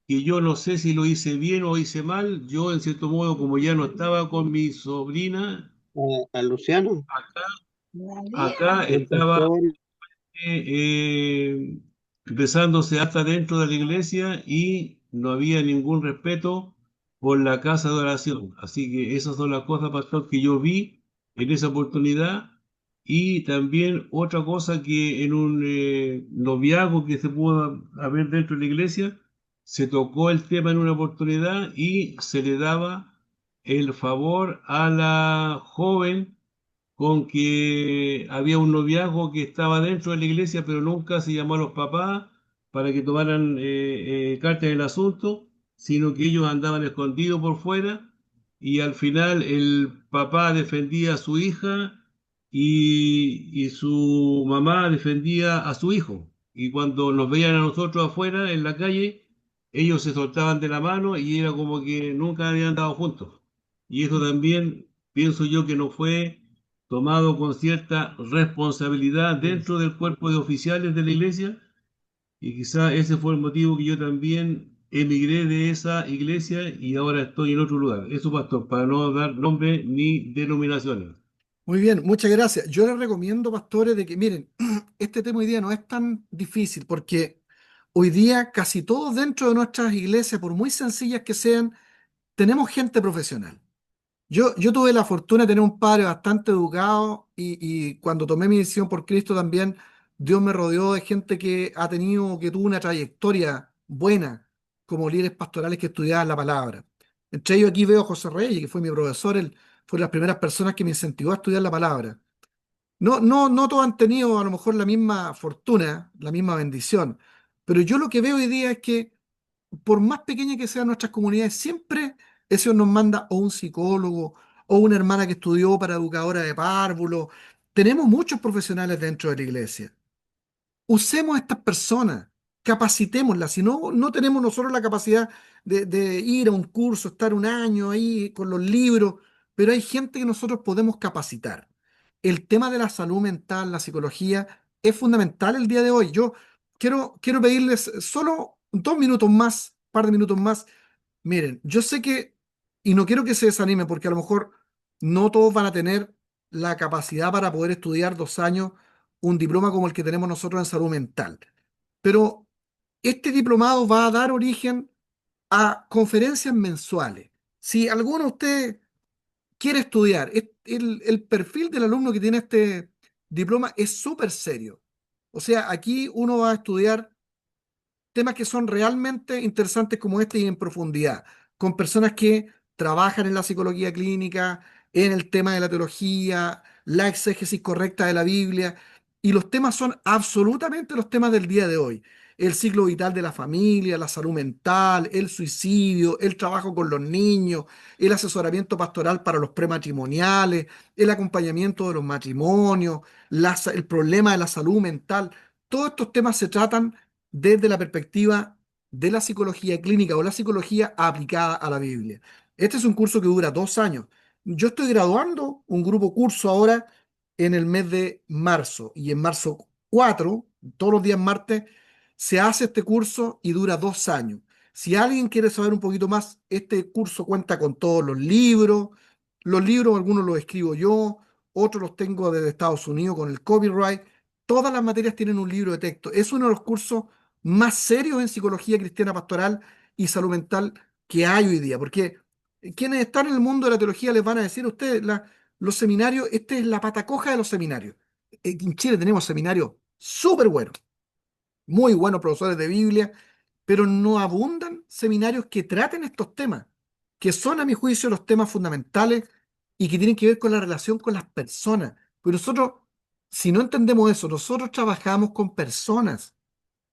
que yo no sé si lo hice bien o hice mal. Yo, en cierto modo, como ya no estaba con mi sobrina, A Luciano, acá el estaba pastor, besándose hasta dentro de la iglesia y no había ningún respeto por la casa de oración. Así que esas son las cosas, pastor, que yo vi en esa oportunidad. Y también otra cosa que en un noviazgo que se pudo haber dentro de la iglesia, se tocó el tema en una oportunidad y se le daba el favor a la joven con que había un noviazgo que estaba dentro de la iglesia, pero nunca se llamó a los papás para que tomaran cartas en el asunto, sino que ellos andaban escondidos por fuera y al final el papá defendía a su hija y su mamá defendía a su hijo. Y cuando nos veían a nosotros afuera en la calle, ellos se soltaban de la mano y era como que nunca habían andado juntos. Y eso también pienso yo que no fue tomado con cierta responsabilidad dentro del cuerpo de oficiales de la iglesia, y quizá ese fue el motivo que yo también emigré de esa iglesia y ahora estoy en otro lugar. Eso, pastor, para no dar nombre ni denominaciones. Muy bien, muchas gracias. Yo les recomiendo, pastores, de que miren, este tema hoy día no es tan difícil porque hoy día casi todos dentro de nuestras iglesias, por muy sencillas que sean, tenemos gente profesional. Yo tuve la fortuna de tener un padre bastante educado y cuando tomé mi decisión por Cristo también, Dios me rodeó de gente que ha tenido, que tuvo una trayectoria buena como líderes pastorales que estudiaban la palabra. Entre ellos aquí veo a José Reyes, que fue mi profesor, él fue de las primeras personas que me incentivó a estudiar la palabra. No todos han tenido a lo mejor la misma fortuna, la misma bendición, pero yo lo que veo hoy día es que por más pequeñas que sean nuestras comunidades, siempre eso nos manda o un psicólogo o una hermana que estudió para educadora de párvulo. Tenemos muchos profesionales dentro de la iglesia. Usemos a estas personas, capacitémoslas. Si no tenemos nosotros la capacidad de ir a un curso, estar un año ahí con los libros, pero hay gente que nosotros podemos capacitar. El tema de la salud mental, la psicología, es fundamental el día de hoy. Yo quiero pedirles solo 2 minutos más, un par de minutos más. Miren, yo sé que, y no quiero que se desanimen, porque a lo mejor no todos van a tener la capacidad para poder estudiar 2 años un diploma como el que tenemos nosotros en salud mental. Pero este diplomado va a dar origen a conferencias mensuales. Si alguno de ustedes quiere estudiar, el perfil del alumno que tiene este diploma es súper serio. O sea, aquí uno va a estudiar temas que son realmente interesantes como este y en profundidad, con personas que trabajan en la psicología clínica, en el tema de la teología, la exégesis correcta de la Biblia, y los temas son absolutamente los temas del día de hoy. El ciclo vital de la familia, la salud mental, el suicidio, el trabajo con los niños, el asesoramiento pastoral para los prematrimoniales, el acompañamiento de los matrimonios, el problema de la salud mental. Todos estos temas se tratan desde la perspectiva de la psicología clínica o la psicología aplicada a la Biblia. Este es un curso que dura 2 años. Yo estoy graduando un grupo curso ahora en el mes de marzo y en marzo 4, todos los días martes, se hace este curso y dura 2 años. Si alguien quiere saber un poquito más, este curso cuenta con todos los libros. Los libros, algunos los escribo yo, otros los tengo desde Estados Unidos con el copyright. Todas las materias tienen un libro de texto. Es uno de los cursos más serios en psicología cristiana pastoral y salud mental que hay hoy día, porque quienes están en el mundo de la teología les van a decir a ustedes, los seminarios, esta es la pata coja de los seminarios. En Chile tenemos seminarios súper buenos, muy buenos profesores de Biblia, pero no abundan seminarios que traten estos temas, que son a mi juicio los temas fundamentales y que tienen que ver con la relación con las personas. Pero nosotros, si no entendemos eso, nosotros trabajamos con personas.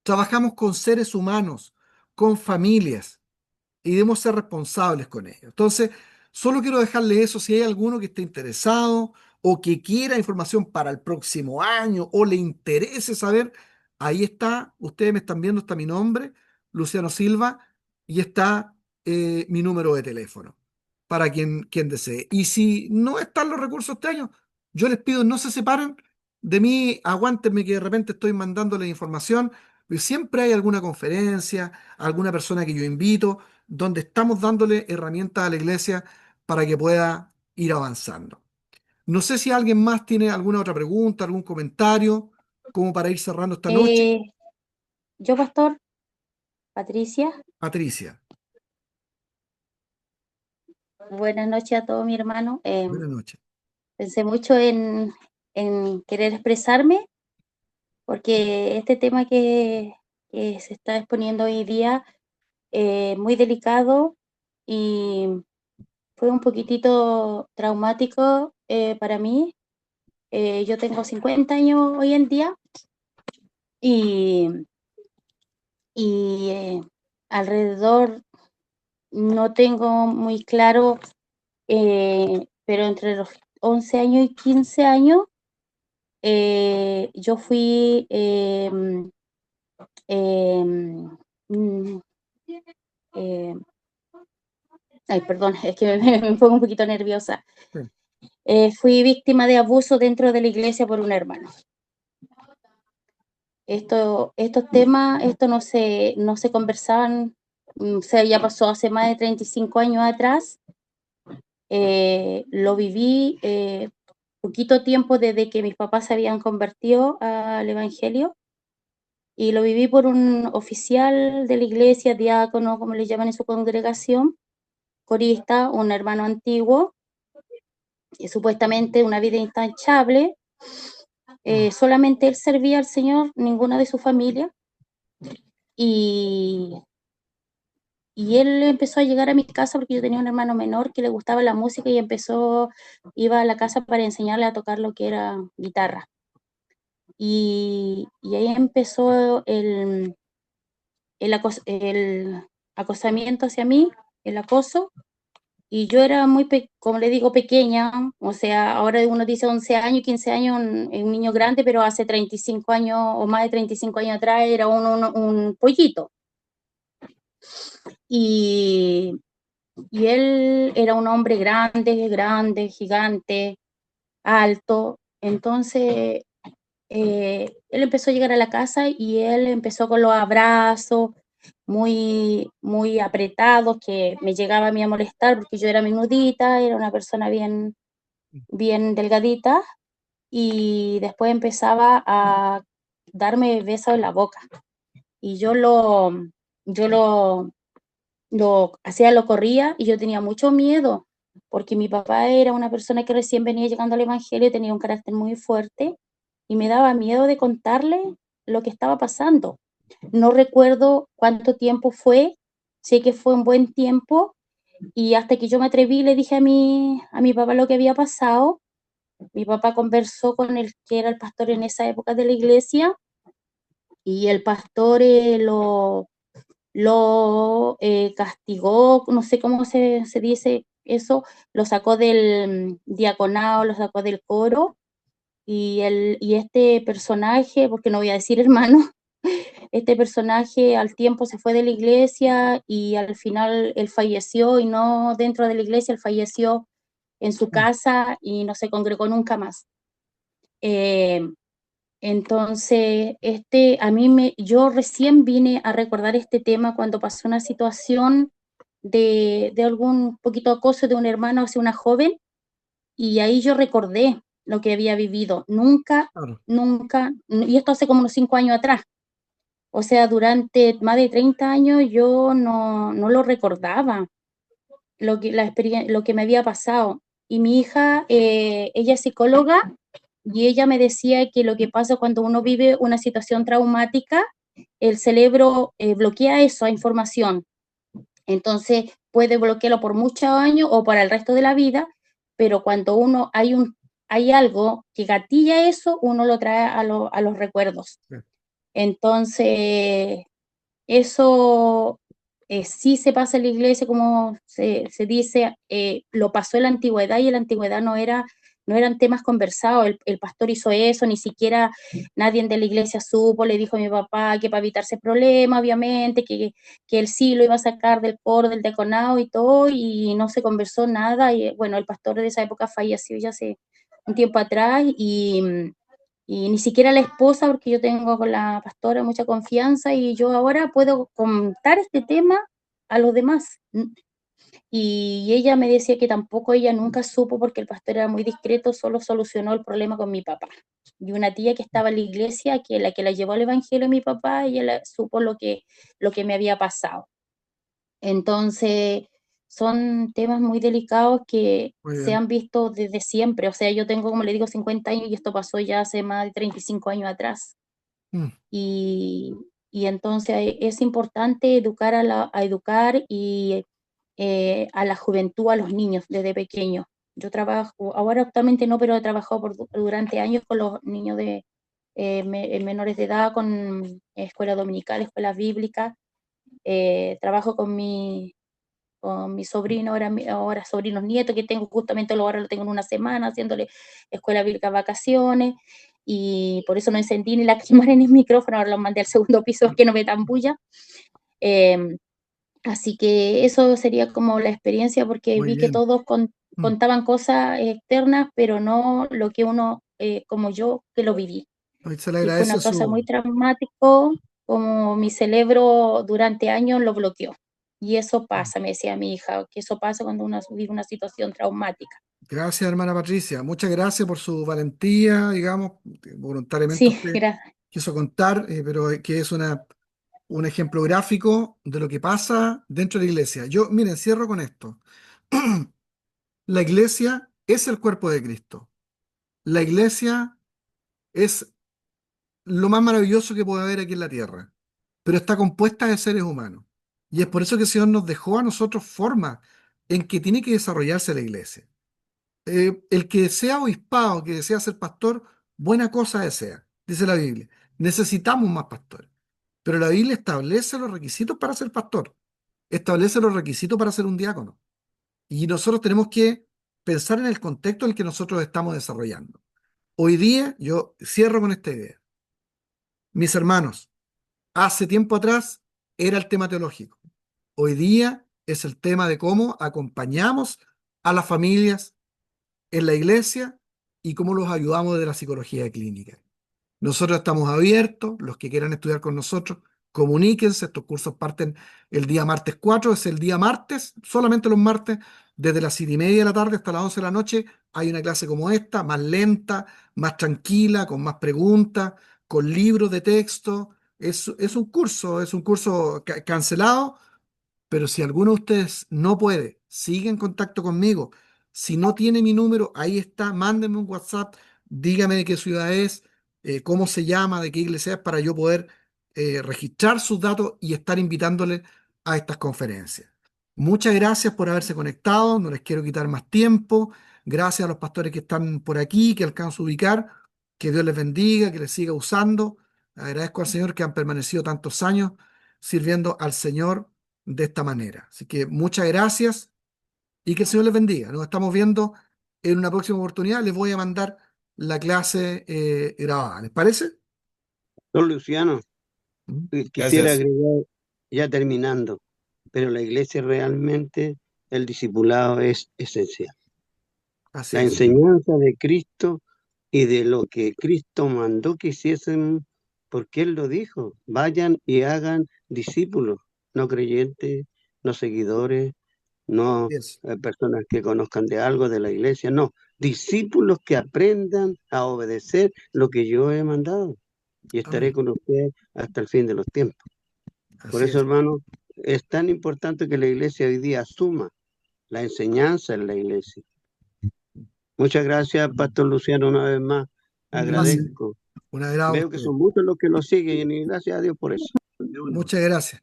Trabajamos con seres humanos, con familias, y debemos ser responsables con ello. Entonces, solo quiero dejarle eso si hay alguno que esté interesado o que quiera información para el próximo año o le interese saber, ahí está, ustedes me están viendo, está mi nombre, Luciano Silva, y está mi número de teléfono para quien desee. Y si no están los recursos este año, yo les pido no se separen de mí, aguántenme que de repente estoy mandándoles información, pero siempre hay alguna conferencia, alguna persona que yo invito donde estamos dándole herramientas a la iglesia para que pueda ir avanzando. No sé si alguien más tiene alguna otra pregunta, algún comentario, como para ir cerrando esta noche. Eh, yo, pastor, Patricia, Patricia. Buenas noches a todos, mi hermano. Buenas noches. Pensé mucho en querer expresarme, porque este tema que se está exponiendo hoy día es muy delicado y fue un poquitito traumático para mí. Yo tengo 50 años hoy en día y alrededor no tengo muy claro, pero entre los 11 años y 15 años yo fui, mm, eh, ay, perdón, es que me pongo un poquito nerviosa. Sí. Fui víctima de abuso dentro de la iglesia por un hermano. Estos temas, esto no se conversaban, o sea, ya pasó hace más de 35 años atrás. Lo viví poquito tiempo desde que mis papás se habían convertido al evangelio, y lo viví por un oficial de la iglesia, diácono, como le llaman en su congregación, corista, un hermano antiguo, y supuestamente una vida intachable. Solamente él servía al Señor, ninguna de su familia, y él empezó a llegar a mi casa porque yo tenía un hermano menor que le gustaba la música y iba a la casa para enseñarle a tocar lo que era guitarra. Y ahí empezó el acosamiento hacia mí, el acoso, y yo era muy, como le digo, pequeña, o sea, ahora uno dice 11 años, 15 años, un niño grande, pero hace 35 años o más de 35 años atrás era un pollito. Y él era un hombre grande, gigante, alto. Entonces, él empezó a llegar a la casa y él empezó con los abrazos muy, muy apretados que me llegaba a mí a molestar porque yo era menudita, era una persona bien, bien delgadita, y después empezaba a darme besos en la boca. Y yo lo corría y yo tenía mucho miedo porque mi papá era una persona que recién venía llegando al evangelio, tenía un carácter muy fuerte y me daba miedo de contarle lo que estaba pasando. No recuerdo cuánto tiempo fue, sé que fue un buen tiempo, y hasta que yo me atreví le dije a mi papá lo que había pasado. Mi papá conversó con el que era el pastor en esa época de la iglesia y el pastor lo castigó, no sé cómo se dice eso, lo sacó del diaconado, lo sacó del coro, y este personaje, porque no voy a decir hermano, este personaje al tiempo se fue de la iglesia y al final él falleció, y no dentro de la iglesia, él falleció en su casa y no se congregó nunca más. Entonces, yo recién vine a recordar este tema cuando pasó una situación de algún poquito acoso de un hermano hacia una joven, y ahí yo recordé lo que había vivido. Nunca, Claro. nunca, y esto hace como unos 5 años atrás. O sea, durante más de 30 años yo no lo recordaba, lo que me había pasado. Y mi hija, ella es psicóloga, y ella me decía que lo que pasa cuando uno vive una situación traumática, el cerebro bloquea esa información. Entonces puede bloquearlo por muchos años o para el resto de la vida, pero cuando hay algo que gatilla eso, uno lo trae a los recuerdos. Sí. Entonces, eso sí se pasa en la iglesia, como se dice, lo pasó en la antigüedad, y en la antigüedad no eran temas conversados. El pastor hizo eso, ni siquiera nadie de la iglesia supo, le dijo a mi papá que para evitarse problemas, obviamente, que él sí lo iba a sacar del coro, del diaconado y todo, y no se conversó nada. Y bueno, el pastor de esa época falleció ya hace un tiempo atrás, y ni siquiera la esposa, porque yo tengo con la pastora mucha confianza y yo ahora puedo contar este tema a los demás. Y ella me decía que tampoco ella nunca supo, porque el pastor era muy discreto, solo solucionó el problema con mi papá. Y una tía que estaba en la iglesia, que la llevó al evangelio a mi papá, ella supo lo que me había pasado. Entonces, son temas muy delicados que Muy se bien. han visto desde siempre. O sea, yo tengo, como le digo, 50 años y esto pasó ya hace más de 35 años atrás. Mm, Y entonces es importante educar a educar y a la juventud, a los niños desde pequeños. Yo trabajo, ahora actualmente no, pero he trabajado durante años con los niños de menores de edad, con escuelas dominicales, escuelas bíblicas. Trabajo con mi sobrino, ahora sobrinos nietos que tengo, justamente ahora lo tengo en una semana, haciéndole escuela bíblica vacaciones, y por eso no encendí ni la cámara ni el micrófono, ahora lo mandé al segundo piso para que no me tan bulla. Así que eso sería como la experiencia, porque muy vi que bien. todos Mm. contaban cosas externas, pero no lo que uno, como yo, que lo viví. Hoy se le Y fue una agradece cosa muy su... traumático, como mi cerebro durante años lo bloqueó. Y eso pasa, me decía mi hija, que eso pasa cuando uno vive una situación traumática. Gracias, hermana Patricia. Muchas gracias por su valentía, digamos, voluntariamente Sí, usted gracias. quiso contar, pero que es un ejemplo gráfico de lo que pasa dentro de la iglesia. Yo, miren, cierro con esto. La iglesia es el cuerpo de Cristo. La iglesia es lo más maravilloso que puede haber aquí en la tierra, pero está compuesta de seres humanos. Y es por eso que el Señor nos dejó a nosotros forma en que tiene que desarrollarse la iglesia. El que sea obispado, que desea ser pastor, buena cosa desea, dice la Biblia. Necesitamos más pastores. Pero la Biblia establece los requisitos para ser pastor, establece los requisitos para ser un diácono. Y nosotros tenemos que pensar en el contexto en el que nosotros estamos desarrollando. Hoy día, yo cierro con esta idea. Mis hermanos, hace tiempo atrás era el tema teológico. Hoy día es el tema de cómo acompañamos a las familias en la iglesia y cómo los ayudamos desde la psicología clínica. Nosotros estamos abiertos, los que quieran estudiar con nosotros, comuníquense, estos cursos parten el día martes 4, es el día martes, solamente los martes, desde las 7:30 de la tarde hasta las 11 de la noche, hay una clase como esta, más lenta, más tranquila, con más preguntas, con libros de texto. Es un curso cancelado, pero si alguno de ustedes no puede, sigue en contacto conmigo. Si no tiene mi número, ahí está, mándenme un WhatsApp, dígame de qué ciudad es, cómo se llama, de qué iglesia es, para yo poder registrar sus datos y estar invitándole a estas conferencias. Muchas gracias por haberse conectado, no les quiero quitar más tiempo. Gracias a los pastores que están por aquí, que alcanzo a ubicar. Que Dios les bendiga, que les siga usando. Agradezco al Señor que han permanecido tantos años sirviendo al Señor de esta manera. Así que muchas gracias y que el Señor les bendiga. Nos estamos viendo en una próxima oportunidad. Les voy a mandar la clase grabada. ¿Les parece? Don Luciano, ¿Mm? quisiera Gracias. agregar, ya terminando, pero la iglesia realmente, el discipulado es esencial. Así La es. enseñanza de Cristo y de lo que Cristo mandó que hiciesen, porque Él lo dijo, vayan y hagan discípulos, no creyentes, no seguidores, no Así es. personas que conozcan de algo de la iglesia, no, discípulos que aprendan a obedecer lo que yo he mandado y estaré Amén. con ustedes hasta el fin de los tiempos. Por Así eso, es. hermano, es tan importante que la iglesia hoy día asuma la enseñanza en la iglesia. Muchas gracias, Pastor Luciano, una vez más. Gracias. Agradezco. Un agrado a Veo que usted. son muchos los que lo siguen y gracias a Dios por eso. Muchas gracias.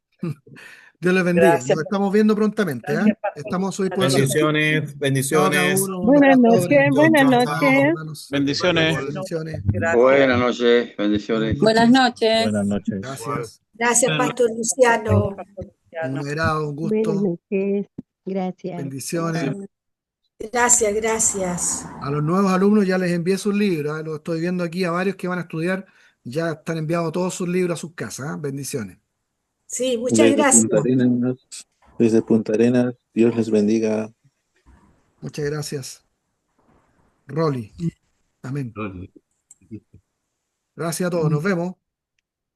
Dios les bendiga. Gracias, Nos estamos viendo prontamente. gracias, pastor. Estamos a su disposición. Bendiciones, Chao, cada bendiciones. uno, los Buenas pastores. noches, Chao, buenas chao, Chao, chao. noches. hermanos. Bendiciones. Bendiciones. Gracias. Buenas noches, bendiciones. Buenas noches. Buenas noches. Gracias. Gracias, Pastor Luciano. Un agrado, un Buenas gusto. noches. Gracias. Bendiciones. Gracias, gracias. A los nuevos alumnos ya les envié sus libros. Lo estoy viendo aquí a varios que van a estudiar. Ya están enviados todos sus libros a sus casas. Bendiciones. Sí, muchas gracias. Desde Punta Arenas, Dios les bendiga. Muchas gracias. Rolly. Amén. Gracias a todos. Nos vemos.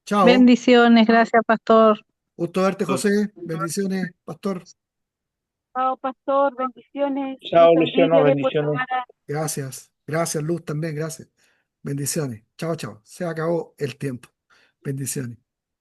Chao. Bendiciones, gracias, pastor. Gusto verte, José. Bendiciones, pastor. Chao, pastor, bendiciones. Chao, Dios Luciano, bendiga de bendiciones. Guatemala. Gracias. Gracias, Luz, también. Gracias. Bendiciones. Chao, chao. Se acabó el tiempo. Bendiciones.